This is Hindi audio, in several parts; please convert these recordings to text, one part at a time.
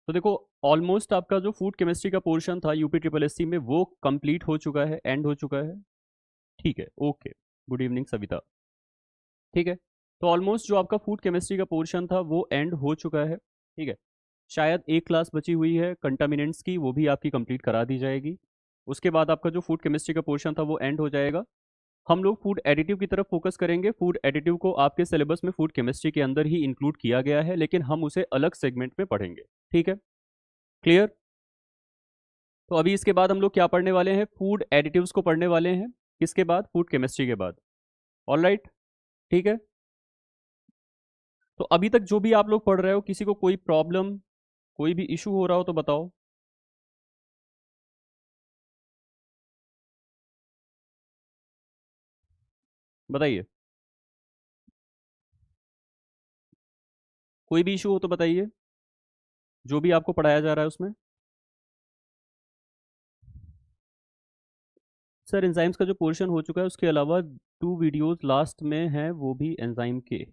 तो देखो ऑलमोस्ट आपका जो फूड केमिस्ट्री का पोर्शन था यूपी ट्रिपल एस सी में वो कंप्लीट हो चुका है, एंड हो चुका है। ठीक है, ओके। Good evening Savita. ठीक है, तो ऑलमोस्ट जो आपका फूड केमिस्ट्री का पोर्शन था वो एंड हो चुका है। ठीक है, शायद एक क्लास बची हुई है कंटामिनेंट्स की, वो भी आपकी कंप्लीट करा दी जाएगी। उसके बाद आपका जो फूड केमिस्ट्री का पोर्शन था वो एंड हो जाएगा। हम लोग फूड एडिटिव की तरफ फोकस करेंगे। फूड एडिटिव को आपके सिलेबस में फूड केमिस्ट्री के अंदर ही इंक्लूड किया गया है, लेकिन हम उसे अलग सेगमेंट में पढ़ेंगे। ठीक है, क्लियर। तो अभी इसके बाद हम लोग क्या पढ़ने वाले हैं? फूड एडिटिव्स को पढ़ने वाले हैं। किसके बाद? फूड केमिस्ट्री के बाद। ऑल राइट, ठीक है। तो अभी तक जो भी आप लोग पढ़ रहे हो, किसी को कोई प्रॉब्लम, कोई भी इशू हो रहा हो तो बताओ। बताइए, कोई भी इशू हो तो बताइए, जो भी आपको पढ़ाया जा रहा है उसमें। सर एंजाइम्स का जो पोर्शन हो चुका है उसके अलावा 2 वीडियोस लास्ट में हैं, वो भी एंजाइम के।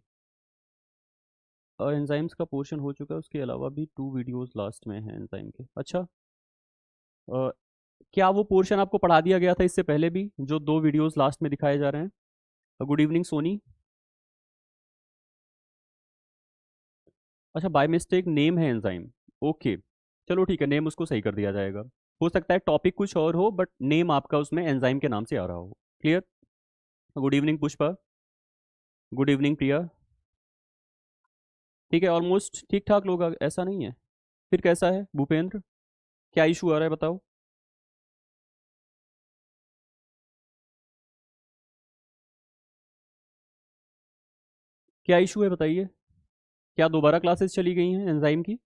और एंजाइम्स का पोर्शन हो चुका है, उसके अलावा भी 2 वीडियोस लास्ट में हैं एंजाइम के। अच्छा, अ, क्या वो पोर्शन आपको पढ़ा दिया गया था इससे पहले भी, जो 2 वीडियोस लास्ट में दिखाए जा रहे हैं? Good evening Soni. अच्छा, बाय मिस्टेक नेम है एंजाइम। ओके, चलो ठीक है, नेम उसको सही कर दिया जाएगा। हो सकता है टॉपिक कुछ और हो, बट नेम आपका उसमें एंजाइम के नाम से आ रहा हो। Clear. Good evening Pushpa. Good evening Priya. ठीक है, ऑलमोस्ट ठीक ठाक लोग ऐसा नहीं है। फिर कैसा है भूपेंद्र? क्या इशू आ रहा है बताओ। क्या इशू है बताइए। क्या दोबारा क्लासेस चली गई हैं एंजाइम की?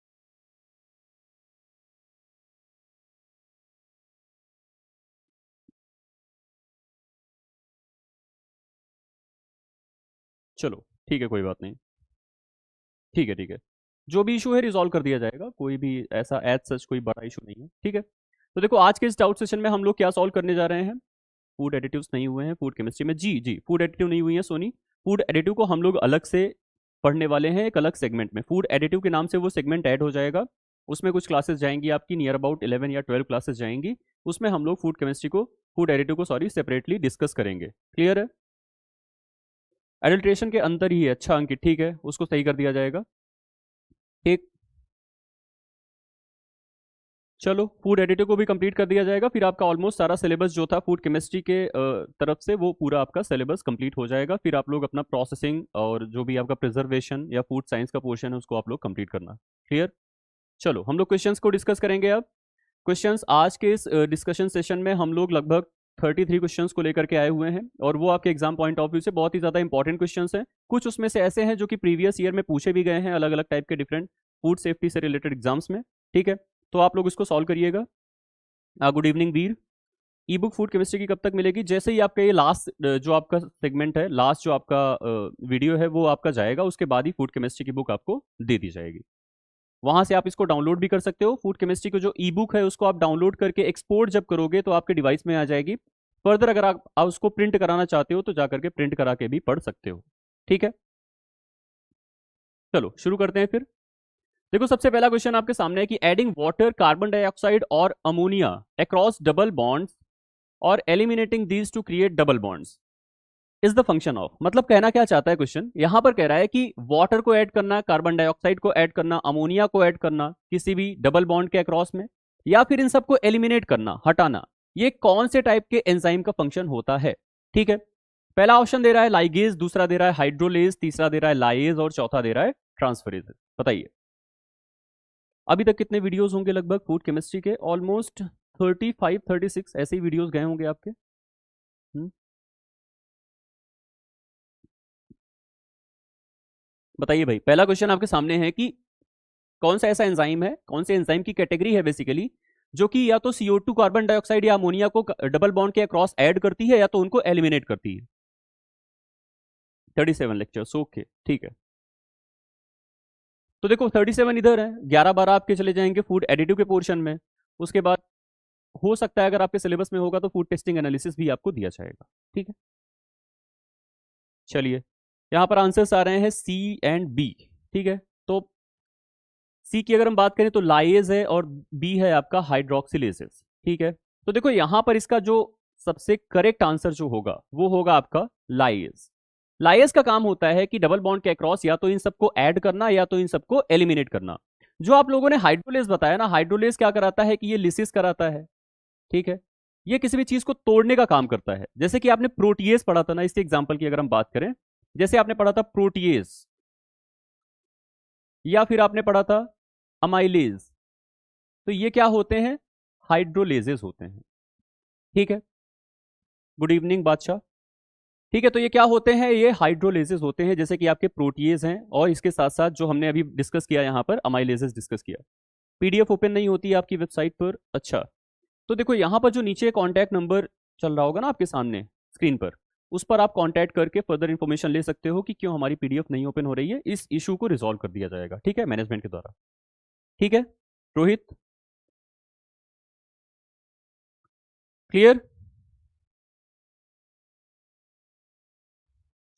चलो ठीक है, कोई बात नहीं। ठीक है, ठीक है। जो भी इशू है रिजॉल्व कर दिया जाएगा, कोई भी ऐसा एज सच कोई बड़ा इशू नहीं है। ठीक है, तो देखो आज के इस डाउट सेशन में हम लोग क्या सॉल्व करने जा रहे हैं? फूड एडिटिव्स नहीं हुए हैं फूड केमिस्ट्री में। जी जी, फूड एडिटिव नहीं हुई है सोनी। फूड एडिटिव को हम लोग अलग से पढ़ने वाले हैं, एक अलग सेगमेंट में। फूड एडिटिव के नाम से वो सेगमेंट ऐड हो जाएगा। उसमें कुछ क्लासेस जाएंगी आपकी, नियर अबाउट 11 या 12 क्लासेस जाएंगी। उसमें हम लोग फूड केमिस्ट्री को, फूड एडिटिव को सॉरी, सेपरेटली डिस्कस करेंगे। क्लियर है? एडल्ट्रेशन के अंदर ही है। अच्छा अंकित, ठीक है, उसको सही कर दिया जाएगा। ठीक, चलो फूड एडिटिव को भी कंप्लीट कर दिया जाएगा, फिर आपका ऑलमोस्ट सारा सिलेबस जो था फूड केमिस्ट्री के तरफ से, वो पूरा आपका सिलेबस कंप्लीट हो जाएगा। फिर आप लोग अपना प्रोसेसिंग और जो भी आपका प्रिजर्वेशन या फूड साइंस का पोर्शन है उसको आप लोग कंप्लीट करना। क्लियर। चलो हम लोग क्वेश्चंस को डिस्कस करेंगे अब। क्वेश्चंस आज के इस डिस्कशन सेशन में हम लोग लगभग 33 क्वेश्चंस को लेकर के आए हुए हैं, और वो आपके एग्जाम पॉइंट ऑफ व्यू से बहुत ही ज़्यादा इंपॉर्टेंट क्वेश्चंस हैं। कुछ उसमें से ऐसे हैं जो कि प्रीवियस ईयर में पूछे भी गए हैं, अलग अलग टाइप के डिफरेंट फूड सेफ्टी से रिलेटेड एग्जाम्स में। ठीक है, तो आप लोग इसको सॉल्व करिएगा। गुड इवनिंग वीर। ई बुक फूड केमिस्ट्री की कब तक मिलेगी? जैसे ही आपका ये लास्ट जो आपका सेगमेंट है, लास्ट जो आपका वीडियो है वो आपका जाएगा, उसके बाद ही फूड केमिस्ट्री की बुक आपको दे दी जाएगी। वहां से आप इसको डाउनलोड भी कर सकते हो। फूड केमिस्ट्री को जो ई बुक है उसको आप डाउनलोड करके एक्सपोर्ट जब करोगे तो आपके डिवाइस में आ जाएगी। फर्दर अगर आप उसको प्रिंट कराना चाहते हो तो जाकर के प्रिंट करा के भी पढ़ सकते हो। ठीक है, चलो शुरू करते हैं फिर। देखो सबसे पहला क्वेश्चन आपके सामने है कि एडिंग वाटर, कार्बन डाइऑक्साइड और अमोनिया अक्रॉस डबल बॉन्ड्स और eliminating these two create double bonds is the function of. मतलब कहना क्या चाहता है क्वेश्चन, यहां पर कह रहा है कि वाटर को ऐड करना, कार्बन डाइऑक्साइड को ऐड करना, अमोनिया को ऐड करना किसी भी डबल बॉन्ड के अक्रॉस में, या फिर इन सबको एलिमिनेट करना, हटाना, ये कौन से टाइप के एंजाइम का फंक्शन होता है। ठीक है, पहला ऑप्शन दे रहा है लाइगेज, दूसरा दे रहा है हाइड्रोलेज, तीसरा दे रहा है लाइज और चौथा दे रहा है ट्रांसफरेज। बताइए अभी तक कितने वीडियोस होंगे लगभग फूड केमिस्ट्री के? ऑलमोस्ट 35 36 ऐसे ही वीडियोस गए होंगे आपके। बताइए भाई, पहला क्वेश्चन आपके सामने है कि कौन सा ऐसा एंजाइम है, कौन से एंजाइम की कैटेगरी है बेसिकली, जो कि या तो CO2 कार्बन डाइऑक्साइड या अमोनिया को डबल बॉन्ड के अक्रॉस ऐड करती है, या तो उनको एलिमिनेट करती है। 37 लेक्चर्स, ओके ठीक है। तो देखो 37 इधर है, 11 12 आपके चले जाएंगे फूड एडिटिव के पोर्शन में। उसके बाद हो सकता है अगर आपके सिलेबस में होगा तो फूड टेस्टिंग एनालिसिस भी आपको दिया जाएगा। ठीक है, चलिए यहाँ पर आंसर्स आ रहे हैं C एंड B। ठीक है, तो सी की अगर हम बात करें तो लाइएज है और बी है आपका हाइड्रोक्सिलेजेस। ठीक है, तो देखो यहां पर इसका जो सबसे करेक्ट आंसर जो होगा वो होगा आपका लाइएज। लाइएज का काम होता है कि डबल बॉन्ड के अक्रॉस या तो इन सबको ऐड करना या तो इन सबको एलिमिनेट करना। जो आप लोगों ने हाइड्रोलेज बताया ना, हाइड्रोलेज क्या कराता है कि ये लिसिस कराता है। ठीक है, ये किसी भी चीज को तोड़ने का काम करता है। जैसे कि आपने प्रोटीएज पढ़ा था ना, इसके एग्जांपल की अगर हम बात करें, जैसे आपने पढ़ा था प्रोटीएज या फिर आपने पढ़ा था अमाइलेज, तो ये क्या होते हैं? हाइड्रोलेजेस होते हैं। ठीक है, गुड इवनिंग बादशाह। ठीक है, तो ये क्या होते हैं? ये हाइड्रोलेजेस होते हैं, जैसे कि आपके प्रोटीएज हैं, और इसके साथ साथ जो हमने अभी डिस्कस किया यहाँ पर अमाइलेजेस डिस्कस किया। पीडीएफ ओपन नहीं होती है आपकी वेबसाइट पर? अच्छा, तो देखो यहाँ पर जो नीचे कॉन्टैक्ट नंबर चल रहा होगा ना आपके सामने स्क्रीन पर, उस पर आप कॉन्टैक्ट करके फर्दर इन्फॉर्मेशन ले सकते हो कि क्यों हमारी पीडीएफ नहीं ओपन हो रही है। इस इशू को रिजॉल्व कर दिया जाएगा, ठीक है, मैनेजमेंट के द्वारा। ठीक है रोहित, क्लियर?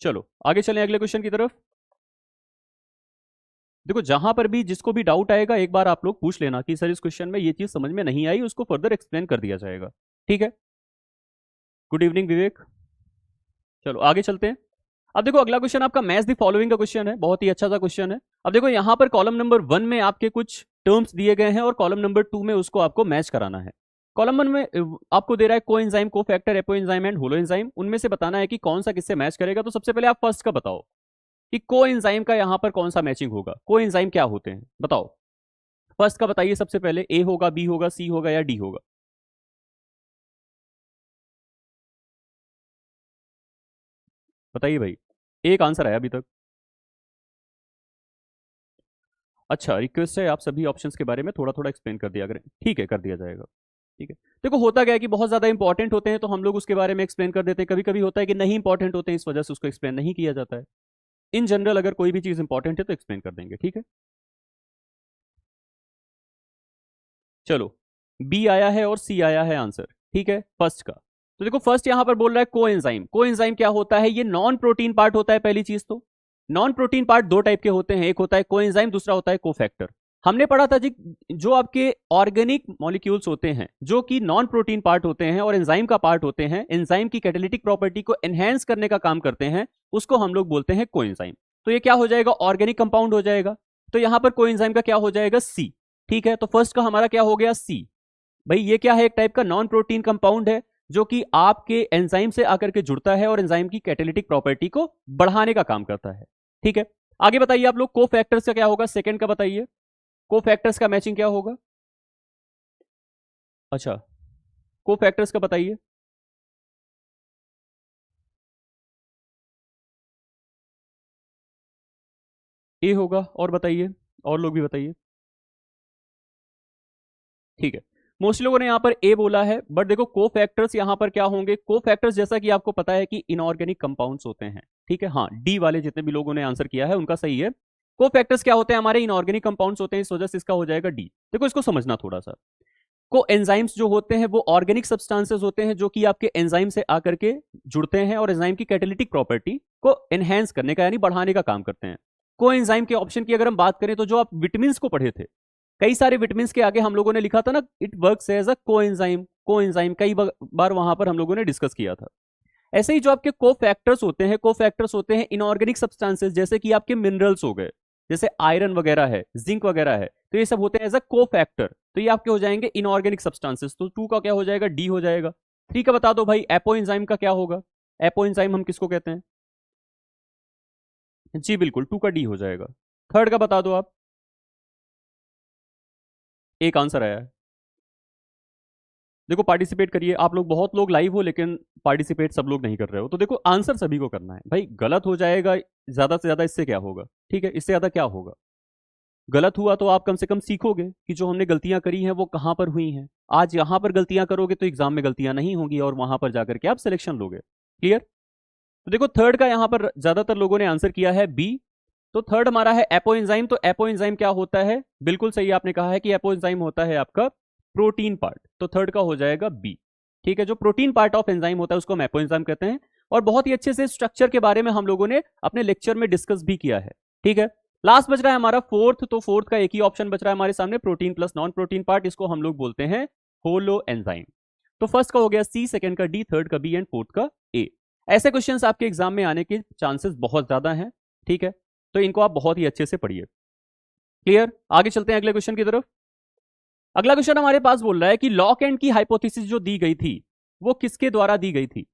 चलो आगे चलें अगले क्वेश्चन की तरफ। देखो जहां पर भी जिसको भी डाउट आएगा एक बार आप लोग पूछ लेना कि सर इस क्वेश्चन में ये चीज समझ में नहीं आई, उसको फर्दर एक्सप्लेन कर दिया जाएगा। ठीक है, गुड इवनिंग विवेक। चलो आगे चलते हैं। अब देखो अगला क्वेश्चन आपका मैच द फॉलोइंग का क्वेश्चन है, बहुत ही अच्छा सा क्वेश्चन है। अब देखो यहाँ पर कॉलम नंबर 1 में आपके कुछ टर्म्स दिए गए हैं और कॉलम नंबर 2 में उसको आपको मैच कराना है। कॉलम 1 में आपको दे रहा है कोएंजाइम, कोफैक्टर, एपोएंजाइम एंड होलोएंजाइम, उनमें से बताना है कि कौन सा किससे मैच करेगा। तो सबसे पहले आप फर्स्ट का बताओ कि कोएंजाइम का यहाँ पर कौन सा मैचिंग होगा। कोएंजाइम क्या होते हैं बताओ, फर्स्ट का बताइए सबसे पहले। ए होगा, बी होगा, सी होगा या डी होगा? बताइए भाई, एक आंसर आया अभी तक। अच्छा, रिक्वेस्ट है आप सभी ऑप्शंस के बारे में थोड़ा थोड़ा एक्सप्लेन कर दिया करें। ठीक है, कर दिया जाएगा। ठीक है, देखो होता क्या है कि बहुत ज्यादा इंपॉर्टेंट होते हैं तो हम लोग उसके बारे में एक्सप्लेन कर देते हैं, कभी कभी होता है कि नहीं इंपॉर्टेंट होते हैं, इस वजह से उसको एक्सप्लेन नहीं किया जाता है। इन जनरल अगर कोई भी चीज इंपॉर्टेंट है तो एक्सप्लेन कर देंगे। ठीक है, चलो बी आया है और सी आया है आंसर। ठीक है, फर्स्ट का। तो देखो फर्स्ट यहां पर बोल रहा है कोएंजाइम। कोएंजाइम क्या होता है? ये नॉन प्रोटीन पार्ट होता है। पहली चीज तो नॉन प्रोटीन पार्ट दो टाइप के होते हैं, एक होता है कोएंजाइम, दूसरा होता है कोफैक्टर। हमने पढ़ा था जी, जो आपके ऑर्गेनिक मॉलिक्यूल्स होते हैं जो कि नॉन प्रोटीन पार्ट होते हैं और एंजाइम का पार्ट होते हैं, एंजाइम की कैटालिटिक प्रॉपर्टी को एनहेंस करने का काम करते हैं, उसको हम लोग बोलते हैं कोएंजाइम। तो ये क्या हो जाएगा? ऑर्गेनिक कंपाउंड हो जाएगा। तो यहां पर कोएंजाइम का क्या हो जाएगा? सी। ठीक है, तो फर्स्ट का हमारा क्या हो गया? सी। भाई ये क्या है? एक टाइप का नॉन प्रोटीन कंपाउंड है जो कि आपके एंजाइम से आकर के जुड़ता है और एंजाइम की कैटालिटिक प्रॉपर्टी को बढ़ाने का काम करता है। ठीक है, आगे बताइए आप लोग कोफैक्टर्स का क्या होगा? सेकंड का बताइए, कोफैक्टर्स का मैचिंग क्या होगा? अच्छा, कोफैक्टर्स का बताइए। ए होगा, और बताइए, और लोग भी बताइए। ठीक है, मोस्टली लोगों ने यहां पर ए बोला है, बट देखो कोफैक्टर्स यहां पर क्या होंगे? कोफैक्टर्स जैसा कि आपको पता है कि इनऑर्गेनिक कंपाउंड्स होते हैं। ठीक है, हाँ, डी वाले जितने भी लोगों ने आंसर किया है उनका सही है। कोफैक्टर्स क्या होते हैं? हमारे इनऑर्गेनिक कंपाउंड्स होते हैं, इस वजह से इसका हो जाएगा डी। देखो इसको समझना थोड़ा सा। को एंजाइम्स जो होते हैं वो ऑर्गेनिक सब्सटेंसेस होते हैं जो कि आपके एंजाइम से आकर के जुड़ते हैं और एंजाइम की कैटालिटिक प्रॉपर्टी को एनहेंस करने का यानी बढ़ाने का काम करते हैं। को एंजाइम के ऑप्शन की अगर हम बात करें तो जो आप विटामिन को पढ़े थे, कई सारे विटामिन के आगे हम लोगों ने लिखा था ना, it works as a coenzyme. Coenzyme कई बार वहां पर हम लोगों ने डिस्कस किया था। ऐसे ही जो आपके कोफैक्टर्स होते हैं, कोफैक्टर्स होते हैं इनऑर्गेनिक सब्सटेंसेस, जैसे कि आपके मिनरल्स हो गए, जैसे आयरन वगैरह है, जिंक वगैरह है, तो ये सब होते हैं एज अ कोफैक्टर। तो ये आपके हो जाएंगे इनऑर्गेनिक सब्सटेंसेस। तो टू का क्या हो जाएगा? डी हो जाएगा। थ्री का बता दो भाई, एपो एंजाइम का क्या होगा? एपो एंजाइम हम किसको कहते हैं? जी बिल्कुल, टू का डी हो जाएगा। थर्ड का बता दो आप। एक आंसर आया है। देखो पार्टिसिपेट करिए आप लोग, बहुत लोग लाइव हो लेकिन पार्टिसिपेट सब लोग नहीं कर रहे हो। तो देखो आंसर सभी को करना है भाई, गलत हो जाएगा ज्यादा से ज्यादा, इससे क्या होगा? ठीक है, इससे ज्यादा क्या होगा? गलत हुआ तो आप कम से कम सीखोगे कि जो हमने गलतियां करी हैं वो कहां पर हुई हैं। आज यहां पर गलतियां करोगे तो एग्जाम में गलतियां नहीं होंगी और वहां पर जाकर के आप सिलेक्शन लोगे। क्लियर? तो देखो थर्ड का यहां पर ज्यादातर लोगों ने आंसर किया है बी। तो थर्ड हमारा है एपो एंजाइम। तो एपो एंजाइम क्या होता है? बिल्कुल सही आपने कहा है कि एपो एंजाइम होता है आपका प्रोटीन पार्ट। तो थर्ड का हो जाएगा बी। ठीक है, जो प्रोटीन पार्ट ऑफ एंजाइम होता है उसको हम एपो एंजाइम कहते हैं। और बहुत ही अच्छे से स्ट्रक्चर के बारे में हम लोगों ने अपने लेक्चर में डिस्कस भी किया है। ठीक है, लास्ट बच रहा है हमारा फोर्थ, तो फोर्थ का एक ही ऑप्शन बच रहा है हमारे सामने, protein plus non protein part, इसको हम लोग बोलते हैं होलो एंजाइम। तो फर्स्ट का हो गया सी, सेकंड का डी, थर्ड का बी एंड फोर्थ का ए। ऐसे क्वेश्चंस आपके एग्जाम में आने के चांसेस बहुत ज्यादा हैं, ठीक है, तो इनको आप बहुत ही अच्छे से पढ़िए। क्लियर? आगे चलते हैं अगले क्वेश्चन की तरफ। अगला क्वेश्चन हमारे पास बोल रहा है कि लॉक एंड की हाइपोथेसिस जो दी गई थी वो किसके द्वारा दी गई थी?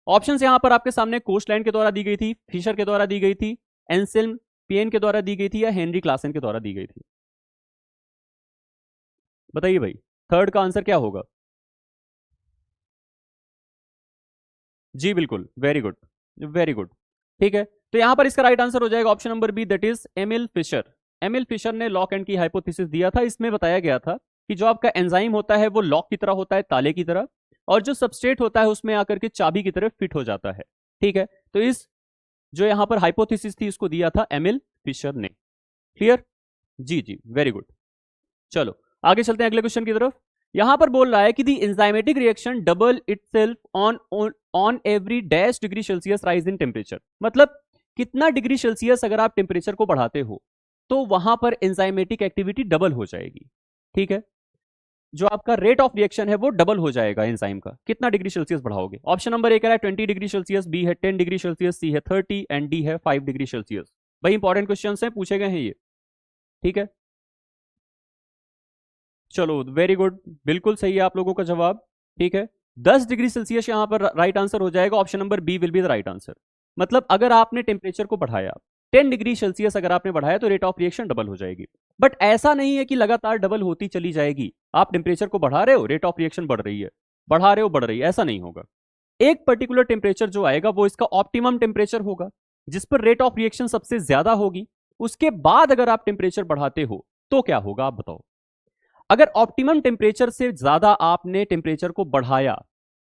ऑप्शंस यहां पर आपके सामने कोस्टलैंड के द्वारा दी गई थी, फिशर के द्वारा दी गई थी, एंसेल्म पियन के द्वारा दी गई थी, या हेनरी क्लासन के द्वारा दी गई थी? बताइए भाई, थर्ड का आंसर क्या होगा? जी बिल्कुल, वेरी गुड, वेरी गुड। ठीक है, तो यहां पर इसका राइट आंसर हो जाएगा option number B, that is Emil Fischer. Emil Fischer ने लॉक एंड की हाइपोथेसिस दिया था। इसमें बताया गया था कि जो आपका एंजाइम होता है वो लॉक की तरह होता है, ताले की तरह, और जो सबस्ट्रेट होता है उसमें आकर के चाबी की तरह फिट हो जाता है। ठीक है, तो इस जो यहां पर हाइपोथेसिस थी इसको दिया था एमिल फिशर ने। क्लियर? जी जी, वेरी गुड। चलो आगे चलते हैं अगले क्वेश्चन की तरफ। यहां पर बोल रहा है कि the enzymatic reaction double itself on on every dash degree Celsius rise in temperature. मतलब कितना डिग्री सेल्सियस अगर आप टेम्परेचर को बढ़ाते हो तो वहां पर एंजाइमेटिक एक्टिविटी डबल हो जाएगी। ठीक है, जो आपका रेट ऑफ रिएक्शन है वो डबल हो जाएगा एंजाइम का। कितना डिग्री सेल्सियस बढ़ाओगे? ऑप्शन नंबर ए कह रहा है 20 डिग्री सेल्सियस, बी है 10 डिग्री सेल्सियस, सी है 30 एंड डी है 5 डिग्री सेल्सियस। भाई इंपॉर्टेंट क्वेश्चन है, पूछे गए हैं ये। ठीक है, चलो वेरी गुड, बिल्कुल सही है आप लोगों का जवाब। ठीक है, 10 डिग्री सेल्सियस यहां पर राइट आंसर हो जाएगा। Option number B will be the right answer. मतलब अगर आपने टेम्परेचर को बढ़ाया 10 डिग्री सेल्सियस अगर आपने बढ़ाया तो रेट ऑफ रिएक्शन डबल हो जाएगी। बट ऐसा नहीं है कि लगातार डबल होती चली जाएगी। आप टेम्परेचर को बढ़ा रहे हो, रेट ऑफ रिएक्शन बढ़ रही है, बढ़ा रहे हो बढ़ रही है, ऐसा नहीं होगा। एक पर्टिकुलर टेम्परेचर जो आएगा वो इसका ऑप्टिमम टेम्परेचर होगा, जिस पर रेट ऑफ रिएक्शन सबसे ज्यादा होगी। उसके बाद अगर आप टेम्परेचर बढ़ाते हो तो क्या होगा आप बताओ? अगर ऑप्टिमम टेम्परेचर से ज्यादा आपने टेम्परेचर को बढ़ाया,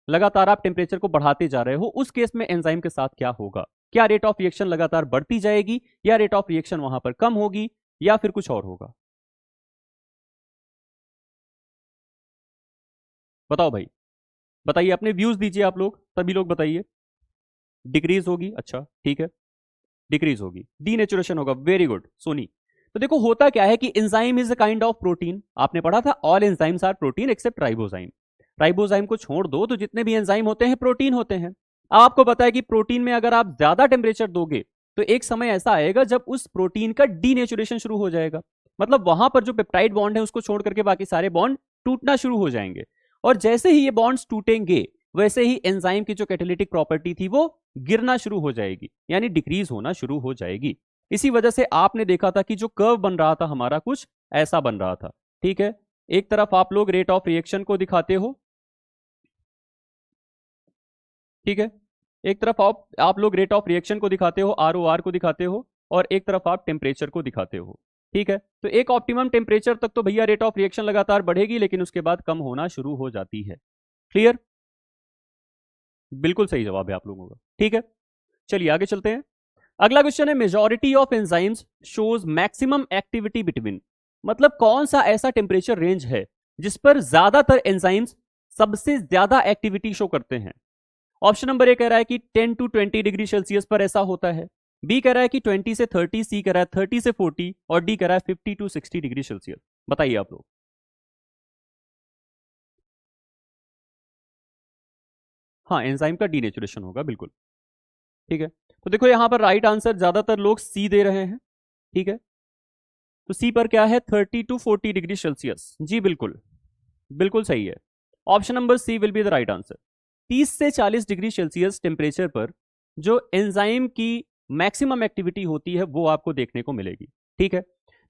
लगातार आप टेम्परेचर को बढ़ाते जा रहे हो, उस केस में एंजाइम के साथ क्या होगा? क्या रेट ऑफ रिएक्शन लगातार बढ़ती जाएगी, या रेट ऑफ रिएक्शन वहां पर कम होगी, या फिर कुछ और होगा? बताओ भाई, बताइए, अपने व्यूज दीजिए आप लोग, सभी लोग बताइए। डिक्रीज होगी, अच्छा ठीक है, डिक्रीज होगी, डीनेचुरेशन होगा। Very good Soni. तो देखो होता क्या है कि enzyme is a kind of protein. आपने पढ़ा था all enzymes are protein except ribozyme. Ribozyme को छोड़ दो तो जितने भी एंजाइम होते हैं प्रोटीन होते हैं। अब आपको पता है कि प्रोटीन में अगर आप ज्यादा टेम्परेचर दोगे तो एक समय ऐसा आएगा जब उस प्रोटीन का डीनेचुरेशन शुरू हो जाएगा। मतलब वहां पर जो पेप्टाइड बॉन्ड है उसको छोड़ करके बाकी सारे बॉन्ड टूटना शुरू हो जाएंगे। और जैसे ही ये बॉन्ड्स टूटेंगे वैसे ही एंजाइम की जो कैटालिटिक प्रॉपर्टी थी वो गिरना शुरू हो जाएगी, यानी डिक्रीज होना शुरू हो जाएगी। इसी वजह से आपने देखा था कि जो कर्व बन रहा था हमारा कुछ ऐसा बन रहा था। ठीक है, एक तरफ आप लोग रेट ऑफ रिएक्शन को दिखाते हो, ठीक है, एक तरफ आप लोग रेट ऑफ रिएक्शन को दिखाते हो, ROR को दिखाते हो, और एक तरफ आप टेम्परेचर को दिखाते हो। ठीक है, तो एक ऑप्टिमम टेम्परेचर तक तो भैया रेट ऑफ रिएक्शन लगातार बढ़ेगी, लेकिन उसके बाद कम होना शुरू हो जाती है। क्लियर? बिल्कुल सही जवाब है आप लोगों का। ठीक है, चलिए आगे चलते हैं। अगला क्वेश्चन है majority of enzymes shows maximum activity between. मतलब कौन सा ऐसा टेम्परेचर रेंज है जिस पर ज्यादातर एंजाइम्स सबसे ज्यादा एक्टिविटी शो करते हैं? ऑप्शन नंबर ए कह रहा है कि 10 टू 20 डिग्री सेल्सियस पर ऐसा होता है, बी कह रहा है कि 20 से 30, सी कह रहा है 30 से 40, और डी कह रहा है 50 टू 60 डिग्री सेल्सियस। बताइए आप लोग। हाँ, एंजाइम का डीनेचुरेशन होगा, बिल्कुल। ठीक है, तो देखो यहां पर राइट आंसर ज्यादातर लोग सी दे रहे हैं। ठीक है, तो सी पर क्या है? 30 टू 40 डिग्री सेल्सियस। जी बिल्कुल, बिल्कुल सही है। Option number C will be the right answer. 30 से 40 डिग्री सेल्सियस टेम्परेचर पर जो एंजाइम की मैक्सिमम एक्टिविटी होती है वो आपको देखने को मिलेगी। ठीक है,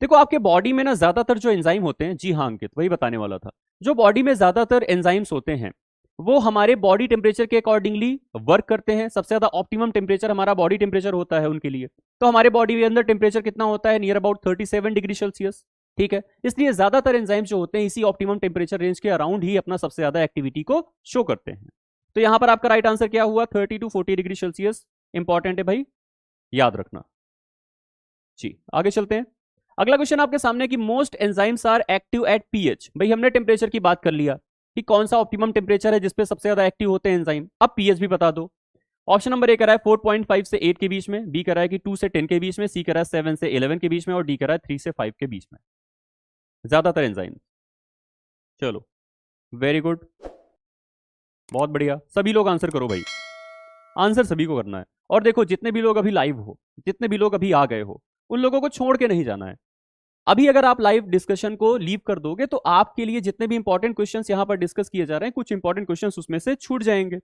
देखो आपके बॉडी में ना ज्यादातर जो एंजाइम होते हैं, जी हाँ अंकित वही बताने वाला था, जो बॉडी में ज्यादातर एंजाइम्स होते हैं वो हमारे बॉडी टेम्परेचर के अकॉर्डिंगली वर्क करते हैं। सबसे ज्यादा ऑप्टिमम टेम्परेचर हमारा बॉडी टेम्परेचर होता है उनके लिए। तो हमारे बॉडी के अंदर टेम्परेचर कितना होता है? Near about 37 degree Celsius. ठीक है, इसलिए ज्यादातर एंजाइम जो होते हैं इसी ऑप्टिमम टेम्परेचर रेंज के अराउंड ही अपना सबसे ज्यादा एक्टिविटी को शो करते हैं। तो यहां पर आपका राइट आंसर क्या हुआ? 30 टू 40 डिग्री सेल्सियस। इंपॉर्टेंट है भाई, याद रखना। जी आगे चलते हैं। अगला क्वेश्चन आपके सामने कि most enzymes are active at pH. भाई हमने टेम्परेचर की बात कर लिया कि कौन सा ऑप्टिमम टेम्परेचर है जिसपे सबसे ज्यादा एक्टिव होते हैं एंजाइम। अब पीएच भी बता दो। ऑप्शन नंबर ए कह रहा है 4.5 से 8 के बीच में, बी कह रहा है कि 2 से 10 के बीच में, सी कह रहा है 7 से 11 के बीच में और डी कह रहा है 3 से 5 के बीच में ज्यादातर एंजाइम। चलो वेरी गुड, बहुत बढ़िया, सभी लोग आंसर करो भाई, आंसर सभी को करना है। और देखो जितने भी लोग अभी लाइव हो, जितने भी लोग अभी आ गए हो, उन लोगों को छोड़ के नहीं जाना है। अभी अगर आप लाइव डिस्कशन को लीव कर दोगे तो आपके लिए जितने भी इंपॉर्टेंट क्वेश्चंस यहां पर डिस्कस किए जा रहे हैं, कुछ इंपॉर्टेंट क्वेश्चंस उसमें से छूट जाएंगे।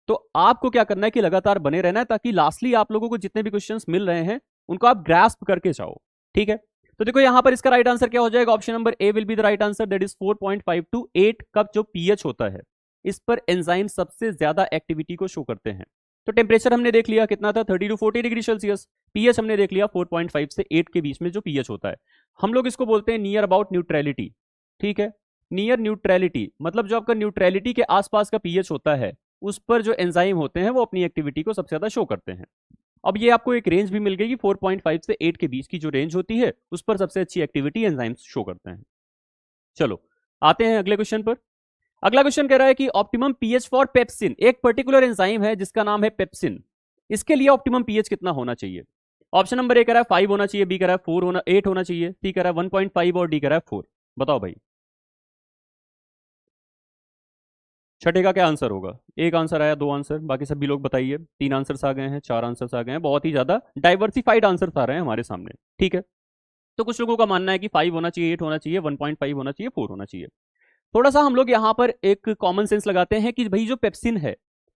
तो आपको क्या करना है कि लगातार बने रहना है, ताकि लास्टली आप लोगों को जितने भी क्वेश्चंस मिल रहे हैं उनको आप ग्रास्प करके जाओ। ठीक है, तो देखो यहां पर इसका राइट आंसर क्या हो जाएगा, option number A will be the right answer, that is 4.5 to 8 का जो पीएच होता है, इस पर एंजाइम सबसे ज्यादा एक्टिविटी को शो करते हैं। तो टेम्परेचर हमने देख लिया कितना था, 30 to 40 डिग्री सेल्सियस। पीएच हमने देख लिया 4.5 से 8 के बीच में जो पीएच होता है, हम लोग इसको बोलते हैं नियर अबाउट न्यूट्रलिटी। ठीक है, नियर न्यूट्रलिटी मतलब जो आपका न्यूट्रलिटी के आसपास का पीएच होता है, उस पर जो एंजाइम होते हैं वो अपनी एक्टिविटी को सबसे ज्यादा शो करते हैं। अब ये आपको एक रेंज भी मिल गई कि 4.5 से 8 के बीच की जो रेंज होती है उस पर सबसे अच्छी एक्टिविटी एंजाइम्स शो करते हैं। चलो आते हैं अगले क्वेश्चन पर। अगला क्वेश्चन कह रहा है कि ऑप्टिमम पीएच फॉर पेप्सिन, एक पर्टिकुलर एंजाइम है जिसका नाम है पेप्सिन, इसके लिए ऑप्टिमम पीएच कितना होना चाहिए। ऑप्शन नंबर ए कह रहा है 5 होना चाहिए, बी कह रहा है 8 होना चाहिए, सी कह रहा है 1.5 और डी कह रहा है 4। बताओ भाई छठे का क्या आंसर होगा। एक आंसर आया, दो आंसर, बाकी सभी लोग बताइए। 3 आंसर्स आ गए हैं, 4 आंसर्स आ गए हैं, बहुत ही ज्यादा डाइवर्सिफाइड आंसर्स आ रहे हैं हमारे सामने। ठीक है, तो कुछ लोगों का मानना है कि 5 होना चाहिए, 8 होना चाहिए, 1.5 होना चाहिए, 4 होना चाहिए। थोड़ा सा हम लोग यहाँ पर एक कॉमन सेंस लगाते हैं कि भाई जो पेप्सिन है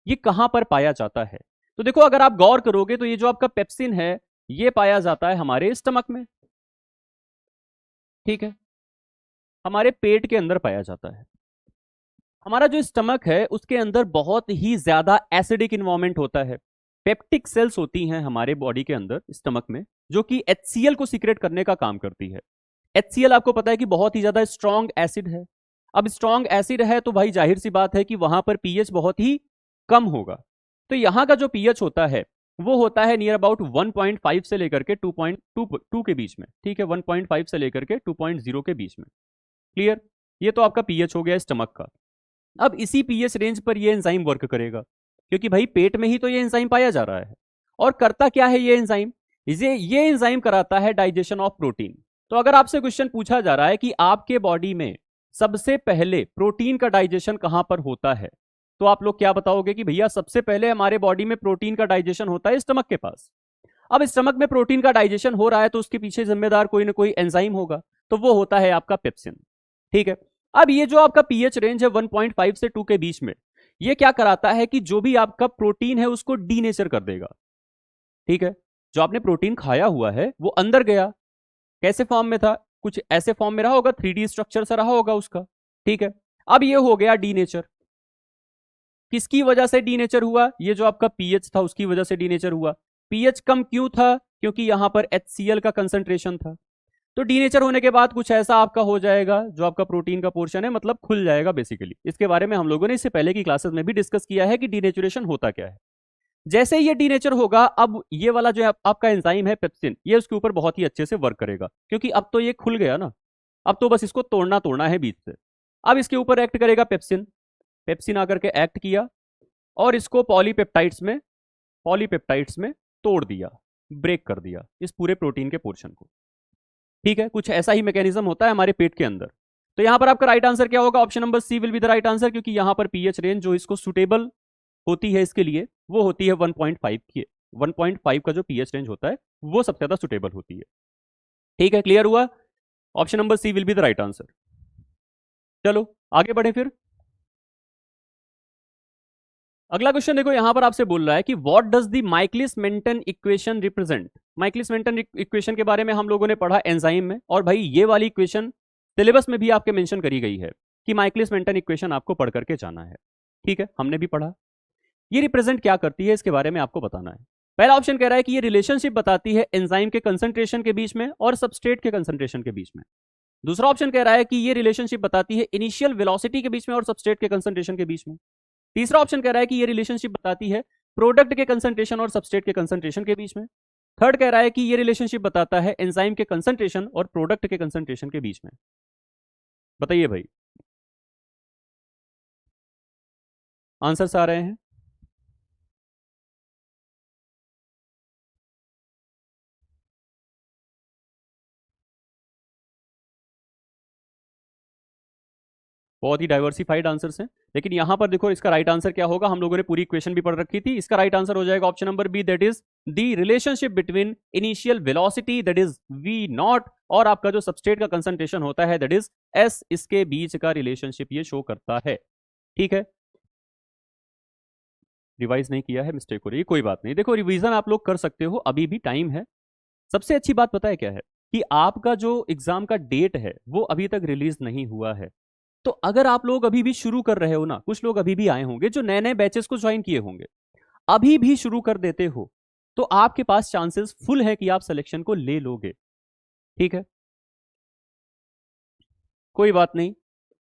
ये कहां पर पाया जाता है। तो देखो अगर आप गौर करोगे तो ये जो आपका पेप्सिन है ये पाया जाता है हमारे स्टमक में। ठीक है, हमारे पेट के अंदर पाया जाता है। हमारा जो स्टमक है उसके अंदर बहुत ही ज्यादा एसिडिक इन्वायरमेंट होता है। पेप्टिक सेल्स होती हैं हमारे बॉडी के अंदर स्टमक में, जो कि HCl को सीक्रेट करने का काम करती है। HCl आपको पता है कि बहुत ही ज्यादा स्ट्रॉन्ग एसिड है। अब स्ट्रॉन्ग एसिड है तो भाई जाहिर सी बात है कि वहां पर पीएच बहुत ही कम होगा। तो यहां का जो पीएच होता है वो होता है नियर अबाउट 1.5 से लेकर के 2.2 के बीच में। ठीक है, 1.5 से लेकर के 2.0 के बीच में। क्लियर, ये तो आपका पीएच हो गया स्टमक का। अब इसी पीएच रेंज पर ये एंजाइम वर्क करेगा, क्योंकि भाई पेट में ही तो ये एंजाइम पाया जा रहा है। और करता क्या है ये एंजाइम, ये एंजाइम कराता है डाइजेशन ऑफ प्रोटीन। तो अगर आपसे क्वेश्चन पूछा जा रहा है कि आपके बॉडी में सबसे पहले प्रोटीन का डाइजेशन कहां पर होता है, तो आप लोग क्या बताओगे कि भैया सबसे पहले हमारे बॉडी में प्रोटीन का डाइजेशन होता है स्टमक के पास। अब स्टमक में प्रोटीन का डाइजेशन हो रहा है तो उसके पीछे जिम्मेदार कोई ना कोई एंजाइम होगा, तो वो होता है आपका पेप्सिन। ठीक है, अब ये जो आपका पीएच रेंज है 1.5 से 2 के बीच में, ये क्या कराता है कि जो भी आपका प्रोटीन है उसको डीनेचर कर देगा। ठीक है, जो आपने प्रोटीन खाया हुआ है वो अंदर गया, कैसे फॉर्म में था, कुछ ऐसे फॉर्म में रहा होगा, 3D स्ट्रक्चर सा रहा होगा उसका। ठीक है, अब ये हो गया डीनेचर। किसकी वजह से डीनेचर हुआ, ये जो आपका पीएच था उसकी वजह से डीनेचर हुआ। पीएच कम क्यों था, क्योंकि यहां पर HCl का कंसंट्रेशन था। तो डीनेचर होने के बाद कुछ ऐसा आपका हो जाएगा, जो आपका प्रोटीन का पोर्शन है मतलब खुल जाएगा बेसिकली। इसके बारे में हम लोगों ने इससे पहले की क्लासेस में भी डिस्कस किया है कि डीनेचुरेशन होता क्या है। जैसे ही ये डीनेचर होगा, अब ये वाला जो आपका एंजाइम है पेप्सिन, ये उसके ऊपर बहुत ही अच्छे से वर्क करेगा, क्योंकि अब तो ये खुल गया ना, अब तो बस इसको तोड़ना तोड़ना है बीच से। अब इसके ऊपर एक्ट करेगा पेप्सिन। पेप्सिन आकर के एक्ट किया और इसको पॉलीपेप्टाइड्स में तोड़ दिया, ब्रेक कर दिया इस पूरे प्रोटीन के पोर्शन को। ठीक है, कुछ ऐसा ही मैकेनिज्म होता है हमारे पेट के अंदर। तो यहां पर आपका राइट आंसर क्या होगा, option number C will be the right answer, क्योंकि यहां पर पीएच रेंज जो इसको सुटेबल होती है इसके लिए वो होती है 1.5 की। 1.5 का जो पीएच रेंज होता है वो सबसे ज्यादा सुटेबल होती है। ठीक है, क्लियर हुआ, option number C will be the right answer. चलो आगे बढ़े फिर। अगला क्वेश्चन देखो, यहां पर आपसे बोल रहा है कि what does the Michaelis Menten equation represent. Michaelis Menten equation के बारे में हम लोगों ने पढ़ा एंजाइम में, और भाई ये वाली इक्वेशन सिलेबस में भी आपके मेंशन करी गई है कि माइकलिस मेंटन इक्वेशन आपको पढ़ करके जाना है। ठीक है, हमने भी पढ़ा। ये रिप्रेजेंट क्या करती है इसके बारे में आपको बताना है। पहला ऑप्शन कह रहा है कि ये रिलेशनशिप बताती है एंजाइम के कंसंट्रेशन के बीच में और सबस्ट्रेट के कंसंट्रेशन के बीच में। दूसरा ऑप्शन कह रहा है कि ये रिलेशनशिप बताती है इनिशियल वेलोसिटी के बीच में और सबस्ट्रेट के कंसंट्रेशन के बीच में। तीसरा ऑप्शन कह रहा है कि ये रिलेशनशिप बताती है प्रोडक्ट के कंसंट्रेशन और सबस्ट्रेट के कंसंट्रेशन के बीच में। थर्ड कह रहा है कि ये रिलेशनशिप बताता है एंजाइम के कंसंट्रेशन और प्रोडक्ट के कंसंट्रेशन के बीच में। बताइए भाई, आंसर्स आ रहे हैं। बहुत ही डाइवर्सिफाइड आंसर्स हैं। लेकिन यहां पर देखो इसका राइट आंसर क्या होगा, हम लोगों ने पूरी इक्वेशन भी पढ़ रखी थी। इसका राइट आंसर हो जाएगा option number B, that is the relationship between initial velocity that is V naught और आपका जो सबस्ट्रेट का कंसंट्रेशन होता है दैट इज एस, इसके बीच का रिलेशनशिप ये शो करता है। ठीक है, रिवाइज नहीं किया है, मिस्टेक हो रही है, कोई बात नहीं। देखो रिवीजन आप लोग कर सकते हो, अभी भी टाइम है। सबसे अच्छी बात पता है क्या है कि आपका जो एग्जाम का डेट है वो अभी तक रिलीज नहीं हुआ है। तो अगर आप लोग अभी भी शुरू कर रहे हो ना, कुछ लोग अभी भी आए होंगे जो नए नए बैचेस को ज्वाइन किए होंगे, अभी भी शुरू कर देते हो तो आपके पास चांसेस फुल है कि आप सिलेक्शन को ले लोगे। ठीक है, कोई बात नहीं,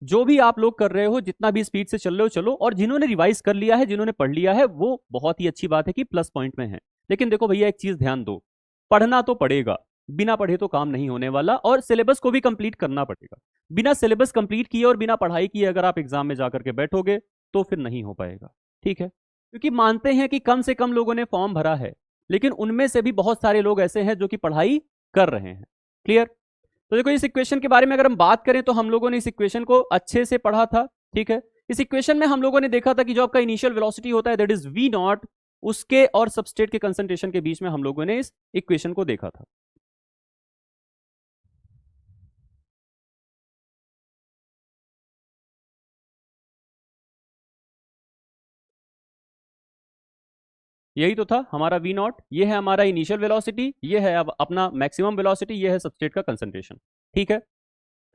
जो भी आप लोग कर रहे हो जितना भी स्पीड से चल रहे हो चलो, और जिन्होंने रिवाइज कर लिया है, जिन्होंने पढ़ लिया है, वो बहुत ही अच्छी बात है कि प्लस पॉइंट में है। लेकिन देखो भैया एक चीज ध्यान दो, पढ़ना तो पड़ेगा, बिना पढ़े तो काम नहीं होने वाला, और सिलेबस को भी कंप्लीट करना पड़ेगा। बिना सिलेबस कंप्लीट किए और बिना पढ़ाई किए अगर आप एग्जाम में जाकर के बैठोगे तो फिर नहीं हो पाएगा। ठीक है, क्योंकि मानते हैं कि कम से कम लोगों ने फॉर्म भरा है, लेकिन उनमें से भी बहुत सारे लोग ऐसे हैं जो कि पढ़ाई कर रहे हैं। क्लियर? तो देखो इस इक्वेशन के बारे में अगर हम बात करें तो हम लोगों ने इस इक्वेशन को अच्छे से पढ़ा था। ठीक है, इस इक्वेशन में हम लोगों ने देखा था कि जो आपका इनिशियल वेलोसिटी होता है दैट इज वी नॉट, उसके और सबस्ट्रेट के कंसंट्रेशन के बीच में हम लोगों ने इस इक्वेशन को देखा था। यही तो था हमारा वी नॉट, ये है हमारा इनिशियल वेलोसिटी, ये है अब अपना मैक्सिमम वेलोसिटी, ये है सबस्ट्रेट का कंसंट्रेशन। ठीक है,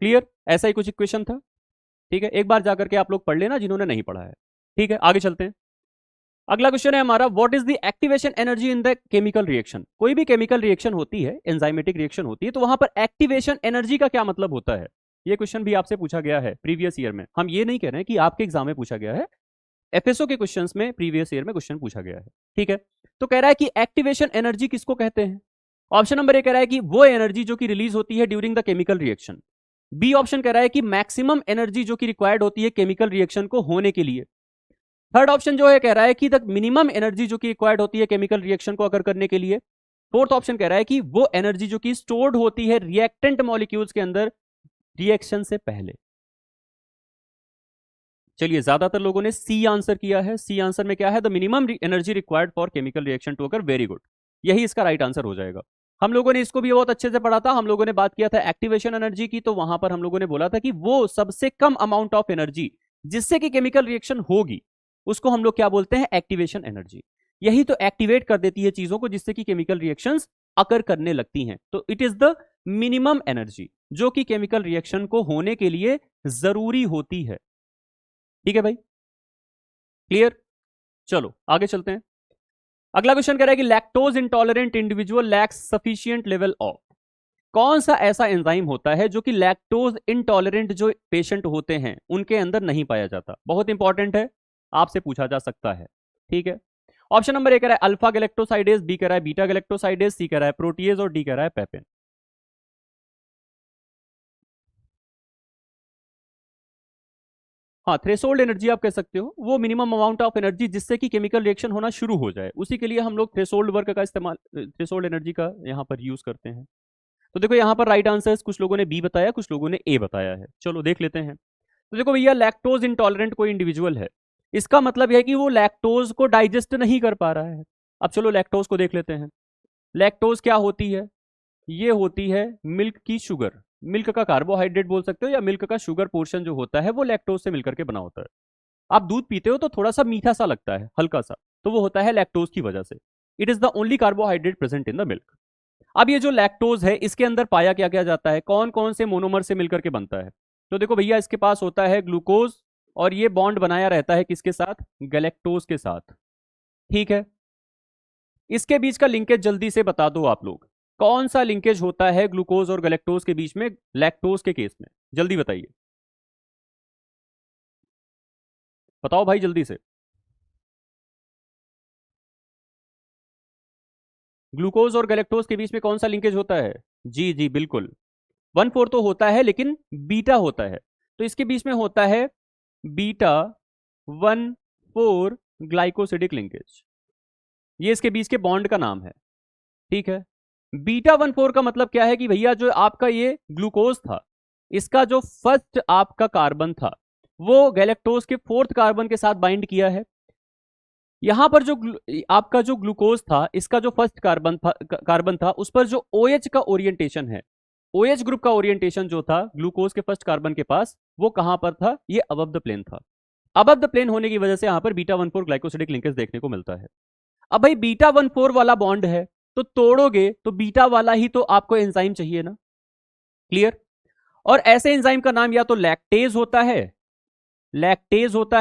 क्लियर? ऐसा ही कुछ इक्वेशन था। ठीक है, एक बार जाकर के आप लोग पढ़ लेना जिन्होंने नहीं पढ़ा है। ठीक है, आगे चलते हैं। अगला क्वेश्चन है हमारा, what is the activation energy in the chemical reaction. कोई भी केमिकल रिएक्शन होती है, एंजाइमेटिक रिएक्शन होती है, तो वहां पर एक्टिवेशन एनर्जी का क्या मतलब होता है। ये क्वेश्चन भी आपसे पूछा गया है प्रीवियस ईयर में। हम ये नहीं कह रहे हैं कि आपके एग्जाम में पूछा गया है, एफएसओ के क्वेश्चंस में प्रीवियस ईयर में क्वेश्चन पूछा गया है। ठीक है, तो कह रहा है कि एक्टिवेशन एनर्जी किसको कहते हैं। ऑप्शन नंबर ए कह रहा है कि वो एनर्जी जो कि रिलीज होती है during the chemical reaction. B option कह रहा है कि मैक्सिमम एनर्जी जो कि रिक्वायर्ड होती है केमिकल रिएक्शन को होने के लिए। थर्ड ऑप्शन जो है कह रहा है कि द मिनिमम एनर्जी जो कि रिक्वायर्ड होती है केमिकल रिएक्शन को अगर करने के लिए। फोर्थ ऑप्शन कह रहा है कि वो एनर्जी जो कि स्टोर्ड होती है रिएक्टेंट मॉलिक्यूल्स के अंदर रिएक्शन से पहले। चलिए ज्यादातर लोगों ने सी आंसर किया है। सी आंसर में क्या है, the minimum energy required for chemical reaction to occur. Very good, यही इसका राइट आंसर हो जाएगा। हम लोगों ने इसको भी बहुत अच्छे से पढ़ा था। हम लोगों ने बात किया था एक्टिवेशन एनर्जी की, तो वहां पर हम लोगों ने बोला था कि वो सबसे कम अमाउंट ऑफ एनर्जी जिससे कि केमिकल रिएक्शन होगी उसको हम लोग क्या बोलते हैं, एक्टिवेशन एनर्जी। यही तो एक्टिवेट कर देती है चीजों को जिससे कि केमिकल रिएक्शंस अकर करने लगती हैं। तो it is the minimum energy जो कि केमिकल रिएक्शन को होने के लिए जरूरी होती है। ठीक है भाई, क्लियर? चलो आगे चलते हैं। अगला क्वेश्चन कह रहा है कि lactose intolerant individual lakhs sufficient level of. कौन सा ऐसा एंजाइम होता है जो कि लैक्टोज इंटॉलरेंट जो पेशेंट होते हैं उनके अंदर नहीं पाया जाता। बहुत इंपॉर्टेंट है, आपसे पूछा जा सकता है। ठीक है, ऑप्शन नंबर ए कह रहा है अल्फा गैलेक्टोसाइडेज, बी कह रहा है बीटा गैलेक्टोसाइडेज, सी कह रहा है प्रोटीएज और डी कह रहा है पेपेन। हाँ, थ्रेशोल्ड एनर्जी आप कह सकते हो, वो मिनिमम अमाउंट ऑफ एनर्जी जिससे कि केमिकल रिएक्शन होना शुरू हो जाए, उसी के लिए हम लोग थ्रेशोल्ड वर्क का इस्तेमाल, थ्रेशोल्ड एनर्जी का यहाँ पर यूज करते हैं। तो देखो यहाँ पर राइट आंसर कुछ लोगों ने बी बताया, कुछ लोगों ने ए बताया है। चलो देख लेते हैं। तो देखो भैया लैक्टोज इंटॉलरेंट कोई इंडिविजुअल है, इसका मतलब यह है कि वो लैक्टोज को डाइजेस्ट नहीं कर पा रहा है। अब चलो लैक्टोज को देख लेते हैं। लैक्टोज क्या होती है, ये होती है मिल्क की शुगर। मिल्क का कार्बोहाइड्रेट बोल सकते हो, या मिल्क का शुगर पोर्शन जो होता है वो लैक्टोज से मिलकर के बना होता है। आप दूध पीते हो तो थोड़ा सा मीठा सा लगता है, हल्का सा, तो वो होता है लैक्टोज की वजह से। It is the only carbohydrate present in the milk. अब ये जो लैक्टोज है इसके अंदर पाया क्या क्या जाता है, कौन कौन से मोनोमर से मिलकर के बनता है। तो देखो भैया इसके पास होता है ग्लूकोज, और ये बॉन्ड बनाया रहता है किसके साथ, गैलेक्टोज के साथ। ठीक है, इसके बीच का लिंकेज जल्दी से बता दो आप लोग, कौन सा लिंकेज होता है ग्लूकोज और गैलेक्टोज के बीच में लैक्टोज के केस में, जल्दी बताइए, बताओ भाई जल्दी से। ग्लूकोज और गैलेक्टोज के बीच में कौन सा लिंकेज होता है। जी जी बिल्कुल, 1,4 तो होता है लेकिन बीटा होता है, तो इसके बीच में होता है बीटा 1,4 ग्लाइकोसिडिक लिंकेज, ये इसके बीच के बॉन्ड का नाम है। ठीक है, बीटा 1,4 का मतलब क्या है कि भैया जो आपका ये ग्लूकोज था, इसका जो फर्स्ट आपका कार्बन था वो गैलेक्टोज के 4th कार्बन के साथ बाइंड किया है। यहां पर जो आपका जो ग्लूकोज था, इसका जो फर्स्ट कार्बन था उस पर जो OH का ओरिएंटेशन है, OH ग्रुप का ओरिएंटेशन जो था ग्लूकोज के फर्स्ट कार्बन के पास, वो कहां पर था? ये अबव द प्लेन था। अबव द प्लेन होने की वजह से यहां पर बीटा 1,4 ग्लाइकोसिडिक लिंकेज देखने को मिलता है। अब भाई बीटा 1,4 वाला बॉन्ड है, तो तोड़ोगे तो बीटा वाला ही तो आपको एंजाइम चाहिए ना। क्लियर? और ऐसे एंजाइम का नाम या तो लैक्टेज होता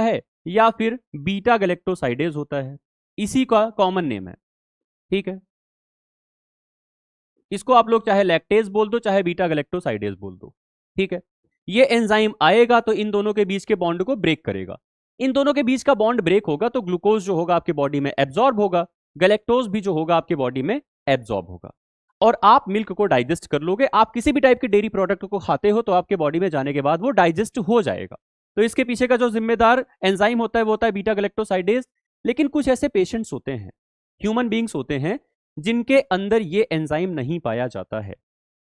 है या फिर बीटा गैलेक्टोसाइडेज होता है। इसी का कॉमन नेम है। ठीक है, इसको आप लोग चाहे लैक्टेज बोल दो चाहे बीटा गैलेक्टोसाइडेज बोल दो। ठीक है, ये एंजाइम आएगा तो इन दोनों के बीच के बॉन्ड को ब्रेक करेगा। इन दोनों के बीच का बॉन्ड ब्रेक होगा तो ग्लूकोज जो होगा आपके बॉडी में एब्जॉर्ब होगा, गैलेक्टोज भी जो होगा आपके बॉडी में एब्जॉर्ब होगा, और आप मिल्क को डाइजेस्ट कर लोगे। आप किसी भी टाइप के डेयरी प्रोडक्ट को खाते हो तो आपके बॉडी में जाने के बाद वो डाइजेस्ट हो जाएगा। तो इसके पीछे का जो जिम्मेदार एंजाइम होता है वो होता है बीटा गैलेक्टोसाइडेज। लेकिन कुछ ऐसे पेशेंट्स होते हैं, ह्यूमन बींग्स होते हैं, जिनके अंदर ये एंजाइम नहीं पाया जाता है।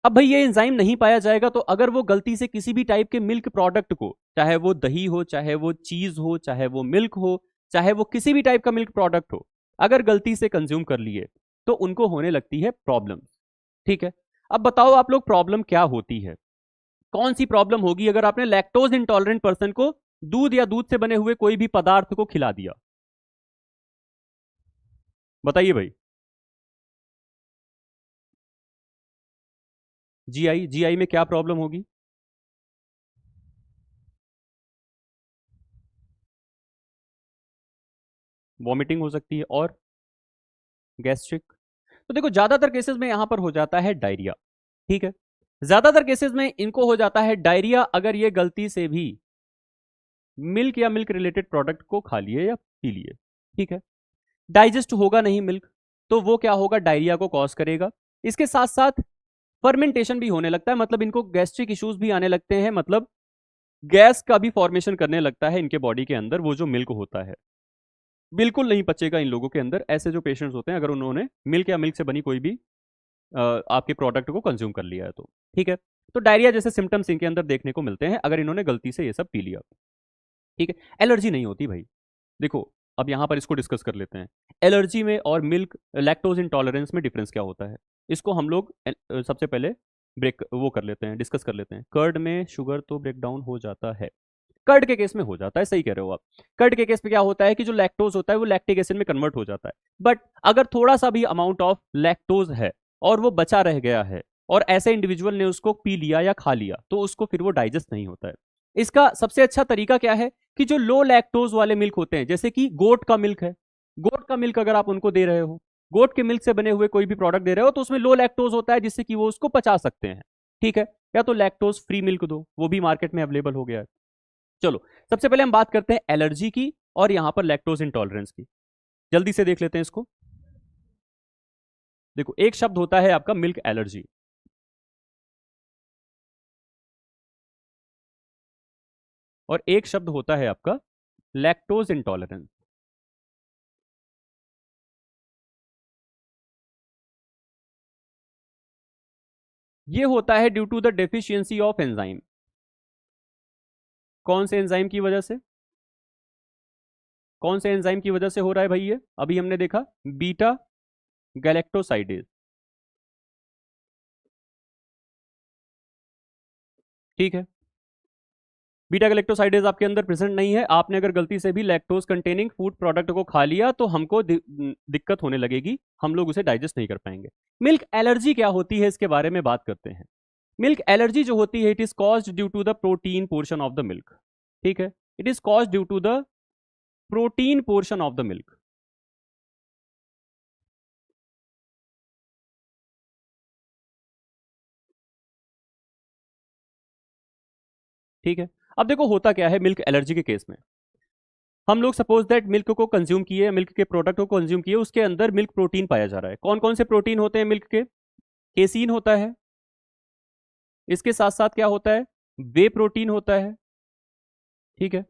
अब भाई ये एंजाइम नहीं पाया जाएगा तो अगर वो गलती से किसी भी टाइप के मिल्क प्रोडक्ट को, चाहे वो दही हो, चाहे वो चीज हो, चाहे वो मिल्क हो, चाहे वो किसी भी टाइप का मिल्क प्रोडक्ट हो, अगर गलती से कंज्यूम कर लिए तो उनको होने लगती है प्रॉब्लम। ठीक है, अब बताओ आप लोग प्रॉब्लम क्या होती है? कौन सी प्रॉब्लम होगी अगर आपने लैक्टोज इंटॉलरेंट पर्सन को दूध या दूध से बने हुए कोई भी पदार्थ को खिला दिया? बताइए भाई। जीआई में क्या प्रॉब्लम होगी? वॉमिटिंग हो सकती है, और गैस्ट्रिक। तो देखो ज्यादातर केसेस में यहां पर हो जाता है डायरिया। ठीक है, ज्यादातर केसेस में इनको हो जाता है डायरिया अगर ये गलती से भी मिल्क या मिल्क रिलेटेड प्रोडक्ट को खा लिए या पी लिए। ठीक है, डाइजेस्ट होगा नहीं मिल्क, तो वो क्या होगा? डायरिया को कॉज करेगा। इसके साथ साथ फर्मेंटेशन भी होने लगता है, मतलब इनको गैस्ट्रिक इश्यूज भी आने लगते हैं, मतलब गैस का भी फॉर्मेशन करने लगता है इनके बॉडी के अंदर। वो जो मिल्क होता है बिल्कुल नहीं पचेगा इन लोगों के अंदर। ऐसे जो पेशेंट्स होते हैं अगर उन्होंने मिल्क या मिल्क से बनी कोई भी आपके प्रोडक्ट को कंज्यूम कर लिया है तो। ठीक है, तो डायरिया जैसे सिम्टम्स इनके अंदर देखने को मिलते हैं अगर इन्होंने गलती से ये सब पी लिया। ठीक है, एलर्जी नहीं होती भाई। देखो अब यहां पर इसको डिस्कस कर लेते हैं। एलर्जी में और मिल्क लैक्टोज इंटॉलरेंस में डिफरेंस क्या होता है, इसको हम लोग सबसे पहले ब्रेक वो कर लेते हैं, डिस्कस कर लेते हैं। कर्ड में शुगर तो ब्रेक डाउन हो जाता है, कर्ड के केस में हो जाता है, सही कह रहे हो आप। कर्ड के केस में क्या होता है कि जो लैक्टोज होता है वो लैक्टिक एसिड में कन्वर्ट हो जाता है। बट अगर थोड़ा सा भी अमाउंट ऑफ लैक्टोज है और वो बचा रह गया है और ऐसे इंडिविजुअल ने उसको पी लिया या खा लिया तो उसको फिर वो डाइजेस्ट नहीं होता है। इसका सबसे अच्छा तरीका क्या है कि जो लो लैक्टोज वाले मिल्क होते हैं, जैसे कि गोट का मिल्क है, गोट का मिल्क अगर आप उनको दे रहे हो, गोट के मिल्क से बने हुए कोई भी प्रोडक्ट दे रहे हो तो उसमें लो लैक्टोज होता है जिससे कि वो उसको पचा सकते हैं। ठीक है, या तो लैक्टोज फ्री मिल्क दो, वो भी मार्केट में अवेलेबल हो गया है। चलो सबसे पहले हम बात करते हैं एलर्जी की और यहां पर लैक्टोज इंटॉलरेंस की। जल्दी से देख लेते हैं इसको। देखो एक शब्द होता है आपका मिल्क एलर्जी, और एक शब्द होता है आपका लैक्टोज इंटॉलरेंस। ये होता है due to the deficiency of enzyme. कौन से एंजाइम की वजह से? कौन से एंजाइम की वजह से हो रहा है भाई? ये अभी हमने देखा बीटा गैलेक्टोसाइडेज। ठीक है, बीटा गैलेक्टोसाइडेज आपके अंदर प्रेजेंट नहीं है, आपने अगर गलती से भी लैक्टोज कंटेनिंग फूड प्रोडक्ट को खा लिया तो हमको दिक्कत होने लगेगी, हम लोग उसे डाइजेस्ट नहीं कर पाएंगे। मिल्क एलर्जी क्या होती है इसके बारे में बात करते हैं। मिल्क एलर्जी जो होती है it is caused due to the protein portion of the milk. ठीक है, it is caused due to the protein portion of the milk. ठीक है, अब देखो होता क्या है मिल्क एलर्जी के केस में। हम लोग सपोज दैट मिल्क को कंज्यूम किए, मिल्क के प्रोडक्ट को कंज्यूम किए, उसके अंदर मिल्क प्रोटीन पाया जा रहा है। कौन कौन से प्रोटीन होते हैं मिल्क के? केसीन होता है, इसके साथ साथ क्या होता है? वे प्रोटीन होता है। ठीक है,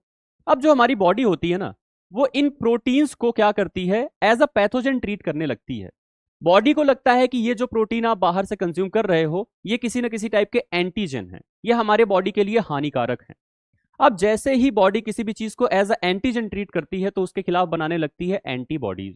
अब जो हमारी बॉडी होती है ना, वो इन प्रोटीन्स को क्या करती है? एज अ पैथोजन ट्रीट करने लगती है। बॉडी को लगता है कि ये जो प्रोटीन आप बाहर से कंज्यूम कर रहे हो ये किसी ना किसी टाइप के एंटीजन है, ये हमारे बॉडी के लिए हानिकारक है। अब जैसे ही बॉडी किसी भी चीज को एज अ एंटीजन ट्रीट करती है तो उसके खिलाफ बनाने लगती है एंटीबॉडीज,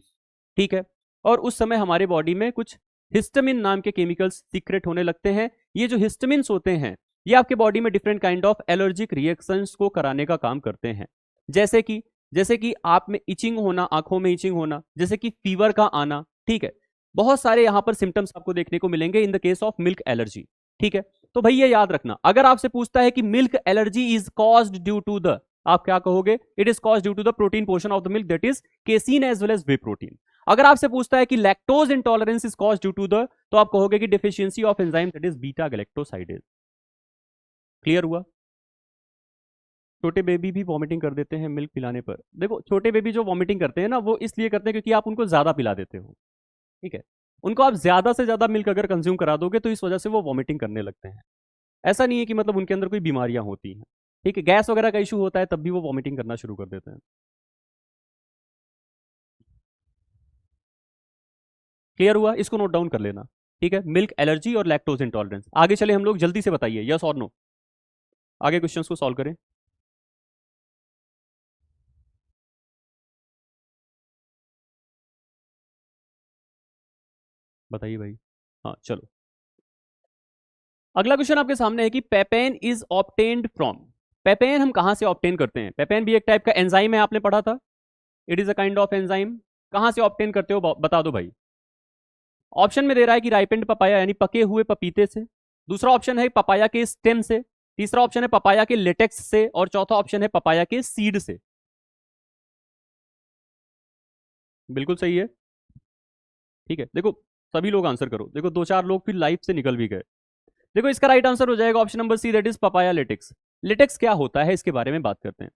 ठीक है। और उस समय हमारे बॉडी में कुछ हिस्टामिन नाम के केमिकल्स सीक्रेट होने लगते हैं। ये जो हिस्टामिन्स होते हैं ये आपके बॉडी में different kind of allergic reactions को कराने का काम करते हैं। जैसे कि आप में इचिंग होना, आंखों में इचिंग होना, जैसे कि फीवर का आना, ठीक है। बहुत सारे यहां पर सिम्टम्स आपको देखने को मिलेंगे in the case of milk allergy, ठीक है। तो भाई ये याद रखना, अगर आपसे पूछता है कि milk allergy is caused due to the, आप क्या कहोगे? It is caused due to the protein portion of the milk that is casein as well as whey protein. अगर आपसे पूछता है कि lactose intolerance is caused due to the, तो आप कहोगे कि deficiency of enzyme that is beta galactosidase. Clear हुआ? छोटे बेबी भी वॉमिटिंग कर देते हैं मिल्क पिलाने पर। देखो छोटे बेबी जो वॉमिटिंग करते हैं ना वो इसलिए करते हैं क्योंकि आप उनको ज्यादा पिला देते हो, ठीक है। उनको आप ज्यादा से ज्यादा मिल्क अगर कंज्यूम करा दोगे तो इस वजह से वो वॉमिटिंग करने लगते हैं। ऐसा नहीं है कि मतलब उनके अंदर कोई बीमारियां होती हैं, ठीक है। गैस वगैरह का इशू होता है तब भी वो वॉमिटिंग करना शुरू कर देते हैं। क्लियर हुआ? इसको नोट डाउन कर लेना, ठीक है। मिल्क एलर्जी और लैक्टोज इंटॉलरेंस। आगे चले हम लोग, जल्दी से बताइए यस और नो, आगे क्वेश्चंस को सॉल्व करें। बताइए भाई। हाँ चलो, अगला क्वेश्चन आपके सामने है कि पेपेन इज ऑब्टेन्ड फ्रॉम। पेपेन हम कहां से ऑब्टेन करते हैं? पेपेन भी एक टाइप का एंजाइम है, आपने पढ़ा था। It is a kind of enzyme. कहां से ऑब्टेन करते हो बता दो भाई। ऑप्शन में दे रहा है कि राइपेंड पपाया यानी पके हुए पपीते से, दूसरा ऑप्शन है पपाया के स्टेम से, तीसरा ऑप्शन है पपाया के लेटेक्स से, और चौथा ऑप्शन है पपाया के सीड से। बिल्कुल सही है, ठीक है। देखो सभी लोग आंसर करो, देखो दो चार लोग फिर लाइफ से निकल भी गए। देखो इसका राइट आंसर हो जाएगा option number C, that is papaya latex. Latex क्या होता है इसके बारे में बात करते हैं।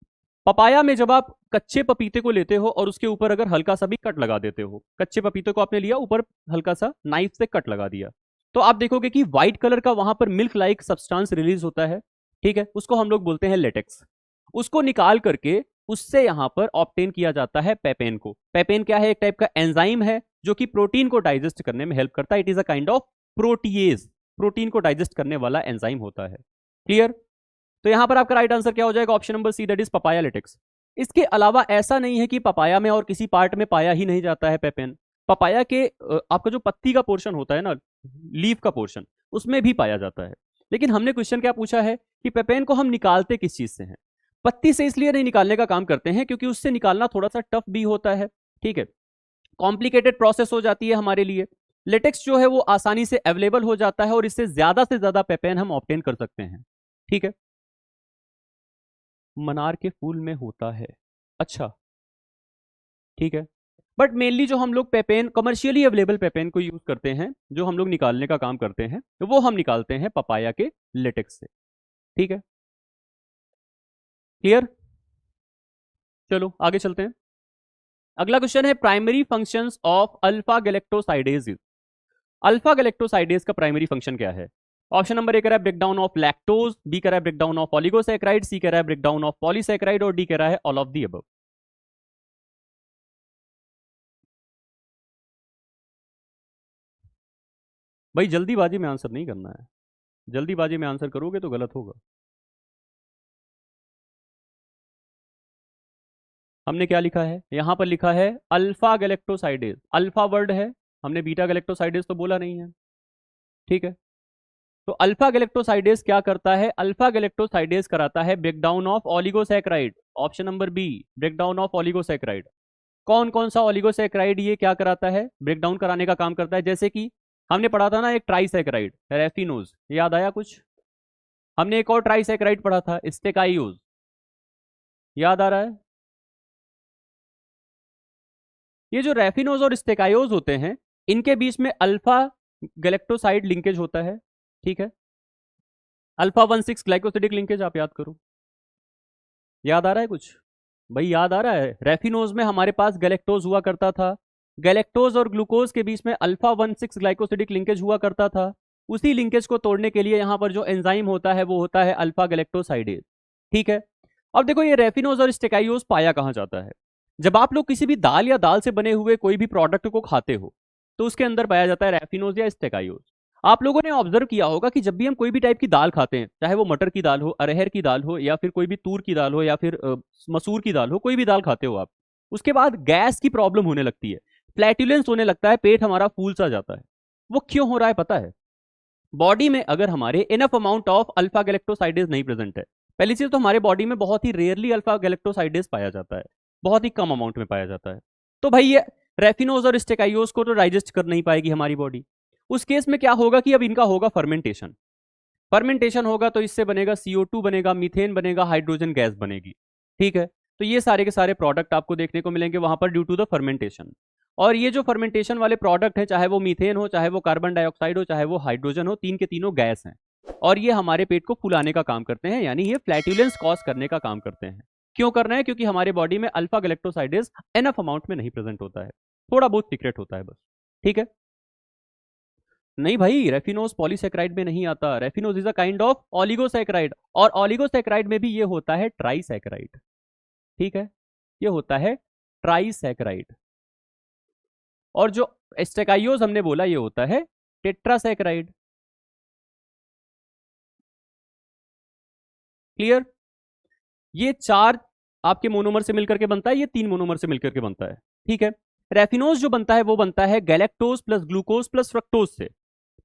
पपाया में जब आप कच्चे पपीते को लेते हो और उसके ऊपर अगर हल्का सा भी कट लगा देते हो, कच्चे पपीते को आपने लिया, ऊपर हल्का सा नाइफ से कट लगा दिया, तो आप देखोगे कि व्हाइट कलर का वहां पर मिल्क लाइक सब्सटेंस रिलीज होता है, ठीक है। उसको हम लोग बोलते हैं लेटेक्स। उसको निकाल करके उससे यहां पर ऑब्टेन किया जाता है पेपेन को। पेपेन क्या है? एक टाइप का एंजाइम है जो कि प्रोटीन को डाइजेस्ट करने में हेल्प करता है। It is a kind of protease, protein को डाइजेस्ट करने वाला एंजाइम होता है। क्लियर? तो यहां पर आपका राइट आंसर क्या हो जाएगा? Option number C, that is papaya latex. इसके अलावा ऐसा नहीं है कि पपाया में और किसी पार्ट में पाया ही नहीं जाता है पेपेन। पपाया के आपका जो पत्ती का पोर्शन होता है ना, लीफ का पोर्शन, उसमें भी पाया जाता है। लेकिन हमने क्वेश्चन क्या पूछा है कि पेपेन को हम निकालते किस चीज से हैं? पत्ती से इसलिए नहीं निकालने का काम करते हैं क्योंकि उससे निकालना थोड़ा सा टफ भी होता है, ठीक है। कॉम्प्लिकेटेड प्रोसेस हो जाती है हमारे लिए। लेटेक्स जो है वो आसानी से अवेलेबल हो जाता है और इससे ज्यादा से ज्यादा पेपेन हम ऑब्टेन कर सकते हैं, ठीक है। मनार के फूल में होता है, अच्छा, ठीक है। बट मेनली जो हम लोग पेपेन, कमर्शियली अवेलेबल पेपेन को यूज करते हैं, जो हम लोग निकालने का काम करते हैं, तो वो हम निकालते हैं पपाया के लेटेक्स से, ठीक है। क्लियर? चलो आगे चलते हैं। अगला क्वेश्चन है primary functions of alpha galactosidase. Alpha galactosidase का प्राइमरी फंक्शन क्या है? ऑप्शन नंबर ए कह रहा है break down of lactose, B कह रहा है break down of oligosaccharide, C कह रहा है ब्रेक डाउन ऑफ पॉलीसैकेराइड, और डी कह रहा है ऑल ऑफ दी अबव। भाई जल्दीबाजी में आंसर नहीं करना है, जल्दीबाजी में आंसर करोगे तो गलत होगा। हमने क्या लिखा है? यहां पर लिखा है अल्फा गैलेक्टोसाइडेज, अल्फा वर्ड है, हमने बीटा गैलेक्टोसाइडेज तो बोला नहीं है, ठीक है। तो अल्फा गैलेक्टोसाइडेज क्या करता है? अल्फा गैलेक्टोसाइडेज कराता है breakdown of oligosaccharide. Option number B, breakdown of oligosaccharide. कौन कौन सा ऑलिगोसैकेराइड ये क्या कराता है? ब्रेकडाउन कराने का काम करता है। जैसे कि हमने पढ़ा था ना एक ट्राइसैकेराइड, रेफिनोज, याद आया कुछ? हमने एक और ट्राइसैकेराइड पढ़ा था, स्टेकाइयोज, याद आ रहा है? ये जो रेफिनोज और स्टेकायोज होते हैं, इनके बीच में अल्फा गैलेक्टोसाइड लिंकेज होता है, ठीक है। अल्फा 1,6 ग्लाइकोसिडिक लिंकेज आप याद करो, याद आ रहा है कुछ? भाई याद आ रहा है? रेफिनोज में हमारे पास गैलेक्टोज हुआ करता था, गैलेक्टोज और ग्लूकोज के बीच में अल्फा 1,6 ग्लाइकोसिडिक लिंकेज हुआ करता था। उसी लिंकेज को तोड़ने के लिए यहां पर जो एंजाइम होता है वो होता है अल्फा गैलेक्टोसाइडेज, ठीक है। अब देखो ये रेफिनोज और स्टेकाइयोज पाया कहां जाता है? जब आप लोग किसी भी दाल या दाल से बने हुए कोई भी प्रोडक्ट को खाते हो तो उसके अंदर पाया जाता है रेफिनोज या स्टेकाइयोज। आप लोगों ने ऑब्जर्व किया होगा कि जब भी हम कोई भी टाइप की दाल खाते हैं, चाहे वो मटर की दाल हो, अरहर की दाल हो, या फिर कोई भी तूर की दाल हो, या फिर मसूर की दाल हो, कोई भी दाल खाते हो आप, उसके बाद गैस की प्रॉब्लम होने लगती है, फ्लैटुलेंस होने लगता है, पेट हमारा फूल सा जाता है। वो क्यों हो रहा है पता है? बॉडी में अगर हमारे enough amount of alpha galactosidase नहीं प्रेजेंट है, पहली चीज तो हमारे बॉडी में बहुत ही रेयरली अल्फा गैलेक्टोसाइडेज पाया जाता है, बहुत ही कम अमाउंट में पाया जाता है। तो भाई ये रेफिनोज और स्टेकाइयोज को तो डाइजेस्ट कर नहीं पाएगी हमारी बॉडी। उस केस में क्या होगा कि अब इनका होगा फर्मेंटेशन। फर्मेंटेशन होगा तो इससे बनेगा CO2 बनेगा, मीथेन बनेगा, हाइड्रोजन गैस बनेगी। ठीक है, तो ये सारे के सारे प्रोडक्ट आपको देखने को मिलेंगे वहां पर ड्यू टू द फर्मेंटेशन। और ये जो फर्मेंटेशन वाले प्रोडक्ट हैं, चाहे वो मीथेन हो, चाहे वो कार्बन डाइऑक्साइड हो, चाहे वो हाइड्रोजन हो, तीन के तीनों गैस हैं। और ये हमारे पेट को फुलाने का काम करते हैं, यानी ये फ्लैटुलेंस कॉज करने का काम करते हैं। क्यों कर रहे हैं? क्योंकि हमारे बॉडी में अल्फा गैलेक्टोसाइडेज एनफ अमाउंट में नहीं प्रेजेंट होता है, थोड़ा बहुत सीक्रेट होता है बस। ठीक है, नहीं भाई, रेफिनोज पॉलीसेक्राइड में नहीं आता। Raffinose is a kind of oligosaccharide, और ऑलिगोसेक्राइड में भी ये होता है ट्राइसेक्राइड। ठीक है, ये होता है ट्राइसेक्राइड। और जो स्टेकाइयोज हमने बोला ये होता है टेट्रासेक्राइड। क्लियर? ये चार आपके मोनोमर से मिलकर के बनता है, ये तीन मोनोमर से मिलकर के बनता है। ठीक है, रेफिनोज जो बनता है वो बनता है galactose plus glucose plus fructose से।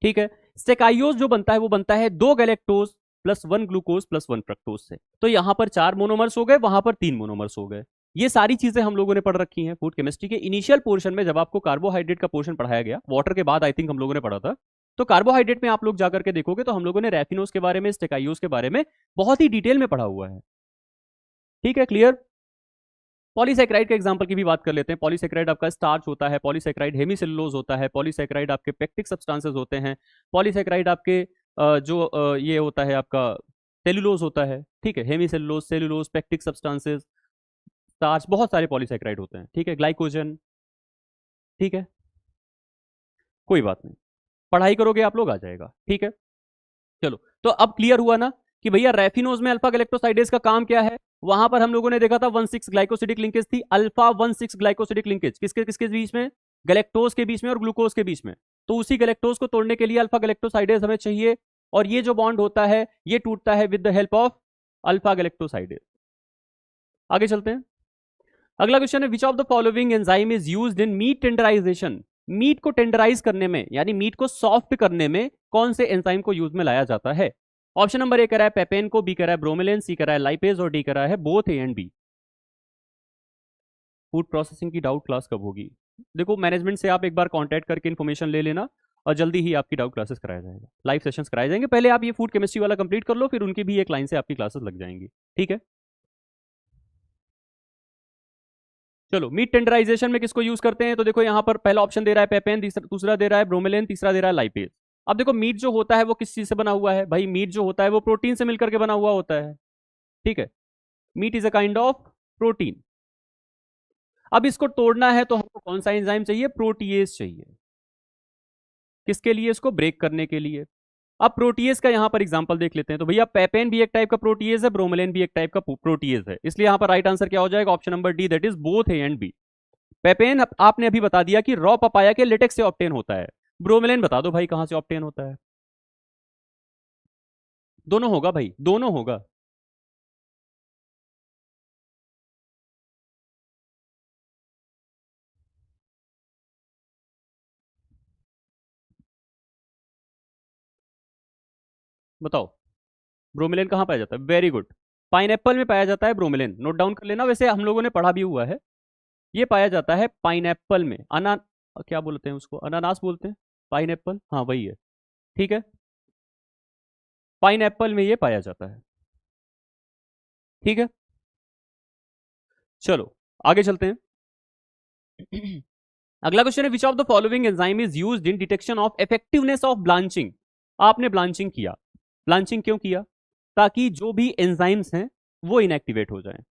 ठीक है, स्टेकाइयोज जो बनता है वो बनता है 2 galactose plus 1 glucose plus 1 fructose से। तो यहां पर 4 मोनोमर्स हो गए, वहां पर 3 मोनोमर्स हो गए। ये सारी चीजें हम लोगों ने पढ़ रखी हैं फूड केमिस्ट्री के इनिशियल पोर्शन में, जब आपको कार्बोहाइड्रेट का पोर्शन पढ़ाया गया, वाटर के बाद आई थिंक हम लोगों ने पढ़ा था। तो कार्बोहाइड्रेट में आप लोग जाकर के देखोगे तो हम लोगों ने रेफिनोज के बारे में, स्टेकाइयोज के बारे में बहुत ही डिटेल में पढ़ा हुआ है। ठीक है, क्लियर? पॉलीसेक्राइड के एग्जांपल की भी बात कर लेते हैं। पॉलीसेक्राइड आपका स्टार्च होता है, पॉलीसेक्राइड हेमीसेलुलोज होता है, पॉलीसेक्राइड आपके पेक्टिक सब्सटेंसेस होते हैं, पॉलीसेक्राइड आपके ये होता है आपका सेलुलोज होता है। ठीक है, hemicellulose, cellulose, pectic substances, starch, बहुत सारे पॉलीसेक्राइड होते हैं। ठीक है, ग्लाइकोजन। ठीक है, कोई बात नहीं, पढ़ाई करोगे आप लोग आ जाएगा। ठीक है, चलो, तो अब क्लियर हुआ ना कि भैया रेफिनोज में अल्फा गैलेक्टोसाइडेज का काम क्या है। वहां पर हम लोगों ने देखा था 1,6 ग्लाइकोसिडिक लिंकेज थी, अल्फा 1,6 ग्लाइकोसिडिक लिंकेज किसके किसके बीच में? गैलेक्टोज के बीच में और ग्लूकोज के बीच में। तो उसी गैलेक्टोज को तोड़ने के लिए अल्फा गैलेक्टोसाइडेज हमें चाहिए, और ये जो बॉन्ड होता है ये टूटता है with the help of alpha galactosidase. आगे चलते हैं। अगला क्वेश्चन है, which of the following enzyme is used in meat tenderisation? Meat को टेंडराइज करने में, यानी मीट को सॉफ्ट करने में कौन से एंजाइम को यूज में लाया जाता है? ऑप्शन नंबर ए कह रहा है पेपेन को, बी कह रहा है ब्रोमेलिन, सी कह रहा है लाइपेज, और डी कह रहा है both A and B. Food processing की डाउट क्लास कब होगी? देखो, मैनेजमेंट से आप एक बार कांटेक्ट करके इन्फॉर्मेशन ले लेना, और जल्दी ही आपकी डाउट क्लासेस कराया जाएगा, लाइव सेशंस कराए जाएंगे। पहले आप ये फूड केमिस्ट्री वाला कंप्लीट कर लो, फिर उनकी भी एक लाइन से आपकी क्लासेस लग जाएंगी। ठीक है, चलो, मीट टेंडराइजेशन में किसको यूज करते हैं? तो देखो यहाँ पर पहला ऑप्शन दे रहा है पेपेन, दूसरा दे रहा है ब्रोमेलिन, तीसरा दे रहा है लाइपेज। अब देखो, मीट जो होता है वो किस चीज से बना हुआ है भाई? मीट जो होता है वो प्रोटीन से मिलकर के बना हुआ होता है। ठीक है, meat is a kind of protein. अब इसको तोड़ना है तो हमको कौन सा एंजाइम चाहिए? प्रोटीएज चाहिए। किसके लिए? इसको ब्रेक करने के लिए। अब प्रोटीएज का यहां पर एग्जांपल देख लेते हैं। तो भैया पेपेन भी एक टाइप का प्रोटीएज है, ब्रोमेलिन भी एक टाइप का प्रोटीएज है, इसलिए यहां पर राइट आंसर क्या हो जाएगा? Option number D, that is both A and B. Papain आपने अभी बता दिया कि रॉ पपाया के लेटेक्स से ऑब्टेन होता है। ब्रोमेलिन बता दो भाई कहां से ऑब्टेन होता है? दोनों होगा भाई, दोनों होगा। बताओ, ब्रोमेलिन कहां पाया जाता है? वेरी गुड, पाइनएप्पल में पाया जाता है ब्रोमेलिन, नोट डाउन कर लेना। वैसे हम लोगों ने पढ़ा भी हुआ है, ये पाया जाता है पाइनएप्पल में। क्या बोलते हैं उसको? अनानास बोलते हैं, पाइनएप्पल, हाँ वही है। ठीक है, पाइनएप्पल में ये पाया जाता है। ठीक है, चलो आगे चलते हैं। अगला क्वेश्चन है, which of the following enzyme is used in detection of effectiveness of blanching? आपने ब्लांचिंग किया, ब्लांचिंग क्यों किया? ताकि जो भी एंजाइम्स हैं वो इनएक्टिवेट हो जाए,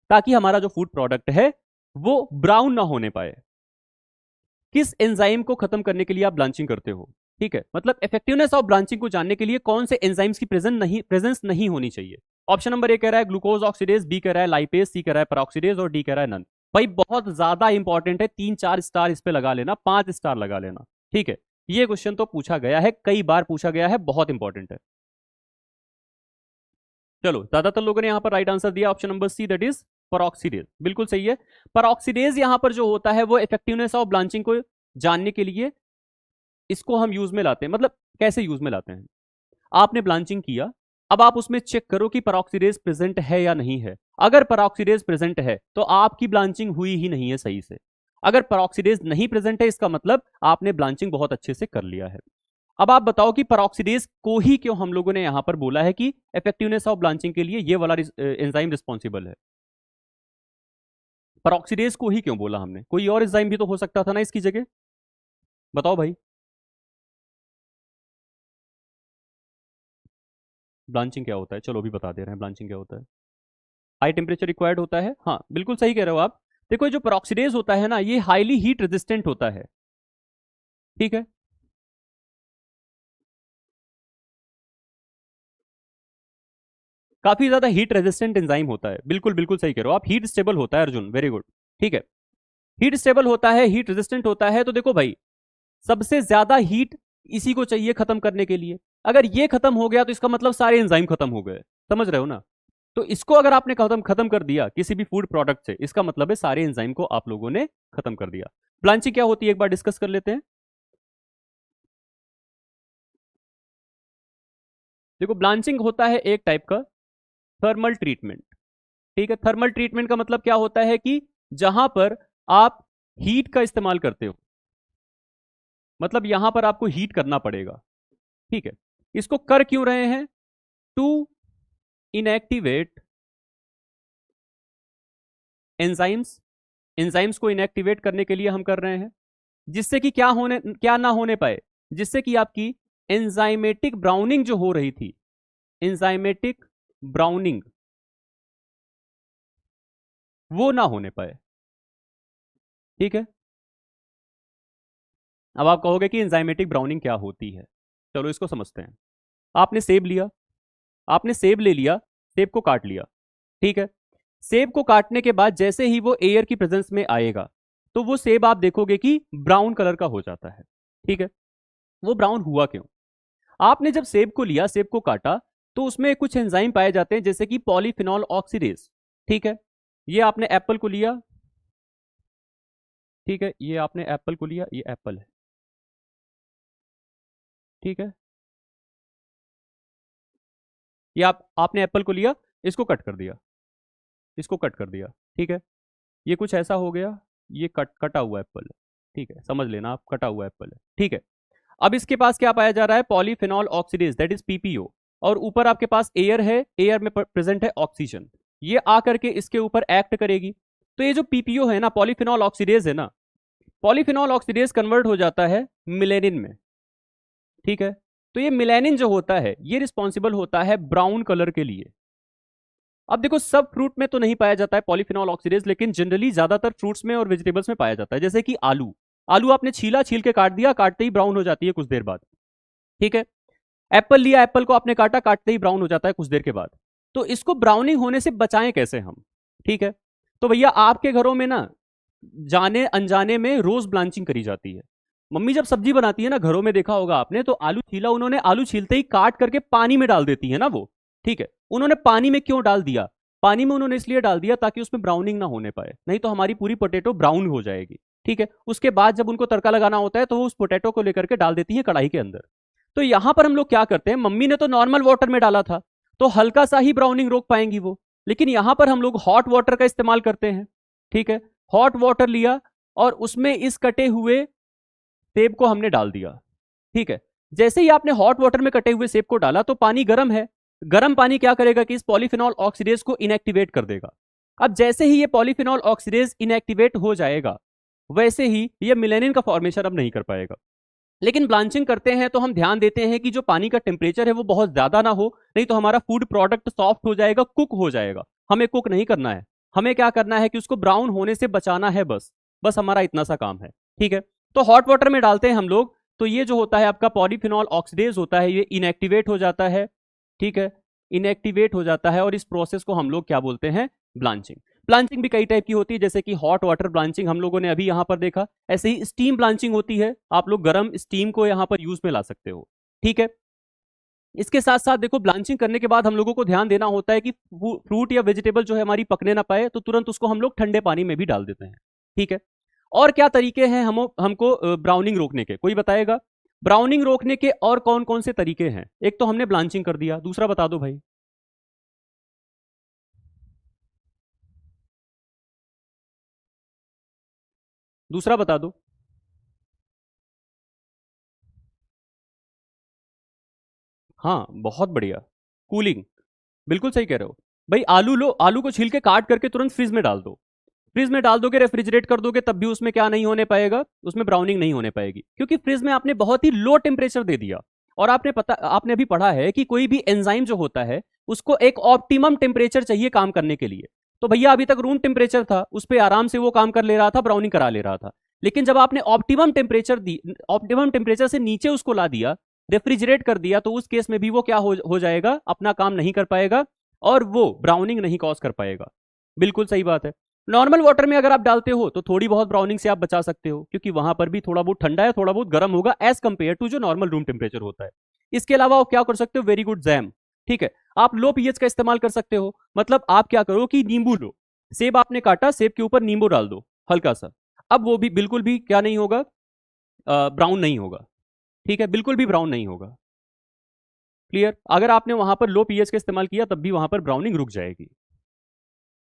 ताकि हमारा जो फूड प्रोडक्ट है वो ब्राउन ना होने पाए। किस एंजाइम को खत्म करने के लिए आप ब्लांचिंग करते हो? ठीक है, मतलब इफेक्टिवनेस ऑफ ब्लांचिंग को जानने के लिए कौन से एंजाइम्स की प्रेजेंस नहीं होनी चाहिए। ऑप्शन नंबर ए कह रहा है ग्लूकोज ऑक्सीडेज, बी कह रहा है लाइपेज, सी कह रहा है पेरोक्सीडेज, और डी कह रहा है नन। भाई बहुत ज्यादा इंपॉर्टेंट है, 3-4 स्टार इस पे लगा लेना, 5 स्टार लगा लेना। ठीक है, ये क्वेश्चन तो पूछा गया है, कई बार पूछा गया है, बहुत इंपॉर्टेंट है। चलो, ज्यादातर लोगों ने यहां पर राइट आंसर दिया option number C, that is peroxidase, बिल्कुल सही है। परऑक्सीडेज यहां पर जो होता है वो इफेक्टिवनेस ऑफ ब्लांचिंग को जानने के लिए इसको हम यूज में लाते हैं। मतलब कैसे यूज में लाते हैं, आपने ब्लांचिंग किया, अब आप उसमें चेक करो कि परऑक्सीडेज प्रेजेंट है या नहीं है। अगर परऑक्सीडेज प्रेजेंट है तो आपकी ब्लांचिंग हुई ही नहीं है सही से। अगर परऑक्सीडेज नहीं प्रेजेंट है, इसका मतलब आपने ब्लांचिंग बहुत अच्छे से कर लिया है। अब आप बताओ कि परऑक्सीडेज को ही क्यों हम लोगों ने यहां पर बोला है कि इफेक्टिवनेस ऑफ ब्लांचिंग के लिए ये वाला एंजाइम रिस्पॉन्सिबल है। परऑक्सीडेज को ही क्यों बोला हमने, कोई और एंजाइम भी तो हो सकता था ना इसकी जगह, बताओ भाई। ब्लांचिंग क्या होता है, चलो अभी बता दे रहे हैं ब्लांचिंग क्या होता है। हाई टेम्परेचर रिक्वायर्ड होता है, हाँ बिल्कुल सही कह रहे हो आप। देखो ये जो परऑक्सीडेज होता है ना, ये हाईली हीट रेजिस्टेंट होता है, ठीक है। काफी ज्यादा हीट रेजिस्टेंट एंजाइम होता है, बिल्कुल बिल्कुल सही कह रहे हो आप। हीट स्टेबल होता है अर्जुन, वेरी गुड, ठीक है। हीट स्टेबल होता है, हीट रेजिस्टेंट होता है, तो देखो भाई सबसे ज्यादा हीट इसी को चाहिए खत्म करने के लिए। अगर ये खत्म हो गया तो इसका मतलब सारे एंजाइम खत्म हो गए, समझ रहे हो ना। तो इसको अगर आपने खत्म खत्म कर दिया किसी भी फूड प्रोडक्ट से, इसका मतलब है सारे एंजाइम को आप लोगों ने खत्म कर दिया। ब्लांचिंग क्या होती है एक बार डिस्कस कर लेते हैं। देखो ब्लांचिंग होता है एक टाइप का थर्मल ट्रीटमेंट, ठीक है। थर्मल ट्रीटमेंट का मतलब क्या होता है कि जहां पर आप हीट का इस्तेमाल करते हो, मतलब यहां पर आपको हीट करना पड़ेगा, ठीक है। इसको कर क्यों रहे हैं, टू इनएक्टिवेट एंजाइम्स, एंजाइम्स को इनएक्टिवेट करने के लिए हम कर रहे हैं, जिससे कि क्या ना होने पाए, जिससे कि आपकी एंजाइमेटिक ब्राउनिंग जो हो रही थी, एंजाइमेटिक ब्राउनिंग वो ना होने पाए, ठीक है। अब आप कहोगे कि एंजाइमेटिक ब्राउनिंग क्या होती है, चलो इसको समझते हैं। आपने सेब लिया, आपने सेब ले लिया, सेब को काट लिया, ठीक है। सेब को काटने के बाद जैसे ही वो एयर की प्रेजेंस में आएगा तो वो सेब आप देखोगे कि ब्राउन कलर का हो जाता है, ठीक है। वो ब्राउन हुआ क्यों, आपने जब सेब को लिया, सेब को काटा, तो उसमें कुछ एंजाइम पाए जाते हैं जैसे कि पॉलीफिनॉल ऑक्सीडेज, ठीक है। ये आपने एप्पल को लिया, ठीक है, ये आपने एप्पल को लिया, ये एप्पल है, ठीक है। ये आपने एप्पल को लिया, इसको कट कर दिया, इसको कट कर दिया, ठीक है। ये कुछ ऐसा हो गया, ये कटा हुआ एप्पल है, ठीक है, समझ लेना आप, कटा हुआ एप्पल है, ठीक है। अब इसके पास क्या पाया जा रहा है, polyphenol oxidase, that is PPO, और ऊपर आपके पास एयर है, एयर में प्रेजेंट है ऑक्सीजन, ये आकर के इसके ऊपर एक्ट करेगी। तो ये जो पीपीओ है ना, पॉलीफिनॉल ऑक्सीडेज है ना, पॉलीफिनॉल ऑक्सीडेज कन्वर्ट हो जाता है मिलेनिन में, ठीक है। तो ये मिलेनिन जो होता है ये रिस्पॉन्सिबल होता है ब्राउन कलर के लिए। अब देखो सब फ्रूट में तो नहीं पाया जाता है पॉलीफिनॉल ऑक्सीडेज, लेकिन जनरली ज्यादातर फ्रूट्स में और वेजिटेबल्स में पाया जाता है, जैसे कि आलू, आलू आपने छीला, छील के काट दिया, काटते ही ब्राउन हो जाती है कुछ देर बाद, ठीक है। एप्पल लिया, एप्पल को आपने काटा, काटते ही ब्राउन हो जाता है कुछ देर के बाद। तो इसको ब्राउनिंग होने से बचाएं कैसे हम, ठीक है। तो भैया आपके घरों में ना जाने अनजाने में रोज ब्लांचिंग करी जाती है। मम्मी जब सब्जी बनाती है ना, घरों में देखा होगा आपने, तो आलू छीला उन्होंने, आलू छीलते ही काट करके पानी में डाल देती है ना वो, ठीक है। उन्होंने पानी में क्यों डाल दिया, पानी में उन्होंने इसलिए डाल दिया ताकि उसमें ब्राउनिंग ना होने पाए, नहीं तो हमारी पूरी पोटैटो ब्राउन हो जाएगी, ठीक है। उसके बाद जब उनको तड़का लगाना होता है तो वो उस पोटैटो को लेकर के डाल देती है कढ़ाई के अंदर। तो यहां पर हम लोग क्या करते हैं, मम्मी ने तो नॉर्मल वाटर में डाला था तो हल्का सा ही ब्राउनिंग रोक पाएंगी वो, लेकिन यहां पर हम लोग हॉट वाटर का इस्तेमाल करते हैं, ठीक है। हॉट वाटर लिया और उसमें इस कटे हुए सेब को हमने डाल दिया, ठीक है। जैसे ही आपने हॉट वाटर में कटे हुए सेब को डाला तो पानी गर्म है, गर्म पानी क्या करेगा कि इस पॉलीफिनॉल ऑक्सीडेज को इनएक्टिवेट कर देगा। अब जैसे ही ये पॉलीफिनॉल ऑक्सीडेज इनएक्टिवेट हो जाएगा, वैसे ही ये मिलेनिन का फॉर्मेशन अब नहीं कर पाएगा। लेकिन ब्लांचिंग करते हैं तो हम ध्यान देते हैं कि जो पानी का टेम्परेचर है वो बहुत ज्यादा ना हो, नहीं तो हमारा फूड प्रोडक्ट सॉफ्ट हो जाएगा, कुक हो जाएगा। हमें कुक नहीं करना है, हमें क्या करना है कि उसको ब्राउन होने से बचाना है, बस बस हमारा इतना सा काम है, ठीक है। तो हॉट वाटर में डालते हैं हम लोग, तो ये जो होता है आपका पॉलीफिनॉल ऑक्सीडेज होता है, ये इनएक्टिवेट हो जाता है, ठीक है, इनएक्टिवेट हो जाता है, और इस प्रोसेस को हम लोग क्या बोलते हैं, ब्लांचिंग। ब्लांचिंग भी कई टाइप की होती है, जैसे कि हॉट वाटर ब्लांचिंग हम लोगों ने अभी यहाँ पर देखा, ऐसे ही स्टीम ब्लांचिंग होती है, आप लोग गर्म स्टीम को यहाँ पर यूज में ला सकते हो। ठीक है, इसके साथ साथ देखो ब्लांचिंग करने के बाद हम लोगों को ध्यान देना होता है कि फ्रूट या वेजिटेबल जो है हमारी पकने ना पाए, तो तुरंत उसको हम लोग ठंडे पानी में भी डाल देते हैं। ठीक है, और क्या तरीके हैं हमको ब्राउनिंग रोकने के, कोई बताएगा? ब्राउनिंग रोकने के और कौन कौन से तरीके हैं? एक तो हमने ब्लांचिंग कर दिया, दूसरा बता दो भाई। दूसरा बता दो। हाँ बहुत बढ़िया, कूलिंग, बिल्कुल सही कह रहे हो। भाई आलू लो, आलू को छील के काट करके तुरंत फ्रिज में डाल दो, फ्रिज में डाल दोगे, रेफ्रिजरेट कर दोगे, तब भी उसमें क्या नहीं होने पाएगा, उसमें ब्राउनिंग नहीं होने पाएगी, क्योंकि फ्रिज में आपने बहुत ही लो टेम्परेचर दे दिया। और आपने अभी पढ़ा है कि कोई भी एंजाइम जो होता है उसको एक ऑप्टिमम टेम्परेचर चाहिए काम करने के लिए। तो भैया अभी तक रूम टेम्परेचर था, उस पर आराम से वो काम कर ले रहा था, ब्राउनिंग करा ले रहा था। लेकिन जब आपने ऑप्टिमम टेम्परेचर से नीचे उसको ला दिया, रेफ्रिजरेट कर दिया, तो उस केस में भी वो क्या हो जाएगा, अपना काम नहीं कर पाएगा और वो ब्राउनिंग नहीं कॉज कर पाएगा। बिल्कुल सही बात है। नॉर्मल वाटर में अगर आप डालते हो तो थोड़ी बहुत ब्राउनिंग से आप बचा सकते हो, क्योंकि वहां पर भी थोड़ा बहुत ठंडा है, थोड़ा बहुत गर्म होगा एज कंपेयर टू जो नॉर्मल रूम टेम्परेचर होता है। इसके अलावा आप क्या कर सकते हो, वेरी गुड जैम। ठीक है, आप लो पीएच का इस्तेमाल कर सकते हो। मतलब आप क्या करो कि नींबू लो, सेब आपने काटा, सेब के ऊपर नींबू डाल दो हल्का सा, अब वो भी बिल्कुल भी क्या नहीं होगा, ब्राउन नहीं होगा। ठीक है, बिल्कुल भी ब्राउन नहीं होगा। क्लियर? अगर आपने वहां पर लो पीएच का इस्तेमाल किया तब भी वहां पर ब्राउनिंग रुक जाएगी।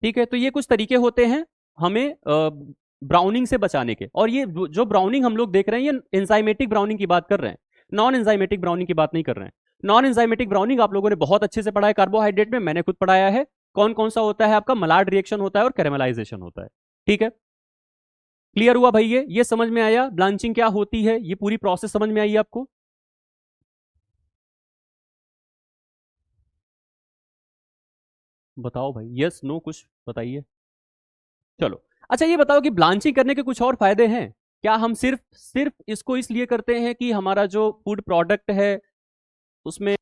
ठीक है, तो ये कुछ तरीके होते हैं हमें ब्राउनिंग से बचाने के। और ये जो ब्राउनिंग हम लोग देख रहे हैं ये एंजाइमेटिक ब्राउनिंग की बात कर रहे हैं, नॉन एंजाइमेटिक ब्राउनिंग की बात नहीं कर रहे हैं। नॉन एंजाइमेटिक ब्राउनिंग आप लोगों ने बहुत अच्छे से पढ़ा है, कार्बोहाइड्रेट में मैंने खुद पढ़ाया है। कौन कौन सा होता है आपका, मलाड रिएक्शन होता है और कैरेमलाइजेशन होता है। ठीक है, क्लियर हुआ भाई? ये समझ में आया ब्लांचिंग क्या होती है, ये पूरी प्रोसेस समझ में आई आपको? बताओ भाई, यस नो कुछ बताइए। चलो, अच्छा ये बताओ कि ब्लांचिंग करने के कुछ और फायदे हैं क्या? हम सिर्फ सिर्फ इसको इसलिए करते हैं कि हमारा जो फूड प्रोडक्ट है उसमें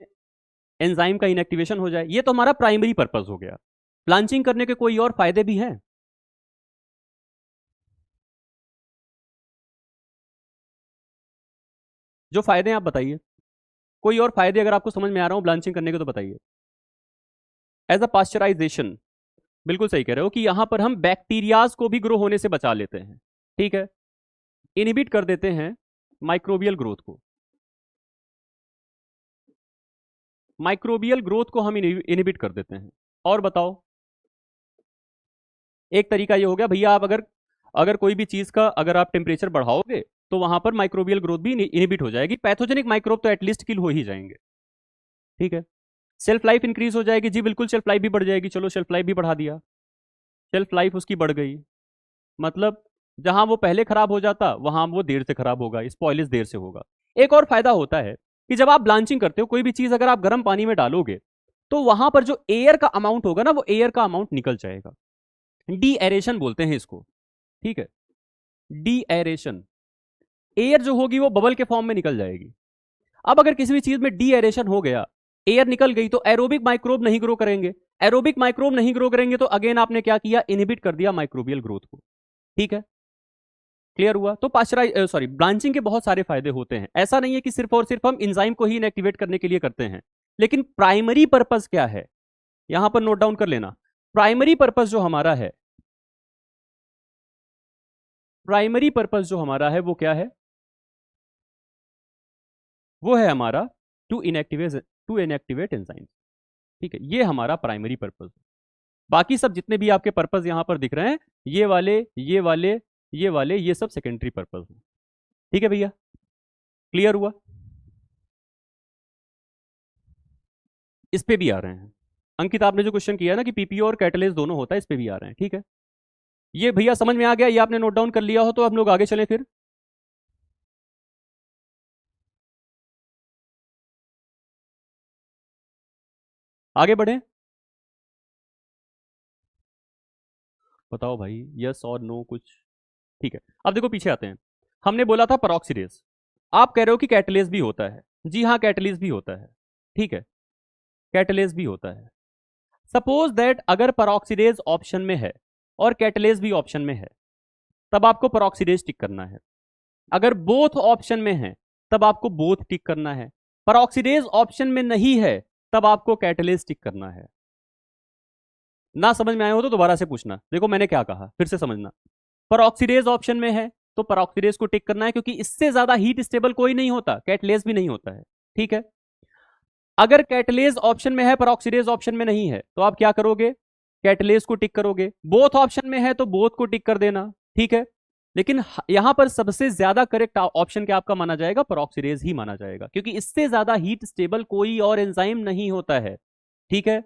एंजाइम का इनएक्टिवेशन हो जाए, ये तो हमारा प्राइमरी पर्पस हो गया। ब्लांचिंग करने के कोई और फायदे भी हैं? जो फायदे हैं आप बताइए, कोई और फायदे अगर आपको समझ में आ रहा हो ब्लांचिंग करने के तो बताइए। एज अ पास्चराइजेशन, बिल्कुल सही कह रहे हो कि यहां पर हम बैक्टीरियाज को भी ग्रो होने से बचा लेते हैं। ठीक है, इनहिबिट कर देते हैं माइक्रोबियल ग्रोथ को, माइक्रोबियल ग्रोथ को हम इनहिबिट कर देते हैं। और बताओ, एक तरीका ये हो गया भैया, आप अगर अगर कोई भी चीज का अगर आप टेम्परेचर बढ़ाओगे तो वहां पर माइक्रोबियल ग्रोथ भी इनहिबिट हो जाएगी, पैथोजेनिक माइक्रोब तो एटलीस्ट किल हो ही जाएंगे। ठीक है, सेल्फ लाइफ इंक्रीज हो जाएगी, जी बिल्कुल सेल्फ लाइफ भी बढ़ जाएगी, चलो सेल्फ लाइफ भी बढ़ा दिया, सेल्फ लाइफ उसकी बढ़ गई। मतलब जहां वो पहले खराब हो जाता वहां वो देर से खराब होगा, स्पॉइलेज देर से होगा। एक और फायदा होता है कि जब आप ब्लांचिंग करते हो कोई भी चीज अगर आप गर्म पानी में डालोगे तो वहां पर जो एयर का अमाउंट होगा ना, वो एयर का अमाउंट निकल जाएगा। डी एरेशन बोलते हैं इसको। ठीक है, डी एरेशन, एयर जो होगी वो बबल के फॉर्म में निकल जाएगी। अब अगर किसी भी चीज में डी एरेशन हो गया, एयर निकल गई, तो एरोबिक माइक्रोब नहीं ग्रो करेंगे। एरोबिक माइक्रोब नहीं ग्रो करेंगे तो अगेन आपने क्या किया, इनहिबिट कर दिया माइक्रोबियल ग्रोथ को। ठीक है, क्लियर हुआ? तो पास्चराइज सॉरी ब्लांचिंग के बहुत सारे फायदे होते हैं, ऐसा नहीं है कि सिर्फ और सिर्फ हम इंजाइम को ही इनएक्टिवेट करने के लिए करते हैं। लेकिन प्राइमरी पर्पस क्या है, यहां पर नोट डाउन कर लेना। प्राइमरी पर्पस जो हमारा है, प्राइमरी पर्पस जो हमारा है वो क्या है? वो है हमारा टू इनएक्टिवेट एंजाइम। ठीक है, ये हमारा प्राइमरी पर्पस है। बाकी सब जितने भी आपके पर्पस यहां पर दिख रहे हैं, ये वाले ये वाले ये वाले ये सब सेकेंडरी पर्पस है। ठीक है भैया, क्लियर हुआ? इस पे भी आ रहे हैं, अंकित आपने जो क्वेश्चन किया ना कि पीपीओ और कैटलेस दोनों होता है, इस पे भी आ रहे हैं। ठीक है, ये भैया समझ में आ गया, ये आपने नोट डाउन कर लिया हो तो हम लोग आगे चलें फिर। आगे बढ़े, बताओ भाई यस और नो कुछ। ठीक है, अब देखो पीछे आते हैं। हमने बोला था परोक्सीडेज, आप कह रहे हो कि कैटलेस भी होता है। जी हाँ, कैटलेस भी होता है। ठीक है, कैटलेस भी होता है। सपोज दैट अगर परोक्सीडेज ऑप्शन में है और कैटलेज भी ऑप्शन में है, तब आपको पेरोक्सीडेज टिक करना है। अगर बोथ ऑप्शन में है तब आपको बोथ टिक करना है। पेरोक्सीडेज ऑप्शन में नहीं है तब आपको कैटलेज टिक करना है। ना समझ में आया हो तो दोबारा से पूछना, देखो मैंने क्या कहा फिर से समझना। पेरोक्सीडेज ऑप्शन में है तो पेरोक्सीडेज को टिक करना है, क्योंकि इससे ज्यादा हीट स्टेबल कोई नहीं होता, कैटलेज भी नहीं होता है। ठीक है, अगर कैटलेज ऑप्शन में है पेरोक्सीडेज ऑप्शन में नहीं है तो आप क्या करोगे, कैटलेज को टिक करोगे। बोथ ऑप्शन में है तो बोथ को टिक कर देना। ठीक है, लेकिन यहां पर सबसे ज्यादा करेक्ट ऑप्शन क्या आपका माना जाएगा, पेरोक्सीडेज ही माना जाएगा, क्योंकि इससे ज्यादा हीट स्टेबल कोई और एंजाइम नहीं होता है। ठीक है,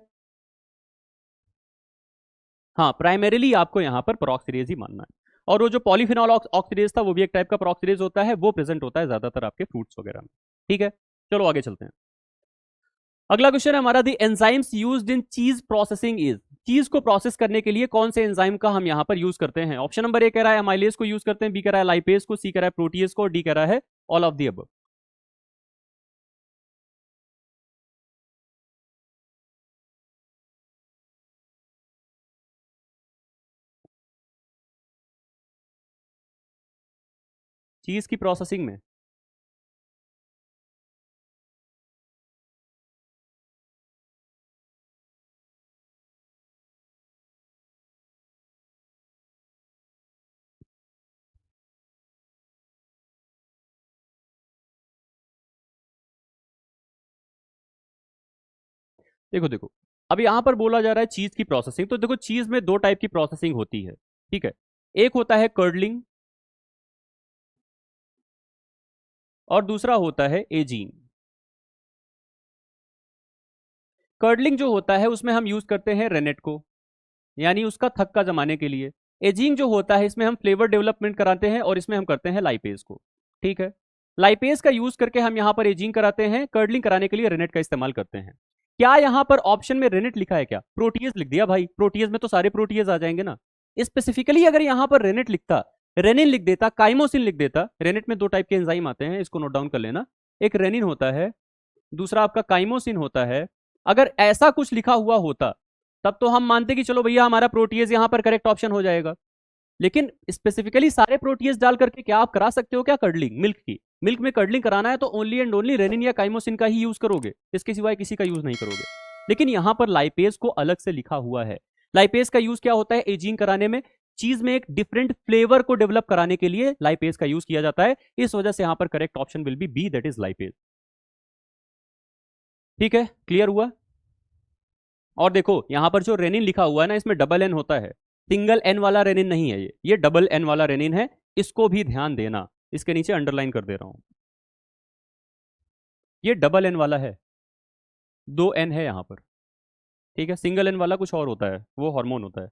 हाँ प्राइमरीली आपको यहां पर पेरोक्सीडेज ही मानना है। और वो जो पॉलीफिनॉल ऑक्सीडेज था वो भी एक टाइप का पेरोक्सीडेज होता है, वो प्रेजेंट होता है ज्यादातर आपके फ्रूट्स वगैरह में। ठीक है, चलो आगे चलते हैं। अगला क्वेश्चन है हमारा, दी एंजाइम्स यूज्ड इन चीज प्रोसेसिंग इज, चीज को प्रोसेस करने के लिए कौन से एंजाइम का हम यहां पर यूज करते हैं। ऑप्शन नंबर ए कह रहा है अमाइलेज को यूज करते हैं, बी कह रहा है लाइपेज को, सी कह रहा है प्रोटीएज को, डी कह रहा है ऑल ऑफ दी अबव। चीज की प्रोसेसिंग में देखो देखो, अब यहां पर बोला जा रहा है चीज की प्रोसेसिंग, तो देखो चीज में दो टाइप की प्रोसेसिंग होती है। ठीक है, एक होता है कर्डलिंग और दूसरा होता है एजिंग। कर्डलिंग जो होता है उसमें हम यूज करते हैं रेनेट को, यानी उसका थक्का जमाने के लिए। एजिंग जो होता है इसमें हम फ्लेवर डेवलपमेंट कराते हैं और इसमें हम करते हैं लाइपेज को। ठीक है, लाइपेज का यूज करके हम यहां पर एजिंग कराते हैं, कर्डलिंग कराने के लिए रेनेट का इस्तेमाल करते हैं। क्या यहां पर ऑप्शन में रेनेट लिखा है क्या, प्रोटीज लिख दिया भाई, प्रोटीज में तो सारे प्रोटीज आ जाएंगे ना। स्पेसिफिकली अगर यहां पर रेनेट लिखता, रेनिन लिख देता, काइमोसिन लिख देता, रेनेट में दो टाइप के एंजाइम आते हैं, इसको नोट डाउन कर लेना। एक रेनिन होता है, दूसरा आपका काइमोसिन होता है। अगर ऐसा कुछ लिखा हुआ होता तब तो हम मानते कि चलो भैया हमारा प्रोटीज यहां पर करेक्ट ऑप्शन हो जाएगा। लेकिन स्पेसिफिकली सारे प्रोटीज डाल करके क्या आप करा सकते हो क्या कर्डलिंग, मिल्क की, मिल्क में कर्डलिंग कराना है तो ओनली एंड ओनली रेनिन या काइमोसिन का ही यूज करोगे, इसके सिवाय किसी का यूज नहीं करोगे। लेकिन यहां पर लाइपेज को अलग से लिखा हुआ है। लाइपेज का यूज क्या होता है, एजिंग कराने में, चीज में एक डिफरेंट फ्लेवर को डेवलप कराने के लिए लाइपेज का यूज किया जाता है। इस वजह से यहां पर correct option will be B, that is lipase. ठीक है, क्लियर हुआ। और देखो यहां पर जो रेनिन लिखा हुआ है ना, इसमें डबल एन होता है, सिंगल एन वाला रेनिन नहीं है, ये डबल एन वाला रेनिन है, इसको भी ध्यान देना। इसके नीचे अंडरलाइन कर दे रहा हूं, ये डबल एन वाला है, दो एन है यहां पर। ठीक है, सिंगल एन वाला कुछ और होता है, वो हार्मोन होता है।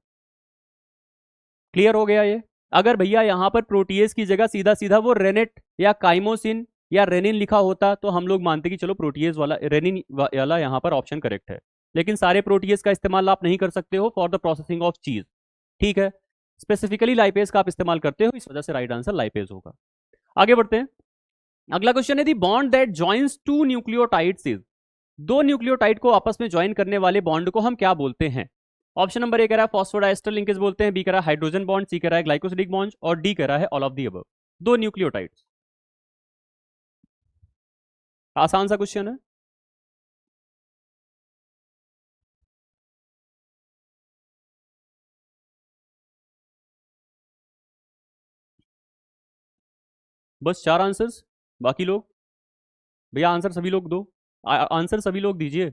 क्लियर हो गया ये। अगर भैया यहां पर प्रोटीएज की जगह सीधा सीधा वो रेनेट या काइमोसिन या रेनिन लिखा होता तो हम लोग मानते कि चलो प्रोटीएज वाला, रेनिन वाला यहां पर ऑप्शन करेक्ट है। लेकिन सारे प्रोटीएज का इस्तेमाल आप नहीं कर सकते हो फॉर द प्रोसेसिंग ऑफ चीज। ठीक है, स्पेसिफिकली लाइपेज का आप इस्तेमाल करते हो, इस वजह से राइट आंसर लाइपेज होगा। आगे बढ़ते हैं। अगला क्वेश्चन है, the bond that joins two nucleotides is, दो न्यूक्लियोटाइड को आपस में ज्वाइन करने वाले बॉन्ड को हम क्या बोलते हैं। ऑप्शन नंबर ए कह रहा है फॉस्फोडाइस्टर लिंकेज बोलते हैं, बी कह रहा है हाइड्रोजन बॉन्ड, सी कह रहा है ग्लाइकोसिडिक बॉन्ड और डी कह रहा है ऑल ऑफ दी अबव। दो न्यूक्लियोटाइड्स, आसान सा क्वेश्चन है। बस चार आंसर्स, बाकी लोग, भैया आंसर सभी लोग दो, आंसर सभी लोग दीजिए।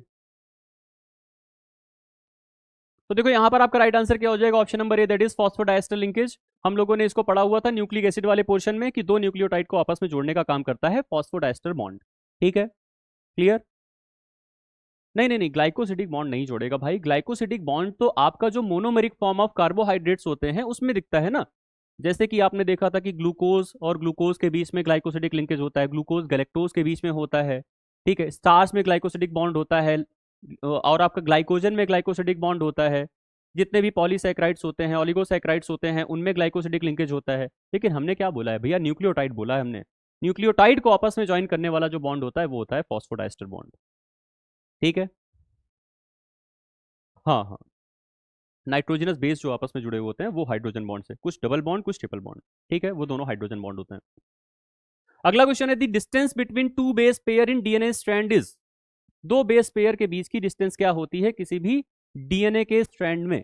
तो देखो यहां पर आपका राइट आंसर क्या हो जाएगा, option number A, that is phosphodiester linkage. हम लोगों ने इसको पढ़ा हुआ था न्यूक्लिक एसिड वाले पोर्शन में कि दो न्यूक्लियोटाइड को आपस में जोड़ने का काम करता है फॉस्फोडाइस्टर बॉन्ड। ठीक है, क्लियर। नहीं नहीं नहीं, ग्लाइकोसिडिक बॉन्ड नहीं जोड़ेगा भाई, ग्लाइकोसिडिक बॉन्ड तो आपका जो मोनोमेरिक फॉर्म ऑफ कार्बोहाइड्रेट्स होते हैं उसमें दिखता है ना। जैसे कि आपने देखा था कि ग्लूकोज और ग्लूकोज के बीच में ग्लाइकोसिडिक लिंकेज होता है, ग्लूकोज गैलेक्टोज के बीच में होता है। ठीक है, स्टार्च में ग्लाइकोसिडिक बॉन्ड होता है, और आपका ग्लाइकोजन में ग्लाइकोसिडिक बॉन्ड होता है। जितने भी पॉलीसैकेराइड्स होते हैं, ऑलिगोसैकेराइड्स होते हैं, उनमें ग्लाइकोसिडिक लिंकेज होता है। लेकिन हमने क्या बोला है भैया, न्यूक्लियोटाइड बोला है हमने। न्यूक्लियोटाइड को आपस में ज्वाइन करने वाला जो बॉन्ड होता है वो होता है फॉस्फोडाइस्टर बॉन्ड। ठीक है, हाँ हाँ। नाइट्रोजनस बेस जो आपस में जुड़े हुए होते हैं वो हाइड्रोजन बॉन्ड से, कुछ डबल बॉन्ड कुछ ट्रिपल बॉन्ड, ठीक है, वो दोनों हाइड्रोजन बॉन्ड होते हैं। अगला क्वेश्चन है the distance between two base pair in DNA strand is, दो बेस पेयर के बीच की डिस्टेंस क्या होती है किसी भी डीएनए के स्ट्रैंड में,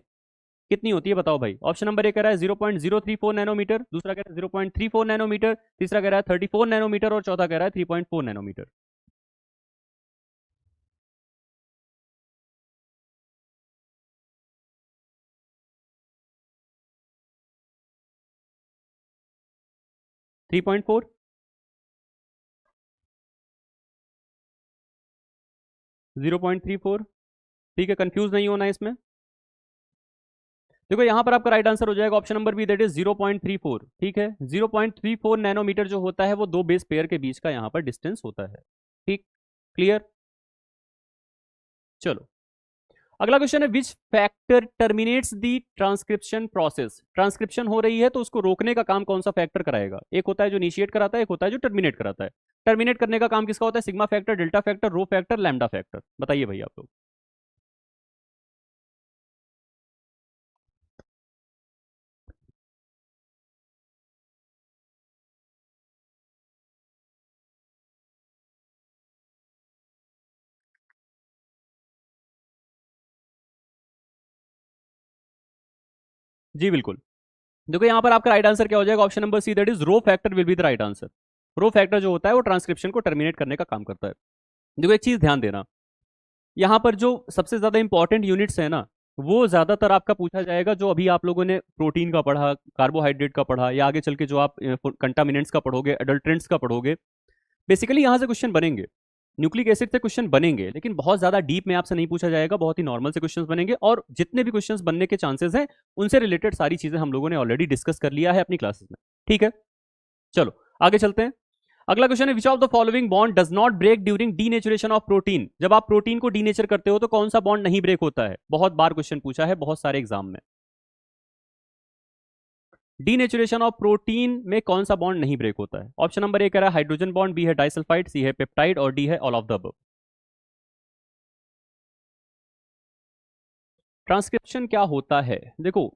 कितनी होती है बताओ भाई। ऑप्शन नंबर ए कह रहा है 0.034 नैनोमीटर, दूसरा कह रहा है 0.34 नैनोमीटर, तीसरा कह रहा है 34 नैनोमीटर और चौथा कह रहा है 3.4 नैनोमीटर। थ्री पॉइंट फोर 0.34, ठीक है, कंफ्यूज नहीं होना इसमें। देखो यहां पर आपका राइट आंसर हो जाएगा option number B, that is 0.34, ठीक है। 0.34 नैनोमीटर जो होता है वो दो बेस पेयर के बीच का यहां पर डिस्टेंस होता है, ठीक, क्लियर। चलो अगला क्वेश्चन है which factor terminates the transcription process, transcription हो रही है तो उसको रोकने का काम कौन सा फैक्टर कराएगा, एक होता है जो इनिशिएट कराता है, एक होता है जो टर्मिनेट कराता है। टर्मिनेट करने का काम किसका होता है, sigma factor, delta factor, rho factor, lambda factor, बताइए भाई आप लोग। जी बिल्कुल, देखो यहां पर आपका राइट आंसर क्या हो जाएगा, option number C, that is rho factor will be the right answer. Rho factor जो होता है वो ट्रांसक्रिप्शन को टर्मिनेट करने का काम करता है। देखो एक चीज ध्यान देना, यहाँ पर जो सबसे ज्यादा इंपॉर्टेंट यूनिट्स है ना, वो ज्यादातर आपका पूछा जाएगा जो अभी आप लोगों ने प्रोटीन का पढ़ा, कार्बोहाइड्रेट का पढ़ा, या आगे चल के जो आप कंटामिनेंट्स का पढ़ोगे, अडल्ट्रेंट्स का पढ़ोगे, बेसिकली यहाँ से क्वेश्चन बनेंगे, न्यूक्लिक एसिड से क्वेश्चन बनेंगे, लेकिन बहुत ज्यादा डीप में आपसे नहीं पूछा जाएगा, बहुत ही नॉर्मल से क्वेश्चंस बनेंगे, और जितने भी क्वेश्चंस बनने के चांसेस हैं उनसे रिलेटेड सारी चीजें हम लोगों ने ऑलरेडी डिस्कस कर लिया है अपनी क्लासेस में, ठीक है। चलो आगे चलते हैं। अगला क्वेश्चन है which of the following bond does not break during denaturation of protein, जब आप प्रोटीन को डीनेचर करते हो तो कौन सा बॉन्ड नहीं ब्रेक होता है, बहुत बार क्वेश्चन पूछा है बहुत सारे एग्जाम में। डीनेचुरेशन ऑफ प्रोटीन में कौन सा बॉन्ड नहीं ब्रेक होता है, ऑप्शन नंबर ए कह रहा है हाइड्रोजन बॉन्ड, बी है डाइसल्फाइड, सी है पेप्टाइड और डी है all of the above. Transcription क्या होता है, देखो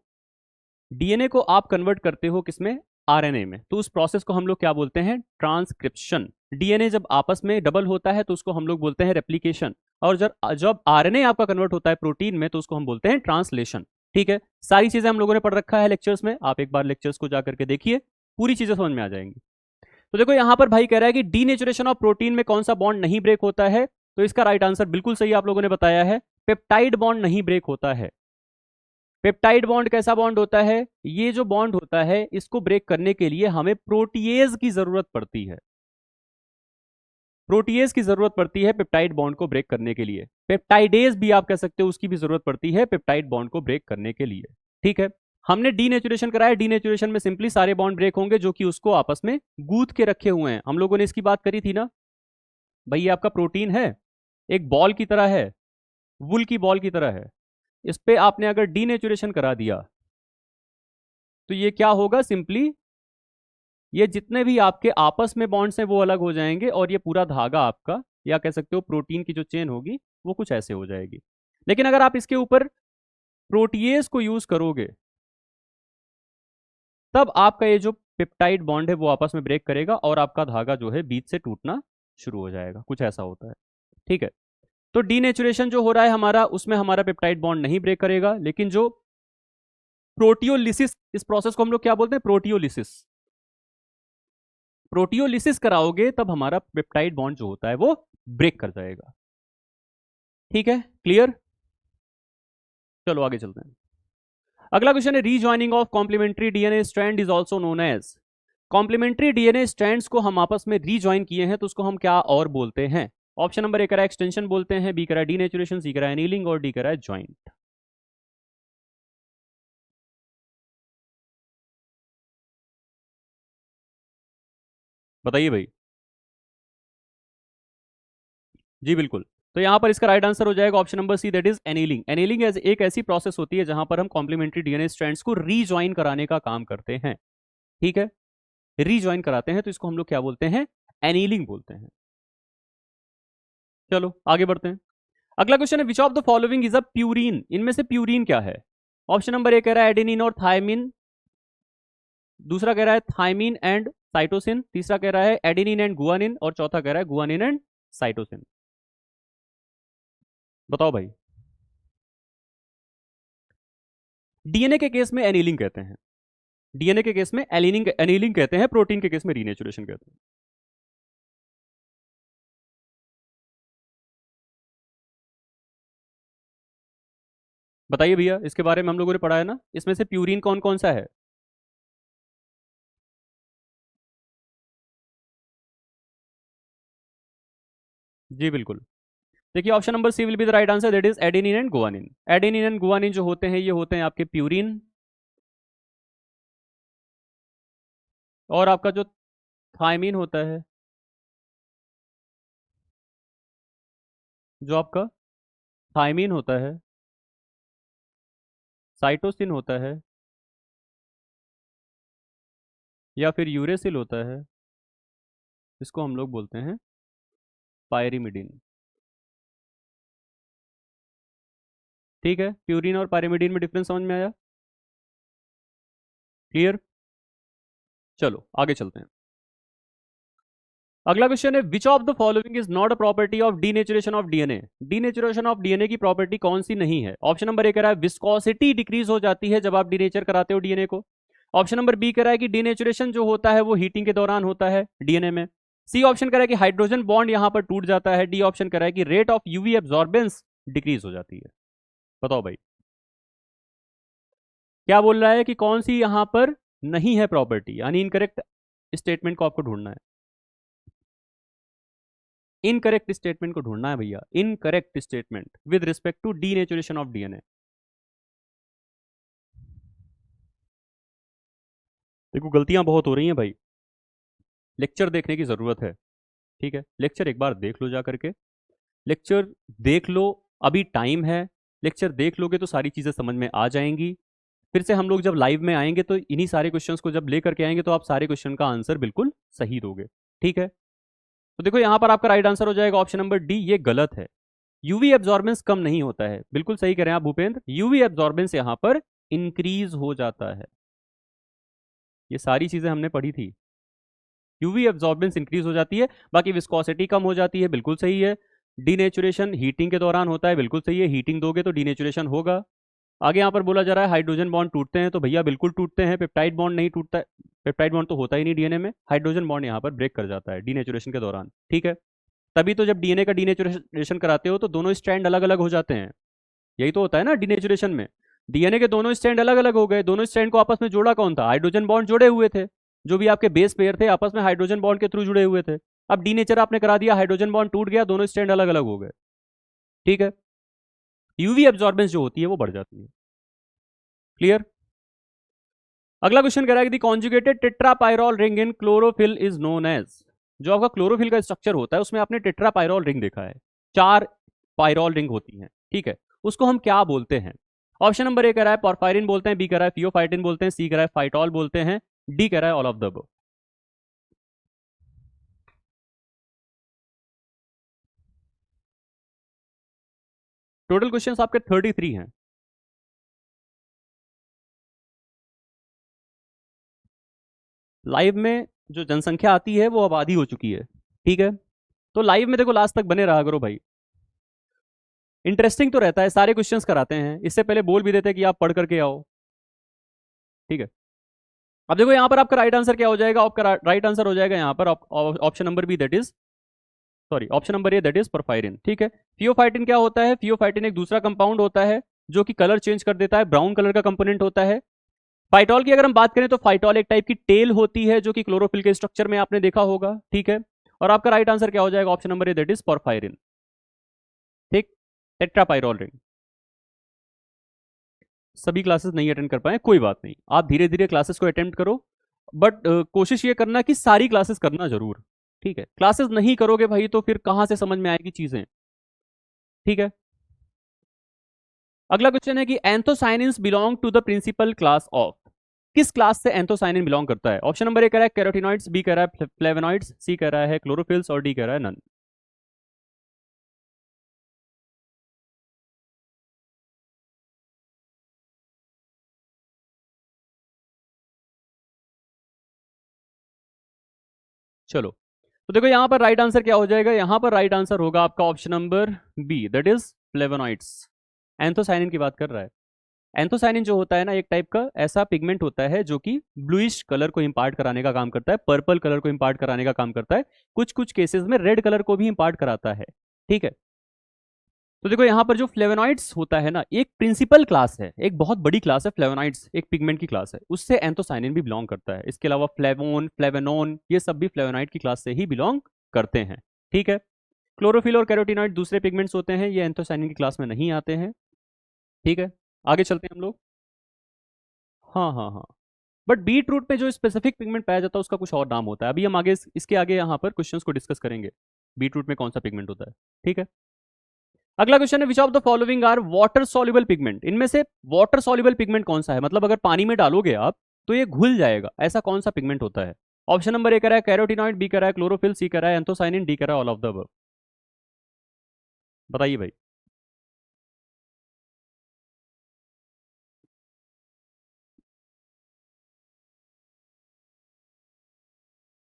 डीएनए को आप कन्वर्ट करते हो किसमें, आरएनए में, तो उस प्रोसेस को हम लोग क्या बोलते हैं, ट्रांसक्रिप्शन। डीएनए जब आपस में डबल होता है तो उसको हम लोग बोलते हैं रेप्लिकेशन, और जब जब आरएनए आपका कन्वर्ट होता है प्रोटीन में तो उसको हम बोलते हैं ट्रांसलेशन, ठीक है। सारी चीजें हम लोगों ने पढ़ रखा है लेक्चर्स में, आप एक बार लेक्चर्स को जाकर के देखिए, पूरी चीजें समझ में आ जाएंगी। तो देखो यहां पर भाई कह रहा है कि डीनेचुरेशन ऑफ प्रोटीन में कौन सा बॉन्ड नहीं ब्रेक होता है, तो इसका राइट आंसर बिल्कुल सही आप लोगों ने बताया है, पेप्टाइड बॉन्ड नहीं ब्रेक होता है। पेप्टाइड बॉन्ड कैसा बॉन्ड होता है, ये जो बॉन्ड होता है इसको ब्रेक करने के लिए हमें प्रोटीएज की जरूरत पड़ती है, प्रोटीएज की जरूरत पड़ती है पेप्टाइड बॉन्ड को ब्रेक करने के लिए, पेप्टाइडेज भी आप कह सकते हो, उसकी भी जरूरत पड़ती है पेप्टाइड बॉन्ड को ब्रेक करने के लिए, ठीक है। हमने डीनेचुरेशन कराया, डीनेचुरेशन में सिंपली सारे बॉन्ड ब्रेक होंगे जो कि उसको आपस में गूंथ के रखे हुए हैं, हम लोगों ने इसकी बात करी थी ना भाई, ये आपका प्रोटीन है, एक बॉल की तरह है, वुल की बॉल की तरह है, इस पे आपने अगर डीनेचुरेशन करा दिया तो ये क्या होगा, सिंपली ये जितने भी आपके आपस में बॉन्ड्स हैं वो अलग हो जाएंगे, और ये पूरा धागा आपका, या कह सकते हो प्रोटीन की जो चेन होगी वो कुछ ऐसे हो जाएगी। लेकिन अगर आप इसके ऊपर प्रोटीएज को यूज करोगे तब आपका ये जो पेप्टाइड बॉन्ड है वो आपस में ब्रेक करेगा और आपका धागा जो है बीच से टूटना शुरू हो जाएगा, कुछ ऐसा होता है, ठीक है। तो डीनेचुरेशन जो हो रहा है हमारा, उसमें हमारा पेप्टाइड बॉन्ड नहीं ब्रेक करेगा, लेकिन जो प्रोटियोलिसिस, इस प्रोसेस को हम लोग क्या बोलते हैं, प्रोटियोलिसिस, प्रोटियोलिसिस कराओगे तब हमारा पेप्टाइड बॉन्ड जो होता है वो ब्रेक कर जाएगा, ठीक है, क्लियर। चलो आगे चलते हैं। अगला क्वेश्चन है rejoining of complementary DNA strand is also known as, complementary DNA strands को हम आपस में रीजॉइन किए हैं तो उसको हम क्या और बोलते हैं, ऑप्शन नंबर ए करा एक्सटेंशन बोलते हैं, बी करा डीनेचुरेशन, सी करा एनीलिंग और डी करा ज्वाइंट। बताइए भाई। जी बिल्कुल, तो यहां पर इसका राइट आंसर हो जाएगा option number C, that is annealing. Annealing एक ऐसी प्रोसेस होती है जहां पर हम कॉम्प्लीमेंट्री डीएनए स्ट्रैंड्स को रीजॉइन कराने का काम करते हैं, ठीक है, रीजॉइन कराते हैं तो इसको हम लोग क्या बोलते हैं, एनीलिंग बोलते हैं। चलो आगे बढ़ते हैं। अगला क्वेश्चन है which of the following is a purine, इनमें से प्यूरिन क्या है, ऑप्शन नंबर ए कह रहा है एडेनिन और थायमिन, दूसरा कह रहा है थायमिन एंड साइटोसिन, तीसरा कह रहा है एडेनिन एंड गुआनिन, और चौथा कह रहा है गुआनिन एंड साइटोसिन। बताओ भाई। डीएनए के केस में एनीलिंग कहते हैं, डीएनए के केस में एलीनिंग एनीलिंग कहते हैं, प्रोटीन के केस में रीनेचुरेशन कहते हैं। बताइए भैया, इसके बारे में हम लोगों ने पढ़ा है ना, इसमें से प्यूरिन कौन कौन सा है? जी बिल्कुल। देखिए option number C will be the right answer, that is adenine and guanine. Adenine and guanine जो होते हैं ये होते हैं आपके प्यूरिन, और आपका जो थायमिन होता है, जो आपका थायमिन होता है, साइटोसिन होता है, या फिर यूरेसिल होता है, इसको हम लोग बोलते हैं पायरिमिडिन। ठीक है, प्यूरिन और पायरिमिडिन में डिफरेंस समझ में आया? क्लियर? चलो आगे चलते हैं। अगला क्वेश्चन है which of the following is not a property of denaturation of DNA. Denaturation of DNA की प्रॉपर्टी कौन सी नहीं है? ऑप्शन नंबर ए कह रहा है विस्कोसिटी डिक्रीज हो जाती है जब आप डीनेचर कराते हो डीएनए को। ऑप्शन नंबर बी कह रहा है कि डीनेचुरेशन जो होता है वो हीटिंग के दौरान होता है डीएनए में। सी ऑप्शन कह रहा है कि हाइड्रोजन बॉन्ड यहां पर टूट जाता है। डी ऑप्शन कह रहा है कि rate of UV absorbance decrease हो जाती है। बताओ भाई, क्या बोल रहा है कि कौन सी यहां पर नहीं है प्रॉपर्टी, यानी इनकरेक्ट स्टेटमेंट को आपको ढूंढना है। इनकरेक्ट स्टेटमेंट को ढूंढना है भैया, incorrect statement with respect to denaturation of DNA. देखो गलतियां बहुत हो रही हैं भाई, लेक्चर देखने की जरूरत है। ठीक है, लेक्चर एक बार देख लो जा करके, लेक्चर देख लो, अभी टाइम है। लेक्चर देख लोगे तो सारी चीजें समझ में आ जाएंगी। फिर से हम लोग जब लाइव में आएंगे तो इन्हीं सारे क्वेश्चंस को जब लेकर के आएंगे तो आप सारे क्वेश्चन का आंसर बिल्कुल सही दोगे। ठीक है, तो देखो यहां पर आपका राइट आंसर हो जाएगा ऑप्शन नंबर डी, ये गलत है। यूवी एब्जॉर्बेंस कम नहीं होता है, बिल्कुल सही कह रहे हैं आप भूपेंद्र, यूवी एब्जॉर्बेंस यहां पर इंक्रीज हो जाता है। ये सारी चीजें हमने पढ़ी थी, यूवी एब्जॉर्बेंस इंक्रीज हो जाती है, बाकी विस्कोसिटी कम हो जाती है, बिल्कुल सही है। डीनेचुरेशन हीटिंग के दौरान होता है, बिल्कुल सही है, हीटिंग दोगे तो डीनेचुरेशन होगा। आगे यहाँ पर बोला जा रहा है हाइड्रोजन बॉन्ड टूटते हैं, तो भैया बिल्कुल टूटते हैं, पेप्टाइड बॉन्ड नहीं टूटता है। पेप्टाइड बॉन्ड तो होता ही नहीं डीएनए में, हाइड्रोजन बॉन्ड यहाँ पर ब्रेक कर जाता है डीनेचुरेशन के दौरान। ठीक है, तभी तो जब डीएनए का डीनेचुरेशन कराते हो तो दोनों स्ट्रैंड अलग अलग हो जाते हैं, यही तो होता है ना डीनेचुरेशन में। डीएनए के दोनों स्ट्रैंड अलग अलग हो गए, दोनों स्ट्रैंड को आपस में जोड़ा कौन था? हाइड्रोजन बॉन्ड जुड़े हुए थे, जो भी आपके बेस पेयर थे आपस में हाइड्रोजन बॉन्ड के थ्रू जुड़े हुए थे। अब डीनेचर आपने करा दिया, हाइड्रोजन बॉन्ड टूट गया, दोनों स्ट्रैंड अलग अलग हो गए। ठीक है, यूवी एब्जॉर्बेंस जो होती है वो बढ़ जाती है। क्लियर? अगला क्वेश्चन कह रहा है कि conjugated tetrapyrrole ring in chlorophyll is known as. जो आपका क्लोरोफिल का स्ट्रक्चर होता है उसमें आपने टेट्रापायरोल रिंग देखा है, 4 पायरोल रिंग होती हैं। ठीक है, उसको हम क्या बोलते हैं? ऑप्शन नंबर ए कह रहा है पोरफायरिन बोलते हैं, बी कह रहा है थियोफाइटिन बोलते हैं, सी कह रहा है फाइटॉल बोलते हैं, डी कह रहा है all of the above. Total questions आपके 33 हैं। लाइव में जो जनसंख्या आती है वो आबादी हो चुकी है। ठीक है, तो लाइव में देखो लास्ट तक बने रहा करो भाई, इंटरेस्टिंग तो रहता है, सारे क्वेश्चंस कराते हैं, इससे पहले बोल भी देते हैं कि आप पढ़ करके आओ। ठीक है, अब देखो यहां पर आपका राइट आंसर क्या हो जाएगा, आपका राइट आंसर हो जाएगा यहां पर option number B, that is sorry option number A, that is porphyrin. ठीक है, फियोफाइटिन क्या होता है? फियोफाइटिन एक दूसरा कंपाउंड होता है जो कि कलर चेंज कर देता है, ब्राउन कलर का कंपोनेंट होता है। फाइटॉल की अगर हम बात करें तो फाइटॉल एक टाइप की टेल होती है जो कि क्लोरोफिल के स्ट्रक्चर में आपने देखा होगा। ठीक है, और आपका राइट आंसर क्या हो जाएगा? Option number A, that is porphyrin. ठीक, टेट्रापायरोल रिंग। सभी क्लासेस नहीं अटेंड कर पाए, कोई बात नहीं, आप धीरे धीरे क्लासेस को अटेम्प्ट करो, बट कोशिश ये करना कि सारी क्लासेस करना जरूर। ठीक है, क्लासेस नहीं करोगे भाई तो फिर कहां से समझ में आएगी चीजें। ठीक है, अगला क्वेश्चन है कि anthocyanins belong to the principal class of. किस क्लास से एंथोसाइनिन बिलोंग करता है? ऑप्शन नंबर ए कह रहा है कैरोटिनॉइड्स, बी कह रहा है फ्लेवोनॉइड्स, सी कह रहा है क्लोरोफिल्स, और डी कह रहा है नन। चलो, तो देखो यहाँ पर राइट आंसर क्या हो जाएगा, यहाँ पर राइट आंसर होगा आपका option number B, that is flavonoids. Anthocyanin की बात कर रहा है। एंथोसाइनिन जो होता है ना, एक टाइप का ऐसा पिगमेंट होता है जो कि ब्लूइश कलर को इंपार्ट कराने का काम करता है, पर्पल कलर को इंपार्ट कराने का काम करता है, कुछ कुछ केसेस में रेड कलर को भी इंपार्ट कराता है। ठीक है, तो देखो यहाँ पर जो फ्लेवोनॉइड्स होता है ना, एक प्रिंसिपल क्लास है, एक बहुत बड़ी क्लास है फ्लेवोनॉइड्स, एक पिगमेंट की क्लास है, उससे एंथोसाइनिन भी बिलोंग करता है। इसके अलावा फ्लेवोन, फ्लेवेनोन, ये सब भी फ्लेवोनॉइड की क्लास से ही बिलोंग करते हैं। ठीक है, क्लोरोफिल और कैरोटीनॉइड दूसरे पिगमेंट्स होते हैं, ये एंथोसाइनिन की क्लास में नहीं आते हैं। ठीक है, आगे चलते हैं हम लोग। हाँ हाँ हाँ, बट बीट रूट में जो स्पेसिफिक पिगमेंट पाया जाता है उसका कुछ और नाम होता है। अभी हम आगे इसके आगे यहाँ पर क्वेश्चंस को डिस्कस करेंगे, बीट रूट में कौन सा पिगमेंट होता है। ठीक है, अगला क्वेश्चन है, which of the following are water soluble pigment, इनमें से वाटर सॉल्युबल पिगमेंट कौन सा है, मतलब अगर पानी में डालोगे आप तो ये घुल जाएगा, ऐसा कौन सा पिगमेंट होता है। ऑप्शन नंबर ए कह रहा है कैरोटिनॉइड, बी कह रहा है क्लोरोफिल, सी कह रहा है एंथोसाइनिन, डी कह रहा है ऑल ऑफ द अबव। बताइए भाई।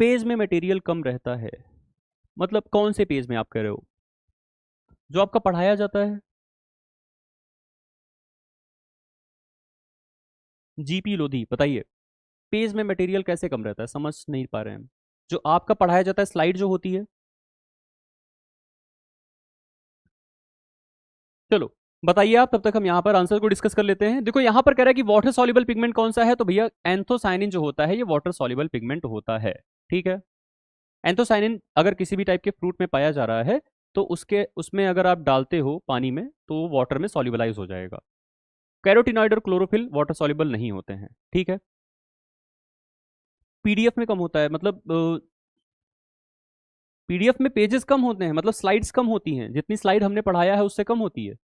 पेज में मटेरियल कम रहता है, मतलब कौन से पेज में आप कह रहे हो, जो आपका पढ़ाया जाता है। जीपी लोधी, बताइए पेज में मटेरियल कैसे कम रहता है, समझ नहीं पा रहे हैं हम। जो आपका पढ़ाया जाता है स्लाइड जो होती है। चलो बताइए आप, तब तक हम यहाँ पर आंसर को डिस्कस कर लेते हैं। देखो यहाँ पर कह रहा है कि वाटर सॉल्युबल पिगमेंट कौन सा है, तो भैया एंथोसाइनिन जो होता है ये वाटर सॉल्युबल पिगमेंट होता है। ठीक है, एंथोसाइनिन अगर किसी भी टाइप के फ्रूट में पाया जा रहा है तो उसके उसमें अगर आप डालते हो पानी में तो वो वाटर में सॉल्युबलाइज हो जाएगा। कैरोटिनॉइड और क्लोरोफिल वाटर सॉल्युबल नहीं होते हैं। ठीक है, पीडीएफ में कम होता है, मतलब पीडीएफ में पेजेस कम होते हैं, मतलब स्लाइड्स कम होती हैं, जितनी स्लाइड हमने पढ़ाया है उससे कम होती है।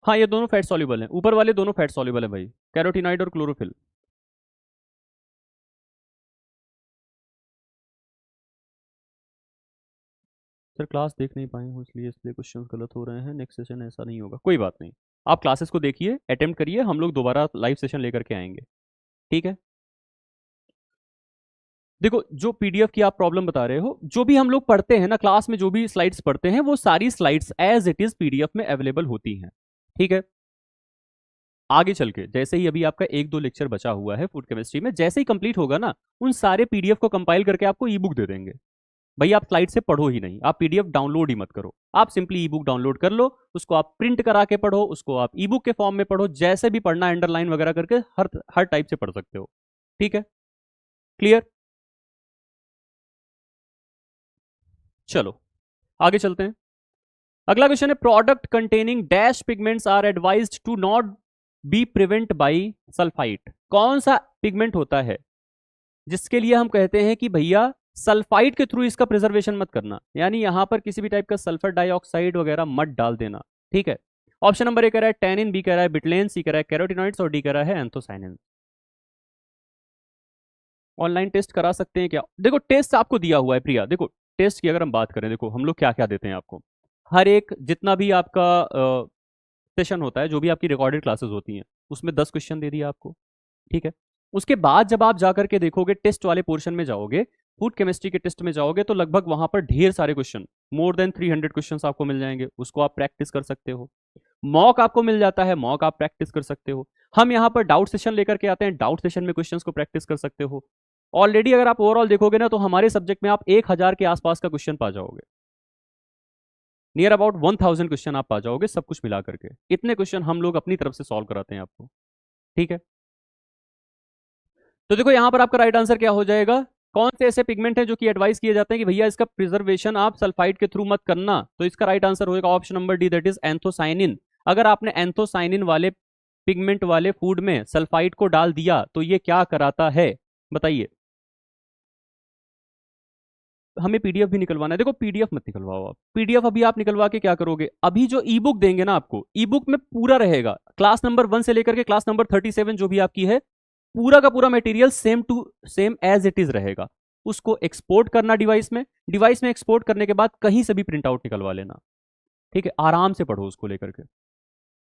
हाँ, ये दोनों फैट सॉल्युबल हैं, ऊपर वाले दोनों फैट सॉल्युबल है भाई, कैरोटिनॉइड और क्लोरोफिल। सर क्लास देख नहीं पाए हो इसलिए क्वेश्चंस गलत हो रहे हैं, नेक्स्ट सेशन ऐसा नहीं होगा, कोई बात नहीं। आप क्लासेस को देखिए, अटेम्प्ट करिए, हम लोग दोबारा लाइव सेशन लेकर के आएंगे। ठीक है, देखो जो पीडीएफ की आप प्रॉब्लम बता रहे हो, जो भी हम लोग पढ़ते हैं ना क्लास में, जो भी स्लाइड्स पढ़ते हैं वो सारी slides as it is PDF में अवेलेबल होती हैं। ठीक है, आगे चल के जैसे ही अभी आपका एक दो लेक्चर बचा हुआ है फूड केमिस्ट्री में, जैसे ही कंप्लीट होगा ना, उन सारे पीडीएफ को कंपाइल करके आपको ई बुक दे देंगे। भाई आप स्लाइड से पढ़ो ही नहीं, आप पीडीएफ डाउनलोड ही मत करो, आप सिंपली ई बुक डाउनलोड कर लो, उसको आप प्रिंट करा के पढ़ो, उसको आप ई बुक के फॉर्म में पढ़ो, जैसे भी पढ़ना अंडरलाइन वगैरह करके हर हर टाइप से पढ़ सकते हो। ठीक है, क्लियर। चलो आगे चलते हैं। अगला क्वेश्चन है, product containing dash pigments are advised to not be prevent by sulphite, कौन सा पिगमेंट होता है जिसके लिए हम कहते हैं कि भैया सल्फाइड के थ्रू इसका प्रिजर्वेशन मत करना, यानी यहां पर किसी भी टाइप का सल्फर डाइऑक्साइड वगैरह मत डाल देना। ठीक है, ऑप्शन नंबर ए कह रहा है टैनिन, बी कह रहा है बिटलेन, सी कह रहा है कैरोटिनॉइड्स और डी कह रहा है एंथोसाइनिन। ऑनलाइन टेस्ट करा सकते हैं क्या, देखो टेस्ट आपको दिया हुआ है प्रिया, देखो टेस्ट की अगर हम बात करें, देखो हम लोग क्या क्या देते हैं आपको, हर एक जितना भी आपका सेशन होता है, जो भी आपकी रिकॉर्डेड क्लासेस होती हैं, उसमें 10 क्वेश्चन दे दिया आपको। ठीक है, उसके बाद जब आप जाकर के देखोगे टेस्ट वाले पोर्शन में जाओगे, फूड केमिस्ट्री के टेस्ट में जाओगे, तो लगभग वहां पर ढेर सारे क्वेश्चन, मोर देन 300 क्वेश्चन आपको मिल जाएंगे, उसको आप प्रैक्टिस कर सकते हो। मॉक आपको मिल जाता है, मॉक आप प्रैक्टिस कर सकते हो। हम यहाँ पर डाउट सेशन लेकर के आते हैं, डाउट सेशन में क्वेश्चंस को प्रैक्टिस कर सकते हो। ऑलरेडी अगर आप ओवरऑल देखोगे ना, तो हमारे सब्जेक्ट में आप 1000 के आसपास का क्वेश्चन पा जाओगे, नियर अबाउट 1000 क्वेश्चन आप पा जाओगे, सब कुछ मिला करके इतने क्वेश्चन हम लोग अपनी तरफ से सॉल्व कराते हैं आपको। ठीक है, तो देखो यहां पर आपका राइट आंसर क्या हो जाएगा, कौन से ऐसे पिगमेंट हैं जो कि एडवाइस किए जाते हैं कि भैया इसका प्रिजर्वेशन आप सल्फाइड के थ्रू मत करना, तो इसका राइट आंसर होगा option number D, that is anthocyanin. अगर आपने एंथोसाइनिन वाले पिगमेंट वाले फूड में सल्फाइड को डाल दिया तो ये क्या कराता है, बताइए। हमें पीडीएफ भी निकलवाना है, देखो पीडीएफ मत निकलवाओ आप, पीडीएफ अभी आप निकलवा के क्या करोगे, अभी जो ई बुक देंगे ना आपको, ई बुक में पूरा रहेगा, क्लास नंबर 1 से लेकर के क्लास नंबर 37 जो भी आपकी है, पूरा का पूरा material same to same as it is रहेगा। उसको एक्सपोर्ट करना डिवाइस में एक्सपोर्ट करने के बाद कहीं से भी प्रिंट आउट निकलवा लेना। ठीक है, आराम से पढ़ो उसको लेकर के।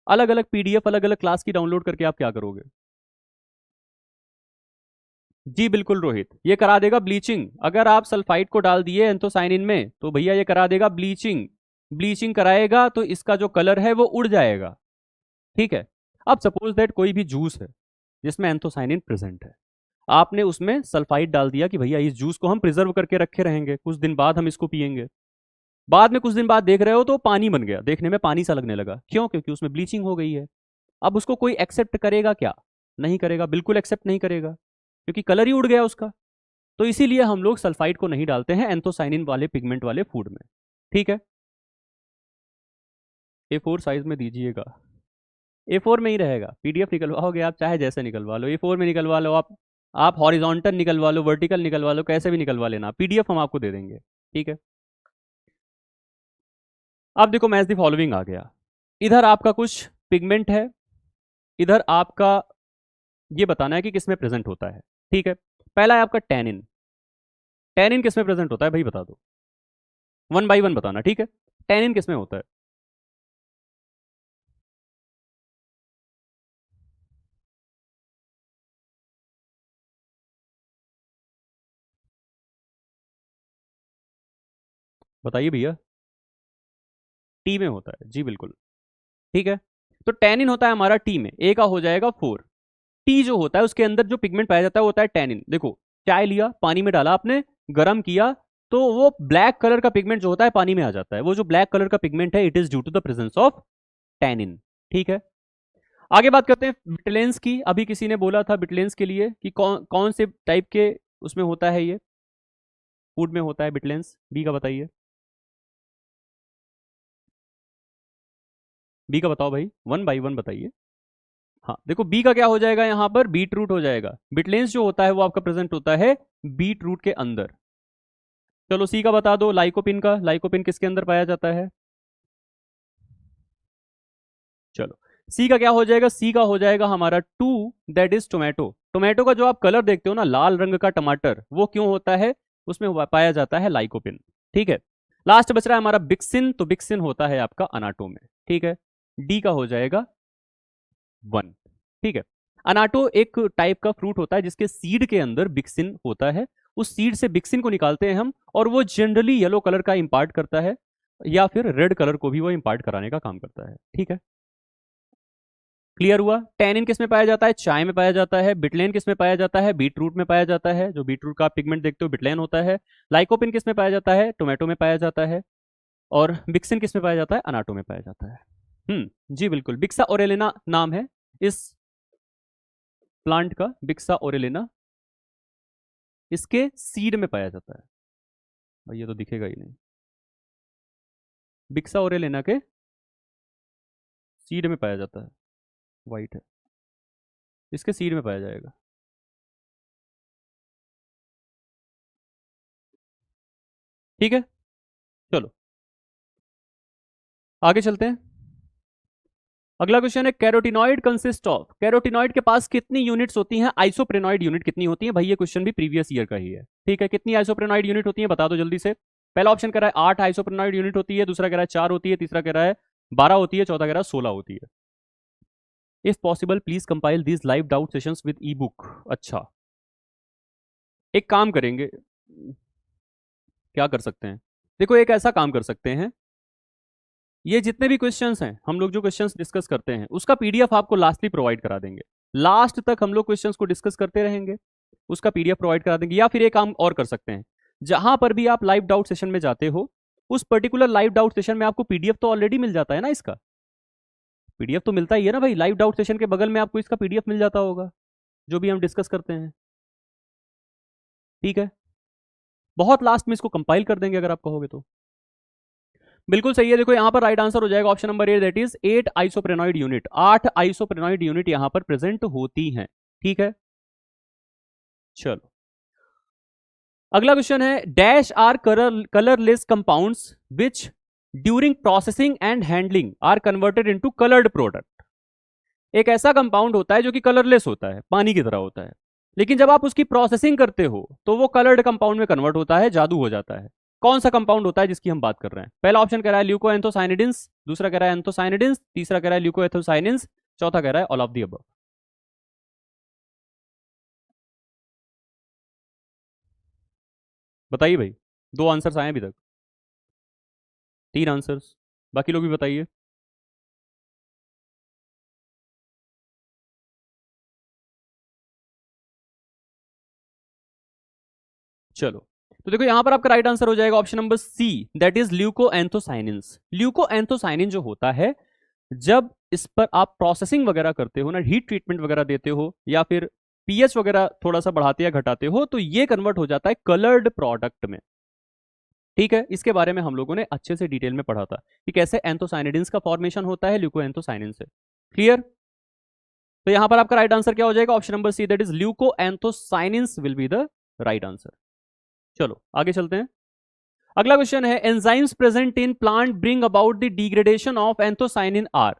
अलग अलग पीडीएफ अलग अलग क्लास की डाउनलोड करके आप क्या करोगे? जी बिल्कुल रोहित, ये करा देगा ब्लीचिंग। अगर आप सल्फाइड को डाल दिए एंथोसाइनिन में तो भैया ये करा देगा ब्लीचिंग। ब्लीचिंग कराएगा तो इसका जो कलर है वो उड़ जाएगा। ठीक है। अब सपोज दैट कोई भी जूस है जिसमें एंथोसाइनिन प्रेजेंट है, आपने उसमें सल्फाइड डाल दिया कि भैया इस जूस को हम प्रिजर्व करके रखे रहेंगे, कुछ दिन बाद हम इसको पियेंगे। बाद में कुछ दिन बाद देख रहे हो तो पानी बन गया, देखने में पानी सा लगने लगा, क्यों? क्योंकि उसमें ब्लीचिंग हो गई है। अब उसको कोई एक्सेप्ट करेगा क्या? नहीं करेगा, बिल्कुल एक्सेप्ट नहीं करेगा, क्योंकि कलर ही उड़ गया उसका। तो इसीलिए हम लोग सल्फाइड को नहीं डालते हैं एंथोसाइनिन वाले पिगमेंट वाले फूड में। ठीक है। A4 साइज में दीजिएगा। A4 में ही रहेगा, पीडीएफ निकलवाओगे आप चाहे जैसे निकलवा लो, A4 में निकलवा लो आप हॉरिजॉन्टल निकलवा लो, वर्टिकल निकलवा लो, कैसे भी निकलवा लेना, पीडीएफ हम आपको दे देंगे। ठीक है। अब देखो मैच द फॉलोइंग आ गया। इधर आपका कुछ पिगमेंट है, इधर आपका ये बताना है कि किसमें प्रेजेंट होता है। ठीक है। पहला है आपका टैनिन। टैनिन किसमें प्रेजेंट होता है भाई बता दो, वन बाई वन बताना। ठीक है। टैनिन किसमें होता है? बताइए भैया। टी में होता है, जी बिल्कुल। ठीक है। तो टैनिन होता है हमारा टी में, ए का हो जाएगा 4। टी जो होता है उसके अंदर जो पिगमेंट पाया जाता है वो होता है टैनिन। देखो, चाय लिया, पानी में डाला आपने, गर्म किया, तो वो ब्लैक कलर का पिगमेंट जो होता है पानी में आ जाता है। वो जो ब्लैक कलर का पिगमेंट है it is due to the presence of tannin. ठीक है। आगे बात करते हैं बिटलेंस की। अभी किसी ने बोला था बिटलेंस के लिए कि कौन कौन से टाइप के उसमें होता है, ये फूड में होता है बिटलेंस, बी का बताइए। बी का बताओ भाई, वन बाई वन बताइए। हाँ देखो, बी का क्या हो जाएगा, यहां पर बीट रूट हो जाएगा। बिटलेंस जो होता है वो आपका प्रेजेंट होता है बीट रूट के अंदर। चलो सी का बता दो, लाइकोपिन का। लाइकोपिन किसके अंदर पाया जाता है? चलो, सी का क्या हो जाएगा? सी का हो जाएगा हमारा two, that is tomato. Tomato का जो आप कलर देखते हो ना, लाल रंग का टमाटर, वो क्यों होता है? उसमें पाया जाता है लाइकोपिन। ठीक है। लास्ट बच रहा है हमारा बिक्सिन, तो बिक्सिन होता है आपका अनाटो में। ठीक है। डी का हो जाएगा 1। ठीक है। अनाटो एक टाइप का फ्रूट होता है जिसके सीड के अंदर बिक्सिन होता है। उस सीड से बिक्सिन को निकालते हैं हम, और वो जनरली येलो कलर का इंपार्ट करता है, या फिर रेड कलर को भी वो इंपार्ट कराने का काम करता है। ठीक है। क्लियर हुआ? टैनिन किस में पाया जाता है? चाय में पाया जाता है। बिटलेन किस में पाया जाता है? बीट रूट में पाया जाता है, जो बीट रूट का पिगमेंट देखते हो बिटलेन होता है। लाइकोपिन किस में पाया जाता है? टोमेटो में पाया जाता है। और बिक्सिन किस में पाया जाता है? अनाटो में पाया जाता है। जी बिल्कुल, बिक्सा ओरेलिना नाम है इस प्लांट का, बिक्सा ओरेलिना। इसके सीड में पाया जाता है। भाई ये तो दिखेगा ही नहीं। बिक्सा ओरेलिना के सीड में पाया जाता है, वाइट है, इसके सीड में पाया जाएगा। ठीक है। चलो आगे चलते हैं। अगला क्वेश्चन है, कैरोटिनॉइड कंसिस्ट ऑफ। कैरोटिनॉइड के पास कितनी यूनिट्स होती हैं? आइसोप्रेनॉइड यूनिट कितनी होती है भाई? ये क्वेश्चन भी प्रीवियस ईयर का ही है। ठीक है। कितनी आइसोप्रेनॉइड यूनिट होती है बता दो जल्दी से। पहला ऑप्शन कह रहा है 8 आइसोप्रेनॉइड यूनिट होती है, दूसरा कह रहा है 4 होती है, तीसरा कह रहा है 12 होती है, चौथा कह रहा है 16 होती है। If possible please compile these live doubt sessions with E book. अच्छा, एक काम करेंगे, क्या कर सकते हैं? देखो एक ऐसा काम कर सकते हैं, ये जितने भी क्वेश्चंस हैं, हम लोग जो क्वेश्चंस डिस्कस करते हैं उसका पीडीएफ आपको लास्टली प्रोवाइड करा देंगे। लास्ट तक हम लोग क्वेश्चंस को डिस्कस करते रहेंगे, उसका पीडीएफ प्रोवाइड करा देंगे। या फिर एक काम और कर सकते हैं, जहां पर भी आप लाइव डाउट सेशन में जाते हो, उस पर्टिकुलर लाइव डाउट सेशन में आपको पीडीएफ तो ऑलरेडी मिल जाता है ना इसका। पीडीएफ तो मिलता ही है ना भाई, लाइव डाउट सेशन के बगल में आपको इसका पीडीएफ मिल जाता होगा, जो भी हम डिस्कस करते हैं। ठीक है। बहुत लास्ट में इसको कंपाइल कर देंगे अगर आप कहोगे तो। बिल्कुल सही है। देखो यहां पर राइट आंसर हो जाएगा option number A, that is 8 isoprenoid unit. 8 isoprenoid unit यहां पर प्रेजेंट होती हैं। ठीक है। चलो अगला क्वेश्चन है, dash are colourless compounds which during processing and handling are converted into coloured product. एक ऐसा कंपाउंड होता है जो कि कलरलेस होता है, पानी की तरह होता है, लेकिन जब आप उसकी प्रोसेसिंग करते हो तो वो कलर्ड कंपाउंड में कन्वर्ट होता है, जादू हो जाता है। कौन सा कंपाउंड होता है जिसकी हम बात कर रहे हैं? पहला ऑप्शन कह रहा है ल्यूकोएंथोसाइनिडिन्स, दूसरा कह रहा है एंथोसाइनिडिन्स, तीसरा कह रहा है ल्यूकोएंथोसाइनिन्स, चौथा कह रहा है ऑल ऑफ दी अबव। बताइए भाई, दो आंसर्स आए अभी तक, तीन आंसर्स, बाकी लोग भी बताइए। चलो, तो देखो यहां पर आपका राइट आंसर हो जाएगा option number C, that is leucoanthocyanins. Leucoanthocyanin जो होता है, जब इस पर आप प्रोसेसिंग वगैरह करते हो ना, हीट ट्रीटमेंट वगैरह देते हो या फिर पीएच वगैरह थोड़ा सा बढ़ाते या घटाते हो, तो ये कन्वर्ट हो जाता है कलर्ड प्रोडक्ट में। ठीक है, इसके बारे में हम लोगों ने अच्छे से डिटेल में पढ़ा था कि कैसे एंथोसाइनिडिन्स का फॉर्मेशन होता है ल्यूकोएंथोसाइनिन से। क्लियर? तो यहां पर आपका राइट आंसर क्या हो जाएगा? Option number C, that is leucoanthocyanins will be the right answer. चलो आगे चलते हैं। अगला क्वेश्चन है, enzymes present in plant bring about the degradation of anthocyanin are.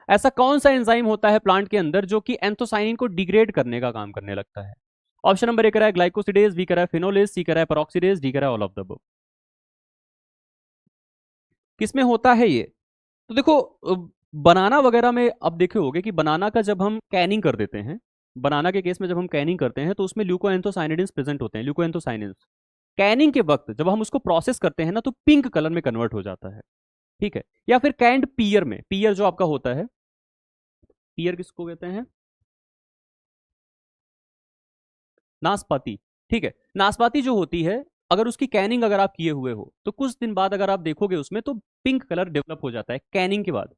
ऐसा कौन सा एंजाइम होता है प्लांट के अंदर जो कि एंथोसाइनिन को डिग्रेड करने का काम करने लगता है? ऑप्शन नंबर ए कह रहा है ग्लाइकोसिडेज, बी कह रहा है फिनोलेज, सी कह रहा है पेरोक्सीडेज, डी कह रहा है ऑल ऑफ द अबव। किसमें होता है ये? तो देखो बनाना वगैरह में अब देखे होगे कि बनाना का जब हम कैनिंग कर देते हैं, बनाना के केस में जब हम कैनिंग करते हैं तो उसमें ल्यूकोएंथोसाइनिडिन्स प्रेजेंट होते हैं, ल्यूकोएंथोसाइनिन्स। कैनिंग के वक्त जब हम उसको प्रोसेस करते हैं ना, तो पिंक कलर में कन्वर्ट हो जाता है। ठीक है, या फिर कैंड पियर में, पियर जो आपका होता है, पियर किसको कहते हैं? नाशपाती। ठीक है, नाशपाती जो होती है, अगर उसकी कैनिंग अगर आप किए हुए हो तो कुछ दिन बाद अगर आप देखोगे उसमें तो पिंक कलर डेवलप हो जाता है कैनिंग के बाद।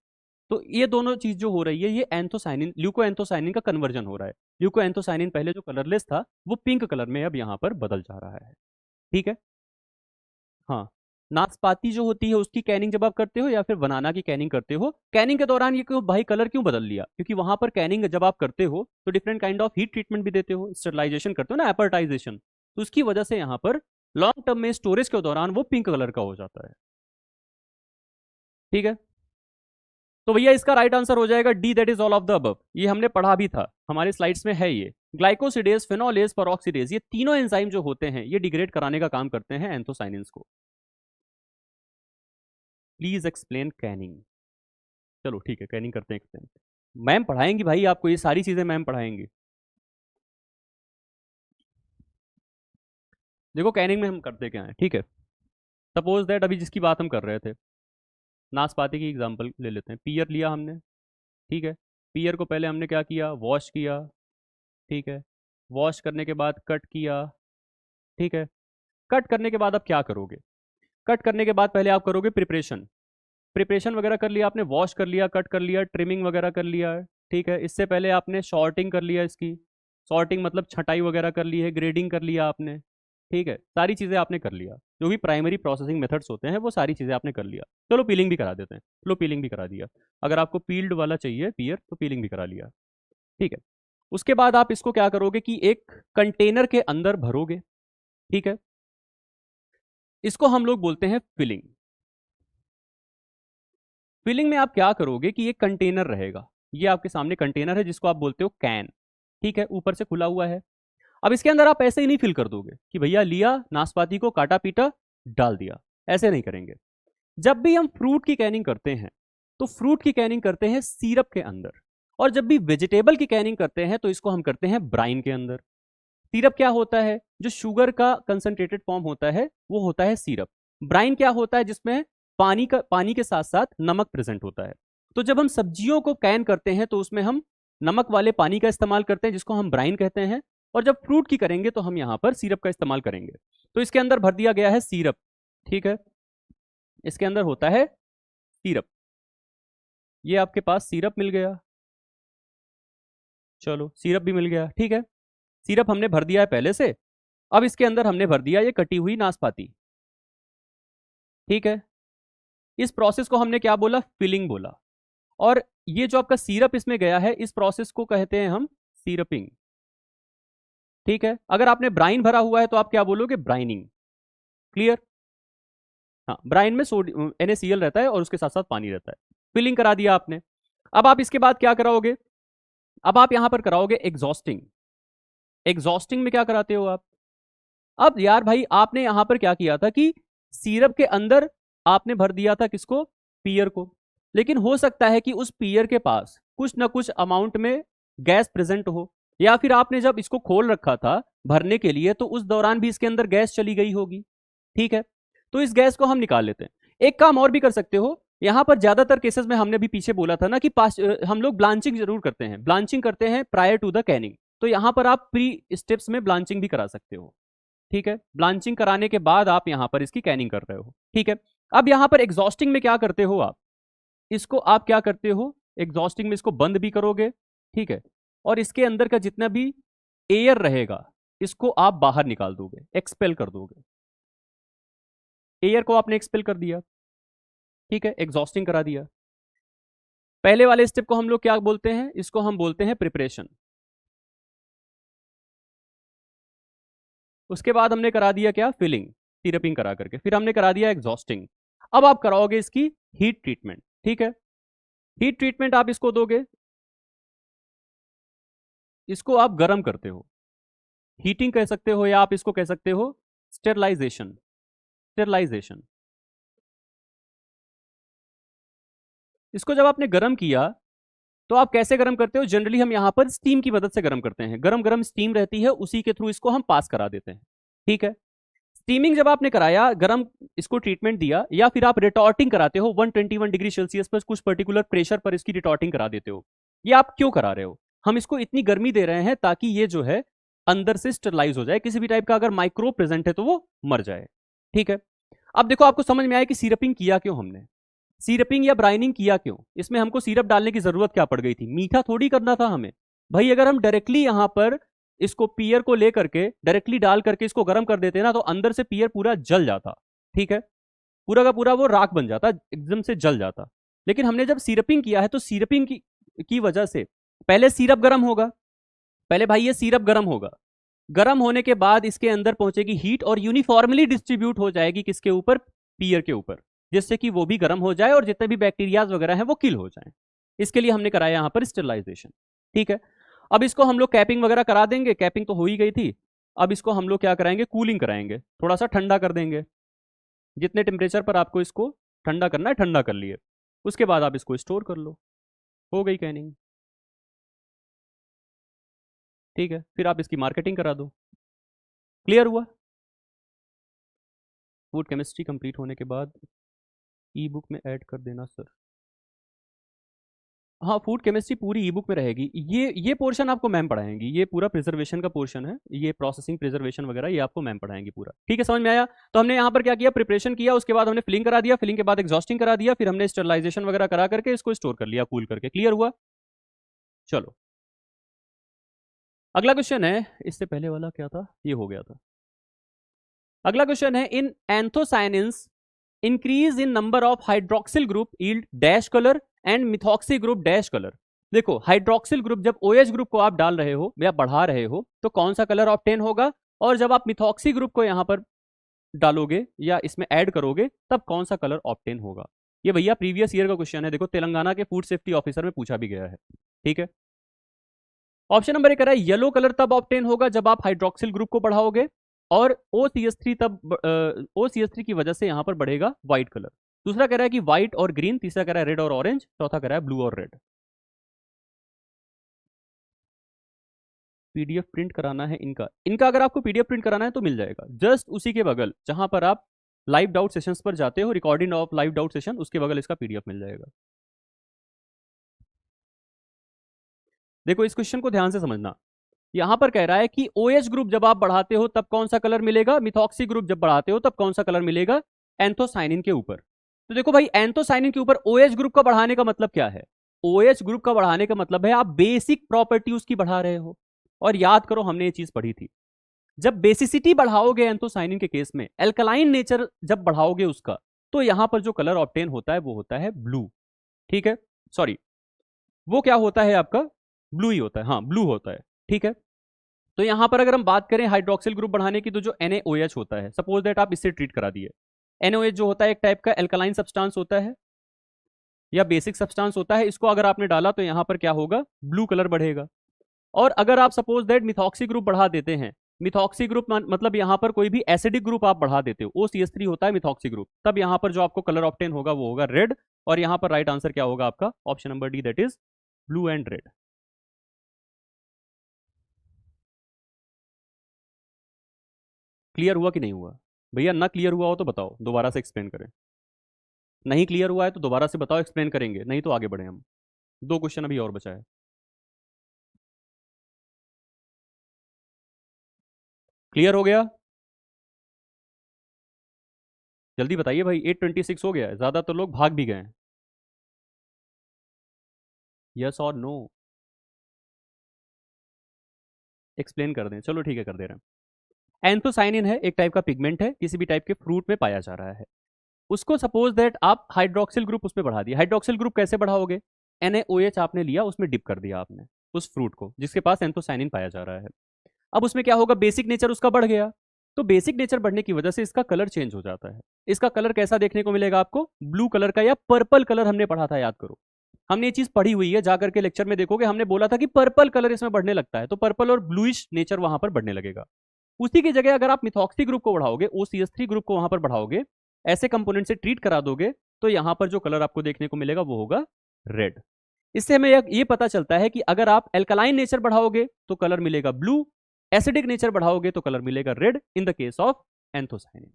तो ये दोनों चीज जो हो रही है, ये एंथोसाइनिन, ल्यूकोएंथोसाइनिन का कन्वर्जन हो रहा है। ल्यूकोएंथोसाइनिन पहले जो कलरलेस था, वो पिंक कलर में अब यहां पर बदल जा रहा है। ठीक है, हाँ। नाशपाती जो होती है उसकी कैनिंग जब आप करते हो या फिर बनाना की कैनिंग करते हो, कैनिंग के दौरान ये क्यों भाई कलर क्यों बदल लिया? क्योंकि वहां पर कैनिंग जब आप करते हो तो different kind of heat treatment भी देते हो, स्टरलाइजेशन करते हो ना, एपर्टाइजेशन, तो उसकी वजह से यहाँ पर लॉन्ग टर्म में स्टोरेज के दौरान वो पिंक कलर का हो जाता है। ठीक है, तो भैया इसका राइट आंसर हो जाएगा D, that is all of the above. ये हमने पढ़ा भी था, हमारी स्लाइड्स में है ये। ग्लाइकोसिडेज, फिनोलेज, पेरोक्सीडेज, ये तीनों एंजाइम जो होते हैं ये डिग्रेड कराने का काम करते हैं एंथोसाइनिन्स को। Please explain Canning. चलो ठीक है, कैनिंग करते हैं एक्सप्लेन। मैम पढ़ाएंगी भाई आपको, ये सारी चीजें मैम पढ़ाएंगी। देखो कैनिंग में हम करते क्या है, ठीक है। सपोज दैट अभी जिसकी बात हम कर रहे थे, नाशपाती की एग्जांपल ले लेते हैं। पियर लिया हमने, ठीक है। पियर को पहले हमने क्या किया, वॉश किया, ठीक है। वॉश करने के बाद कट किया, ठीक है। कट करने के बाद आप क्या करोगे? कट करने के बाद पहले आप करोगे प्रिपरेशन। प्रिपरेशन वगैरह कर लिया आपने, वॉश कर लिया, कट कर लिया, ट्रिमिंग वगैरह कर लिया है, ठीक है। इससे पहले आपने शॉर्टिंग कर लिया इसकी, शॉर्टिंग मतलब छटाई वगैरह कर ली है, ग्रेडिंग कर लिया आपने, ठीक है। सारी चीज़ें आपने कर लिया, जो भी प्राइमरी प्रोसेसिंग मेथड्स होते हैं वो सारी चीज़ें आपने कर लिया। चलो पीलिंग भी करा देते हैं, चलो पीलिंग भी करा दिया। अगर आपको पील्ड वाला चाहिए पियर तो पीलिंग भी करा लिया, ठीक है। उसके बाद आप इसको क्या करोगे कि एक कंटेनर के अंदर भरोगे, ठीक है। इसको हम लोग बोलते हैं फिलिंग। फिलिंग में आप क्या करोगे कि ये कंटेनर रहेगा, ये आपके सामने कंटेनर है जिसको आप बोलते हो कैन, ठीक है। ऊपर से खुला हुआ है। अब इसके अंदर आप ऐसे ही नहीं फिल कर दोगे कि भैया लिया नाशपाती को काटा पीटा डाल दिया, ऐसे नहीं करेंगे। जब भी हम फ्रूट की कैनिंग करते हैं तो फ्रूट की कैनिंग करते हैं सिरप के अंदर, और जब भी वेजिटेबल की कैनिंग करते हैं तो इसको हम करते हैं ब्राइन के अंदर। सिरप क्या होता है? जो शुगर का कंसंट्रेटेड फॉर्म होता है वो होता है सिरप। ब्राइन क्या होता है? जिसमें पानी के साथ साथ नमक प्रेजेंट होता है। तो जब हम सब्जियों को कैन करते हैं तो उसमें हम नमक वाले पानी का इस्तेमाल करते हैं जिसको हम ब्राइन कहते हैं, और जब फ्रूट की करेंगे तो हम यहाँ पर सिरप का इस्तेमाल करेंगे। तो इसके अंदर भर दिया गया है सिरप, ठीक है। इसके अंदर होता है सिरप, ये आपके पास सिरप मिल गया, चलो सिरप भी मिल गया, ठीक है। सिरप हमने भर दिया है पहले से। अब इसके अंदर हमने भर दिया ये कटी हुई नाशपाती, ठीक है। इस प्रोसेस को हमने क्या बोला? फिलिंग बोला। और ये जो आपका सिरप इसमें गया है, इस प्रोसेस को कहते हैं हम सिरपिंग, ठीक है। अगर आपने ब्राइन भरा हुआ है तो आप क्या बोलोगे? ब्राइनिंग। क्लियर? हाँ, ब्राइन में सोडियम NaCl रहता है और उसके साथ साथ पानी रहता है। फिलिंग करा दिया आपने। अब आप इसके बाद क्या कराओगे? अब आप यहां पर कराओगे एग्जॉस्टिंग। एग्जॉस्टिंग में क्या कराते हो आप? अब यार भाई आपने यहां पर क्या किया था कि सिरप के अंदर आपने भर दिया था किसको, पियर को, लेकिन हो सकता है कि उस पियर के पास कुछ ना कुछ अमाउंट में गैस प्रेजेंट हो, या फिर आपने जब इसको खोल रखा था भरने के लिए तो उस दौरान भी इसके अंदर गैस चली गई होगी। ठीक है, तो इस गैस को हम निकाल लेते हैं। एक काम और भी कर सकते हो, यहां पर ज्यादातर केसेस में हमने भी पीछे बोला था ना कि हम लोग ब्लांचिंग जरूर करते हैं, ब्लांचिंग करते हैं प्रायर टू द कैनिंग, तो यहां पर आप प्री स्टेप्स में ब्लांचिंग भी करा सकते हो। ठीक है, ब्लांचिंग कराने के बाद आप यहां पर इसकी कैनिंग कर रहे हो। ठीक है, अब यहां पर एग्जॉस्टिंग में क्या करते हो आप, इसको आप क्या करते हो, एग्जॉस्टिंग में इसको बंद भी करोगे। ठीक है, और इसके अंदर का जितना भी एयर रहेगा इसको आप बाहर निकाल दोगे, एक्सपेल कर दोगे। एयर को आपने एक्सपेल कर दिया। ठीक है, एग्जॉस्टिंग करा दिया। पहले वाले स्टेप को हम लोग क्या बोलते हैं, इसको हम बोलते हैं प्रिपरेशन। उसके बाद हमने करा दिया क्या, फिलिंग, सिरपिंग करा करके, फिर हमने करा दिया एग्जॉस्टिंग। अब आप कराओगे इसकी हीट ट्रीटमेंट। ठीक है, हीट ट्रीटमेंट आप इसको दोगे, इसको आप गर्म करते हो, हीटिंग कह सकते हो या आप इसको कह सकते हो स्टेरलाइजेशन। स्टेरलाइजेशन, इसको जब आपने गर्म किया तो आप कैसे गर्म करते हो, जनरली हम यहां पर स्टीम की मदद से गर्म करते हैं, गरम गरम स्टीम रहती है उसी के थ्रू इसको हम पास करा देते हैं। ठीक है, स्टीमिंग जब आपने कराया, गरम इसको ट्रीटमेंट दिया, या फिर आप रिटॉर्टिंग कराते हो 121 डिग्री सेल्सियस पर कुछ पर्टिकुलर प्रेशर पर इसकी रिटॉर्टिंग करा देते हो, ये आप क्यों करा रहे हो, हम इसको इतनी गर्मी दे रहे हैं ताकि ये जो है अंदर से स्टरलाइज हो जाए, किसी भी टाइप का अगर माइक्रो प्रेजेंट है तो वो मर जाए। ठीक है, अब देखो आपको समझ में आया कि सिरपिंग किया क्यों हमने, सिरपिंग या ब्राइनिंग किया क्यों, इसमें हमको सिरप डालने की जरूरत क्या पड़ गई थी, मीठा थोड़ी करना था हमें। भाई अगर हम डायरेक्टली यहां पर इसको पियर को लेकर के डायरेक्टली डाल करके इसको गर्म कर देते ना तो अंदर से पियर पूरा जल जाता। ठीक है, पूरा का पूरा वो राख बन जाता, एकदम से जल जाता। लेकिन हमने जब सिरपिंग किया है तो सिरपिंग की वजह से पहले सिरप गर्म होगा, पहले भाई ये सिरप गर्म होगा, गर्म होने के बाद इसके अंदर पहुंचेगी हीट और यूनिफॉर्मली डिस्ट्रीब्यूट हो जाएगी किसके ऊपर, पियर के ऊपर, जिससे कि वो भी गर्म हो जाए और जितने भी बैक्टीरियाज वगैरह हैं वो किल हो जाएं। इसके लिए हमने कराया यहां पर स्टेरलाइजेशन। ठीक है, अब इसको हम लोग कैपिंग वगैरह करा देंगे, कैपिंग तो हो ही गई थी। अब इसको हम लोग क्या कराएंगे, कूलिंग कराएंगे, थोड़ा सा ठंडा कर देंगे, जितने टेम्परेचर पर आपको इसको ठंडा करना है ठंडा कर लिए, उसके बाद आप इसको स्टोर कर लो, हो गई कैनिंग। ठीक है, फिर आप इसकी मार्केटिंग करा दो। क्लियर हुआ। फूड केमिस्ट्री कंप्लीट होने के बाद ई बुक में ऐड कर देना सर। हाँ, फूड केमिस्ट्री पूरी ई बुक में रहेगी, ये पोर्शन आपको मैम पढ़ाएंगी, ये पूरा प्रिजर्वेशन का पोर्शन है, ये प्रोसेसिंग प्रिजर्वेशन वगैरह ये आपको मैम पढ़ाएंगी पूरा। ठीक है, समझ में आया। तो हमने यहाँ पर क्या किया, प्रिपरेशन किया, उसके बाद हमने फिलिंग करा दिया, फिलिंग के बाद एग्जॉस्टिंग करा दिया, फिर हमने स्टरलाइजेशन वगैरह करा करके इसको स्टोर कर लिया कूल करके। क्लियर हुआ। चलो अगला क्वेश्चन है, इससे पहले वाला क्या था, ये हो गया था। अगला क्वेश्चन है, in anthocyanins increase in number of hydroxyl group yield dash colour and methoxy group dash colour. देखो हाइड्रोक्सिल ग्रुप जब OH ग्रुप को आप डाल रहे हो या बढ़ा रहे हो तो कौन सा कलर ऑब्टेन होगा, और जब आप मिथॉक्सी ग्रुप को यहां पर डालोगे या इसमें ऐड करोगे तब कौन सा कलर ऑब्टेन होगा। ये भैया प्रीवियस ईयर का क्वेश्चन है, देखो तेलंगाना के फूड सेफ्टी ऑफिसर में पूछा भी गया है। ठीक है, ऑप्शन नंबर 1 कह रहा है येलो कलर तब ऑब्टेन होगा जब आप हाइड्रोक्सिल ग्रुप को बढ़ाओगे, और OCH3 तब OCH3 की वजह से यहां पर बढ़ेगा व्हाइट कलर। दूसरा कह रहा है कि व्हाइट और ग्रीन, तीसरा कह रहा है रेड और ऑरेंज, चौथा कह रहा है ब्लू और रेड। पीडीएफ प्रिंट कराना है इनका, अगर आपको पीडीएफ प्रिंट कराना है तो मिल जाएगा, जस्ट उसी के बगल जहां पर आप लाइव डाउट सेशंस पर जाते हो, recording of live doubt session, उसके बगल इसका पीडीएफ मिल जाएगा। देखो इस क्वेश्चन को ध्यान से समझना, यहां पर कह रहा है कि OH ग्रुप जब आप बढ़ाते हो तब कौन सा कलर मिलेगा, मिथॉक्सी ग्रुप जब बढ़ाते हो तब कौन सा कलर मिलेगा, एंथोसाइनिन के ऊपर। तो देखो भाई एंथोसाइनिन के ऊपर OH ग्रुप का बढ़ाने का मतलब क्या है, OH ग्रुप का बढ़ाने का मतलब है आप बेसिक प्रॉपर्टी उसकी बढ़ा रहे हो। और याद करो हमने ये चीज पढ़ी थी, जब बेसिसिटी बढ़ाओगे एंथोसाइनिन के केस में, एल्कलाइन नेचर जब बढ़ाओगे उसका, तो यहां पर जो कलर ऑब्टेन होता है वो होता है ब्लू। ठीक है, सॉरी वो क्या होता है आपका, ब्लू ही होता है, हाँ ब्लू होता है। ठीक है, तो यहां पर अगर हम बात करें हाइड्रोक्सिल ग्रुप बढ़ाने की तो जो NaOH होता है, सपोज दैट आप इससे ट्रीट करा दिए, NaOH जो होता है एक टाइप का एल्कलाइन सब्सटेंस होता है या बेसिक सब्सटेंस होता है, इसको अगर आपने डाला तो यहां पर क्या होगा, ब्लू कलर बढ़ेगा। और अगर आप सपोज दैट मिथॉक्सी ग्रुप बढ़ा देते हैं मिथॉक्सी ग्रुप मतलब यहां पर कोई भी एसिडिक ग्रुप आप बढ़ा देते हो, OCH3 होता है मिथॉक्सी ग्रुप, तब यहां पर जो आपको कलर ऑप्टेन होगा वो होगा रेड। और यहां पर राइट आंसर क्या होगा आपका? Option number D, that is blue and red. Clear हुआ कि नहीं हुआ? भैया ना क्लियर हुआ हो तो बताओ, दोबारा से एक्सप्लेन करें। नहीं क्लियर हुआ है तो दोबारा से बताओ, एक्सप्लेन करेंगे, नहीं तो आगे बढ़े हम। दो क्वेश्चन अभी और बचा है। क्लियर हो गया? जल्दी बताइए भाई, 8:26 हो गया है, ज्यादातर लोग भाग भी गए हैं। यस और नो? एक्सप्लेन कर दें, चलो ठीक है कर दे रहे हैं। एंथोसाइनिन है, एक टाइप का पिगमेंट है, किसी भी टाइप के फ्रूट में पाया जा रहा है। उसको सपोज दैट आप हाइड्रोक्सिल ग्रुप उसमें बढ़ा दिया। हाइड्रोक्सिल ग्रुप कैसे बढ़ाओगे? NaOH आपने लिया, उसमें डिप कर दिया आपने उस फ्रूट को जिसके पास एंथोसाइनिन पाया जा रहा है। अब उसमें क्या होगा? बेसिक नेचर उसका बढ़ गया। तो बेसिक नेचर बढ़ने की वजह से इसका कलर चेंज हो जाता है। इसका कलर कैसा देखने को मिलेगा आपको? ब्लू कलर का या पर्पल कलर, हमने पढ़ा था, याद करो। हमने ये चीज पढ़ी हुई है, जाकर के लेक्चर में देखोगे, हमने बोला था कि पर्पल कलर इसमें बढ़ने लगता है, तो पर्पल और ब्लूइश नेचर वहां पर बढ़ने लगेगा। उसी की जगह अगर आप मिथॉक्सी ग्रुप को बढ़ाओगे, OCH3 ग्रुप को वहां पर बढ़ाओगे, ऐसे कंपोनेंट से ट्रीट करा दोगे, तो यहां पर जो कलर आपको देखने को मिलेगा वो होगा रेड। इससे हमें ये पता चलता है कि अगर आप एल्कलाइन नेचर बढ़ाओगे तो कलर मिलेगा ब्लू, एसिडिक नेचर बढ़ाओगे तो कलर मिलेगा red in the case of anthocyanin.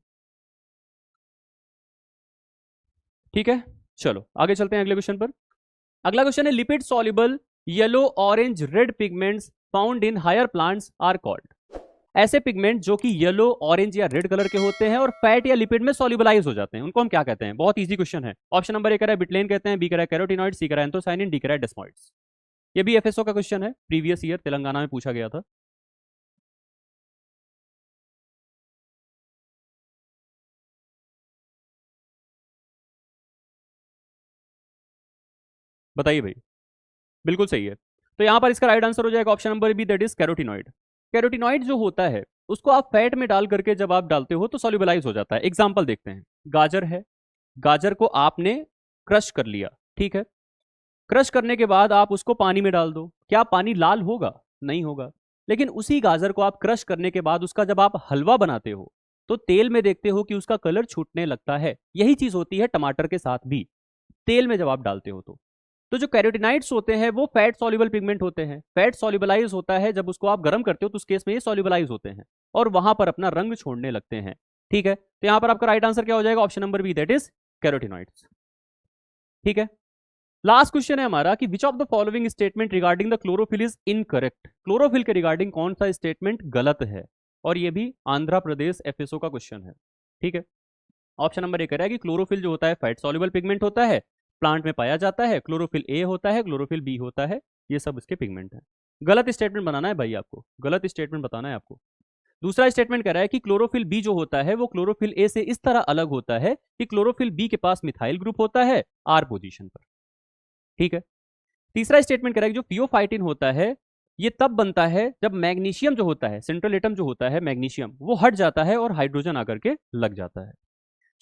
ठीक है, चलो आगे चलते हैं अगले क्वेश्चन पर। अगला क्वेश्चन है, lipid soluble yellow orange red pigments found in higher plants are called. ऐसे पिगमेंट जो कि येलो ऑरेंज या रेड कलर के होते हैं और फैट या लिपिड में सॉल्युबलाइज हो जाते हैं, उनको हम क्या कहते हैं? बहुत इजी क्वेश्चन है। ऑप्शन नंबर ए कह रहा है बिटलेन कहते हैं, बी कह रहा है कैरोटिनॉइड, सी कह रहा है एंथोसाइनिन, डी कह रहा है डेस्मोइड्स। ये भी FSO का क्वेश्चन है, प्रीवियस ईयर तेलंगाना में पूछा गया था। बताइए भाई। बिल्कुल सही है। तो यहां पर इसका राइट आंसर हो जाएगा option number B, that is carotenoid. Carotenoid जो होता है उसको आप फैट में डाल करके जब आप डालते हो तो सॉल्युबलाइज हो जाता है। एग्जांपल देखते हैं, गाजर है, गाजर को आपने क्रश कर लिया, ठीक है। क्रश करने के बाद आप उसको पानी में डाल दो, क्या पानी लाल होगा? नहीं होगा। लेकिन उसी गाजर को आप क्रश करने के बाद उसका जब आप हलवा बनाते हो तो तेल में देखते हो कि उसका कलर छूटने लगता है। यही चीज होती है टमाटर के साथ भी, तेल में जब आप डालते हो तो जो कैरोटिनाइड्स होते हैं वो फैट सॉल्युबल पिगमेंट होते हैं। फैट सॉल्युबलाइज होता है जब उसको आप गर्म करते हो तो उस केस में ये सॉल्युबलाइज होते हैं और वहां पर अपना रंग छोड़ने लगते हैं। ठीक है, तो यहां पर आपका राइट आंसर क्या हो जाएगा? Option number B, that is carotenoids. ठीक है, लास्ट क्वेश्चन है हमारा कि which of the following statement regarding the chlorophyll is incorrect. Chlorophyll के रिगार्डिंग कौन सा स्टेटमेंट गलत है? और ये भी आंध्र प्रदेश FSO का क्वेश्चन है। ठीक है, ऑप्शन नंबर ए कह रहा है कि क्लोरोफिल जो होता है फैट सॉल्युबल पिगमेंट होता है, प्लांट में पाया जाता है, क्लोरोफिल ए होता है, क्लोरोफिल बी होता है, ये सब इसके पिगमेंट हैं। गलत स्टेटमेंट बनाना है भाई आपको, गलत स्टेटमेंट बताना है आपको। दूसरा स्टेटमेंट कह रहा है कि क्लोरोफिल बी जो होता है वो क्लोरोफिल ए से इस तरह अलग होता है कि क्लोरोफिल बी के पास मिथाइल ग्रुप होता है R पोजीशन पर। ठीक है, तीसरा स्टेटमेंट कह रहा है कि जो थियोफाइटिन होता है ये तब बनता है जब मैग्नीशियम जो होता है, सेंट्रल एटम जो होता है मैग्नीशियम, वो हट जाता है और हाइड्रोजन आकर के लग जाता है।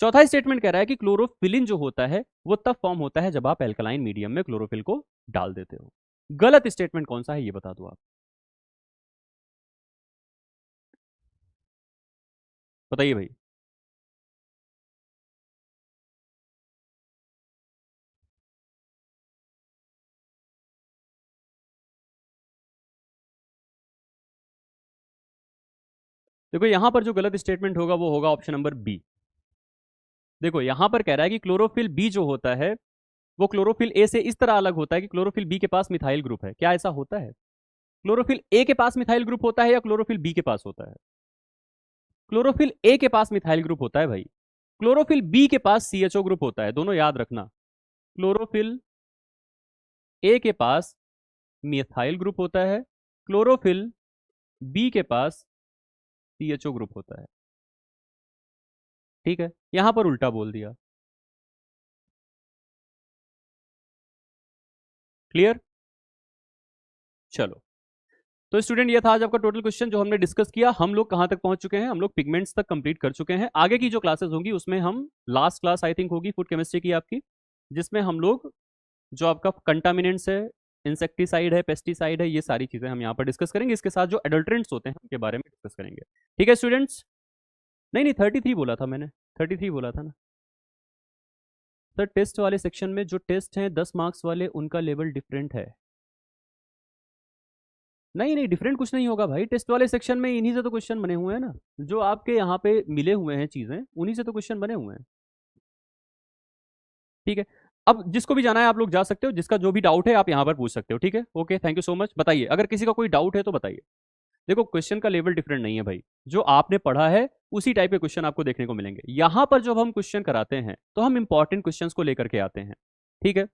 चौथा स्टेटमेंट कह रहा है कि क्लोरोफिलिन जो होता है वो तब फॉर्म होता है जब आप एल्कलाइन मीडियम में क्लोरोफिल को डाल देते हो। गलत स्टेटमेंट कौन सा है ये बता दो आप, बताइए भाई। देखो यहां पर जो गलत स्टेटमेंट होगा वो होगा ऑप्शन नंबर बी। देखो यहां पर कह रहा है कि क्लोरोफिल बी जो होता है वो क्लोरोफिल ए से इस तरह अलग होता है कि क्लोरोफिल बी के पास मिथाइल ग्रुप है। क्या ऐसा होता है? क्लोरोफिल ए के पास मिथाइल ग्रुप होता है या क्लोरोफिल बी के पास होता है? क्लोरोफिल ए के पास मिथाइल ग्रुप होता है भाई। क्लोरोफिल बी के पास CHO ग्रुप होता है, दोनों याद रखना। क्लोरोफिल ए के पास मिथाइल ग्रुप होता है, क्लोरोफिल बी के पास CHO ग्रुप होता है। ठीक है, यहां पर उल्टा बोल दिया। क्लियर? चलो, तो स्टूडेंट ये था आज आपका टोटल क्वेश्चन जो हमने डिस्कस किया। हम लोग कहां तक पहुंच चुके हैं? हम लोग पिगमेंट्स तक कंप्लीट कर चुके हैं। आगे की जो क्लासेस होंगी उसमें हम लास्ट क्लास आई थिंक होगी फूड केमिस्ट्री की आपकी, जिसमें हम लोग जो आपका कंटामिनेंट्स है, इंसेक्टिसाइड है, पेस्टिसाइड है, ये सारी चीजें हम यहाँ पर डिस्कस करेंगे। इसके साथ जो एडल्ट्रेंट्स होते हैं उनके बारे में डिस्कस करेंगे। ठीक है स्टूडेंट्स? नहीं नहीं 33 बोला था मैंने, 33 बोला था ना सर। टेस्ट वाले सेक्शन में जो टेस्ट हैं 10 मार्क्स वाले, उनका लेवल डिफरेंट है। नहीं नहीं डिफरेंट कुछ नहीं होगा भाई, टेस्ट वाले सेक्शन में इन्हीं से तो क्वेश्चन बने हुए हैं ना, जो आपके यहाँ पे मिले हुए हैं चीजें, उन्हीं से तो क्वेश्चन बने हुए हैं। ठीक है, अब जिसको भी जाना है आप लोग जा सकते हो, जिसका जो भी डाउट है आप यहाँ पर पूछ सकते हो। ठीक है, okay, thank you so much. बताइए अगर किसी का कोई डाउट है तो बताइए। देखो क्वेश्चन का लेवल डिफरेंट नहीं है भाई, जो आपने पढ़ा है उसी टाइप के क्वेश्चन आपको देखने को मिलेंगे। यहां पर जब हम क्वेश्चन कराते हैं तो हम इंपॉर्टेंट क्वेश्चंस को लेकर के आते हैं। ठीक है,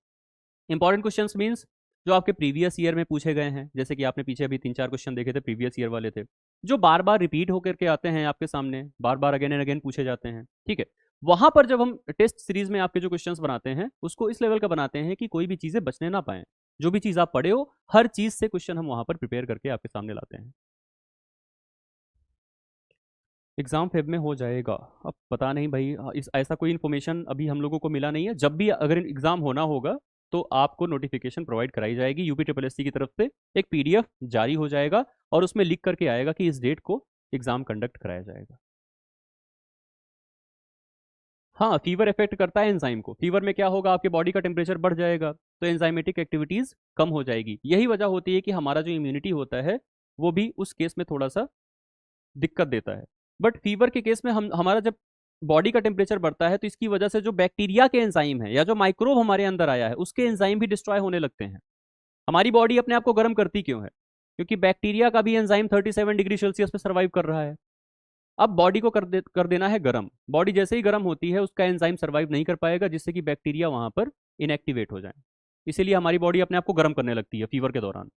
इंपॉर्टेंट क्वेश्चंस मींस जो आपके प्रीवियस ईयर में पूछे गए हैं, जैसे कि आपने पीछे अभी 3-4 क्वेश्चन देखे थे, प्रीवियस ईयर वाले थे, जो बार बार रिपीट होकर के आते हैं आपके सामने, बार बार अगेन एंड अगेन पूछे जाते हैं। ठीक है, वहां पर जब हम टेस्ट सीरीज में आपके जो क्वेश्चंस बनाते हैं उसको इस लेवल का बनाते हैं कि कोई भी चीजें बचने ना पाए, जो भी चीज आप पढ़े हो हर चीज से क्वेश्चन हम वहां पर प्रिपेयर करके आपके सामने लाते हैं। एग्जाम फेब में हो जाएगा, अब पता नहीं भाई, इस ऐसा कोई इन्फॉर्मेशन अभी हम लोगों को मिला नहीं है। जब भी अगर एग्जाम होना होगा तो आपको नोटिफिकेशन प्रोवाइड कराई जाएगी, यूपी ट्रिपल एस सी की तरफ से एक पीडीएफ जारी हो जाएगा और उसमें लिख करके आएगा कि इस डेट को एग्जाम कंडक्ट कराया जाएगा। हाँ, फीवर इफेक्ट करता है एंजाइम को। फीवर में क्या होगा, आपके बॉडी का टेम्परेचर बढ़ जाएगा तो एंजाइमेटिक एक्टिविटीज कम हो जाएगी। यही वजह होती है कि हमारा जो इम्यूनिटी होता है वो भी उस केस में थोड़ा सा दिक्कत देता है। बट फीवर के केस में हम हमारा जब बॉडी का टेम्परेचर बढ़ता है तो इसकी वजह से जो बैक्टीरिया के एंजाइम है या जो माइक्रोब हमारे अंदर आया है उसके एंजाइम भी डिस्ट्रॉय होने लगते हैं। हमारी बॉडी अपने आप को गर्म करती क्यों है? क्योंकि बैक्टीरिया का भी एंजाइम 37 डिग्री सेल्सियस पे सर्वाइव कर रहा है। अब बॉडी को कर देना है गर्म। बॉडी जैसे ही गर्म होती है उसका एंजाइम सर्वाइव नहीं कर पाएगा, जिससे कि बैक्टीरिया वहां पर इनएक्टिवेट हो जाए। इसीलिए हमारी बॉडी अपने आप को गर्म करने लगती है फीवर के दौरान।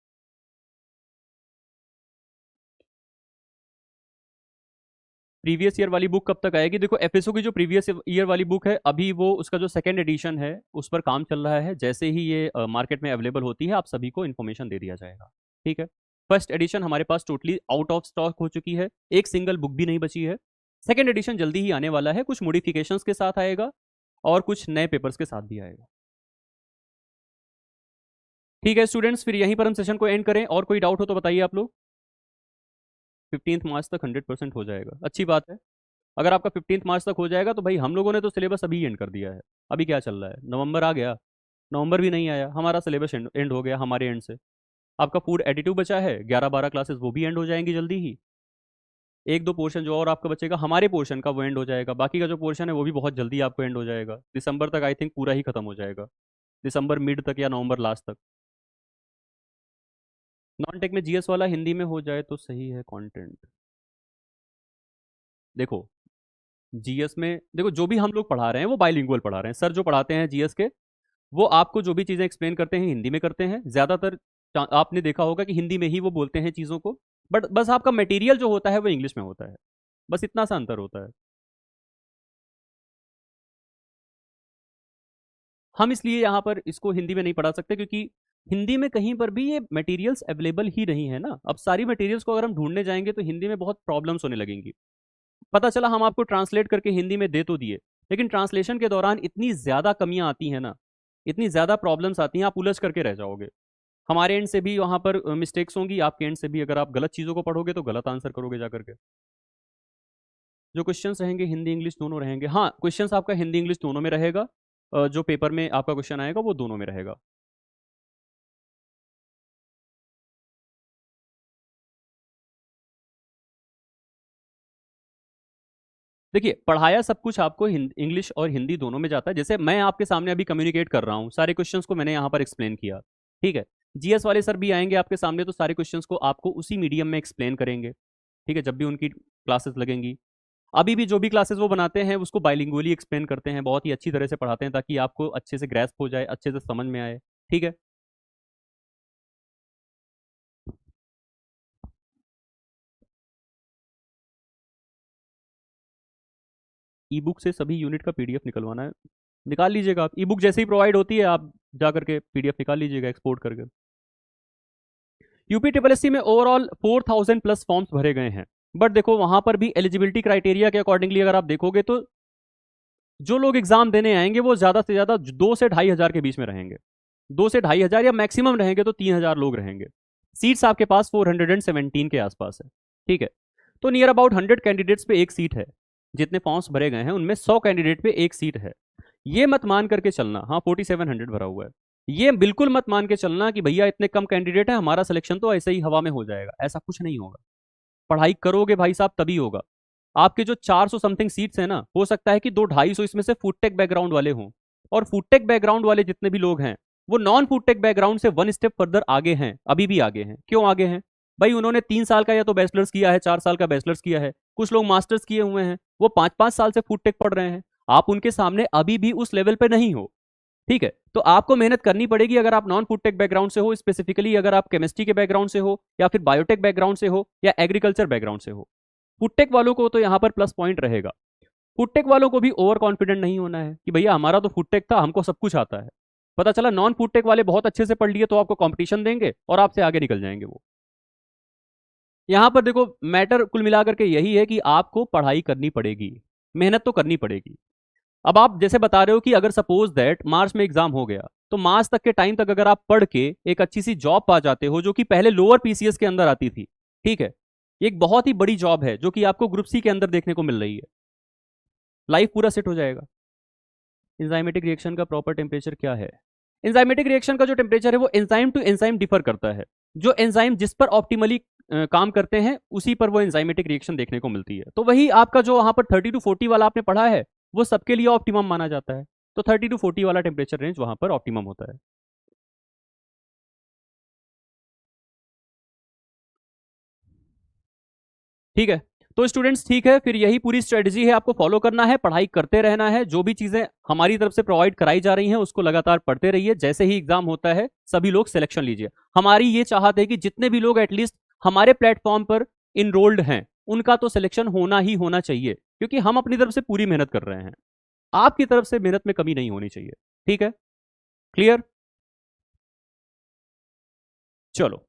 प्रीवियस ईयर वाली बुक कब तक आएगी? देखो एफएसओ की जो प्रीवियस ईयर वाली बुक है अभी वो उसका जो सेकंड एडिशन है उस पर काम चल रहा है। जैसे ही ये मार्केट में अवेलेबल होती है आप सभी को इन्फॉर्मेशन दे दिया जाएगा। ठीक है, फर्स्ट एडिशन हमारे पास टोटली आउट ऑफ स्टॉक हो चुकी है, एक सिंगल बुक भी नहीं बची है। सेकेंड एडिशन जल्दी ही आने वाला है, कुछ मॉडिफिकेशंस के साथ आएगा और कुछ नए पेपर्स के साथ भी आएगा। ठीक है स्टूडेंट्स, फिर यहीं पर हम सेशन को एंड करें। और कोई डाउट हो तो बताइए आप लोग। 15 मार्च तक 100% हो जाएगा, अच्छी बात है। अगर आपका 15 मार्च तक हो जाएगा तो भाई हम लोगों ने तो सिलेबस अभी एंड कर दिया है। अभी क्या चल रहा है, नवंबर आ गया, नवंबर भी नहीं आया, हमारा सिलेबस एंड हो गया हमारे एंड से। आपका फूड एडिटिव बचा है, 11-12 क्लासेस वो भी एंड हो जाएंगी जल्दी ही। एक दो पोर्शन जो और आपका बचेगा हमारे पोर्शन का वो एंड हो जाएगा, बाकी का जो पोर्शन है वो भी बहुत जल्दी आपको एंड हो जाएगा। दिसंबर तक आई थिंक पूरा ही खत्म हो जाएगा, दिसंबर मिड तक या नवंबर लास्ट तक। नॉन टेक में जीएस वाला हिंदी में हो जाए तो सही है कंटेंट। देखो जीएस में देखो जो भी हम लोग पढ़ा रहे हैं वो बाइलिंगुअल पढ़ा रहे हैं। सर जो पढ़ाते हैं जीएस के वो आपको जो भी चीज़ें एक्सप्लेन करते हैं हिंदी में करते हैं ज़्यादातर। आपने देखा होगा कि हिंदी में ही वो बोलते हैं चीज़ों को, बट बस आपका मटेरियल जो होता है वो इंग्लिश में होता है, बस इतना सा अंतर होता है। हम इसलिए यहाँ पर इसको हिंदी में नहीं पढ़ा सकते क्योंकि हिंदी में कहीं पर भी ये मटेरियल्स अवेलेबल ही नहीं है ना। अब सारी मटेरियल्स को अगर हम ढूंढने जाएंगे तो हिंदी में बहुत प्रॉब्लम्स होने लगेंगी। पता चला हम आपको ट्रांसलेट करके हिंदी में दे तो दिए, लेकिन ट्रांसलेशन के दौरान इतनी ज़्यादा कमियां आती हैं ना, इतनी ज़्यादा प्रॉब्लम्स आती हैं, आप उलझ करके रह जाओगे। हमारे एंड से भी वहाँ पर मिस्टेक्स होंगी, आपके एंड से भी। अगर आप गलत चीज़ों को पढ़ोगे तो गलत आंसर करोगे जा करके। जो क्वेश्चंस रहेंगे हिंदी इंग्लिश दोनों रहेंगे। हाँ, क्वेश्चंस आपका हिंदी इंग्लिश दोनों में रहेगा। जो पेपर में आपका क्वेश्चन आएगा वो दोनों में रहेगा। देखिए पढ़ाया सब कुछ आपको इंग्लिश और हिंदी दोनों में जाता है। जैसे मैं आपके सामने अभी कम्युनिकेट कर रहा हूँ, सारे क्वेश्चंस को मैंने यहाँ पर एक्सप्लेन किया। ठीक है, जीएस वाले सर भी आएंगे आपके सामने तो सारे क्वेश्चंस को आपको उसी मीडियम में एक्सप्लेन करेंगे। ठीक है, जब भी उनकी क्लासेस लगेंगी। अभी भी जो भी क्लासेस वो बनाते हैं उसको बाइलिंगुअली एक्सप्लेन करते हैं, बहुत ही अच्छी तरह से पढ़ाते हैं ताकि आपको अच्छे से ग्रैस्प हो जाए, अच्छे से समझ में आए। ठीक है, ई बुक से सभी यूनिट का पीडीएफ निकलवाना है, निकाल लीजिएगा आप। ई बुक जैसे ही प्रोवाइड होती है आप जा करके पीडीएफ निकाल लीजिएगा एक्सपोर्ट करके। यूपी ट्रिपल एस सी में ओवरऑल 4000+ फॉर्म्स भरे गए हैं। बट देखो वहां पर भी एलिजिबिलिटी क्राइटेरिया के अकॉर्डिंगली अगर आप देखोगे तो जो लोग एग्जाम देने आएंगे वो ज्यादा से ज्यादा 2 से 2,500 के बीच में रहेंगे। 2 से 2,500 या मैक्सिमम रहेंगे तो 3,000 लोग रहेंगे। सीट्स आपके पास 417 के आसपास है, ठीक है। तो नियर अबाउट 100 कैंडिडेट्स पे एक सीट है। जितने फॉर्म्स भरे गए हैं उनमें 100 कैंडिडेट पे एक सीट है। ये मत मान करके चलना, हाँ 4700 भरा हुआ है, ये बिल्कुल मत मान के चलना कि भैया इतने कम कैंडिडेट है हमारा सिलेक्शन तो ऐसे ही हवा में हो जाएगा, ऐसा कुछ नहीं होगा। पढ़ाई करोगे भाई साहब तभी होगा। आपके जो 400 समथिंग सीट्स हैं ना, हो सकता है कि 200-250 इसमें से फूड टेक बैकग्राउंड वाले हों, और फूड टेक बैकग्राउंड वाले जितने भी लोग हैं वो नॉन फूड टेक बैकग्राउंड से 1 स्टेप फर्दर आगे हैं, अभी भी आगे हैं। क्यों आगे हैं भाई? उन्होंने 3 साल का या तो बैचलर्स किया है, 4 साल का बैचलर्स किया है, कुछ लोग मास्टर्स किए हुए हैं, वो 5-5 साल से फूड टेक पढ़ रहे हैं। आप उनके सामने अभी भी उस लेवल पे नहीं हो, ठीक है। तो आपको मेहनत करनी पड़ेगी। अगर आप नॉन फूड टेक बैकग्राउंड से हो, स्पेसिफिकली अगर आप केमिस्ट्री के बैकग्राउंड से हो या फिर बायोटेक बैकग्राउंड से हो या एग्रीकल्चर बैकग्राउंड से हो, फूडटेक वालों को तो यहाँ पर प्लस पॉइंट रहेगा। फूडटेक वालों को भी ओवर कॉन्फिडेंट नहीं होना है कि भैया हमारा तो फूडटेक था, हमको सब कुछ आता है। पता चला नॉन फूडटेक वाले बहुत अच्छे से पढ़ लिए तो आपको कंपटीशन देंगे और आपसे आगे निकल जाएंगे वो। यहाँ पर देखो मैटर कुल मिलाकर के यही है कि आपको पढ़ाई करनी पड़ेगी, मेहनत तो करनी पड़ेगी। अब आप जैसे बता रहे हो कि अगर सपोज दैट मार्च में एग्जाम हो गया तो मार्च तक के टाइम तक अगर आप पढ़ के एक अच्छी सी जॉब पा जाते हो जो कि पहले लोअर पीसीएस के अंदर आती थी, ठीक है, एक बहुत ही बड़ी जॉब है जो कि आपको ग्रुप सी के अंदर देखने को मिल रही है, लाइफ पूरा सेट हो जाएगा। एंजाइमेटिक रिएक्शन का प्रॉपर टेम्परेचर क्या है? एंजाइमेटिक रिएक्शन का जो टेम्परेचर है वो एंजाइम टू एंजाइम डिफर करता है। जो एंजाइम जिस पर ऑप्टिमली काम करते हैं उसी पर वो एंजाइमेटिक रिएक्शन देखने को मिलती है। तो वही आपका जो वहां पर 30 to 40 वाला आपने पढ़ा है वो सबके लिए ऑप्टिमम माना जाता है। तो 30 to 40 वाला टेम्परेचर रेंज वहां पर ऑप्टिमम होता है। ठीक है। तो स्टूडेंट्स ठीक है, फिर यही पूरी स्ट्रेटजी है, आपको फॉलो करना है, पढ़ाई करते रहना है, जो भी चीजें हमारी तरफ से प्रोवाइड कराई जा रही हैं उसको लगातार पढ़ते रहिए। जैसे ही एग्जाम होता है सभी लोग सिलेक्शन लीजिए। हमारी ये चाहत है कि जितने भी लोग एटलीस्ट हमारे प्लेटफॉर्म पर इनरोल्ड हैं उनका तो सिलेक्शन होना ही होना चाहिए, क्योंकि हम अपनी तरफ से पूरी मेहनत कर रहे हैं। आपकी तरफ से मेहनत में कमी नहीं होनी चाहिए। ठीक है, क्लियर? चलो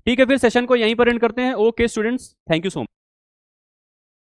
ठीक है, फिर सेशन को यहीं पर एंड करते हैं। Okay students, thank you so much.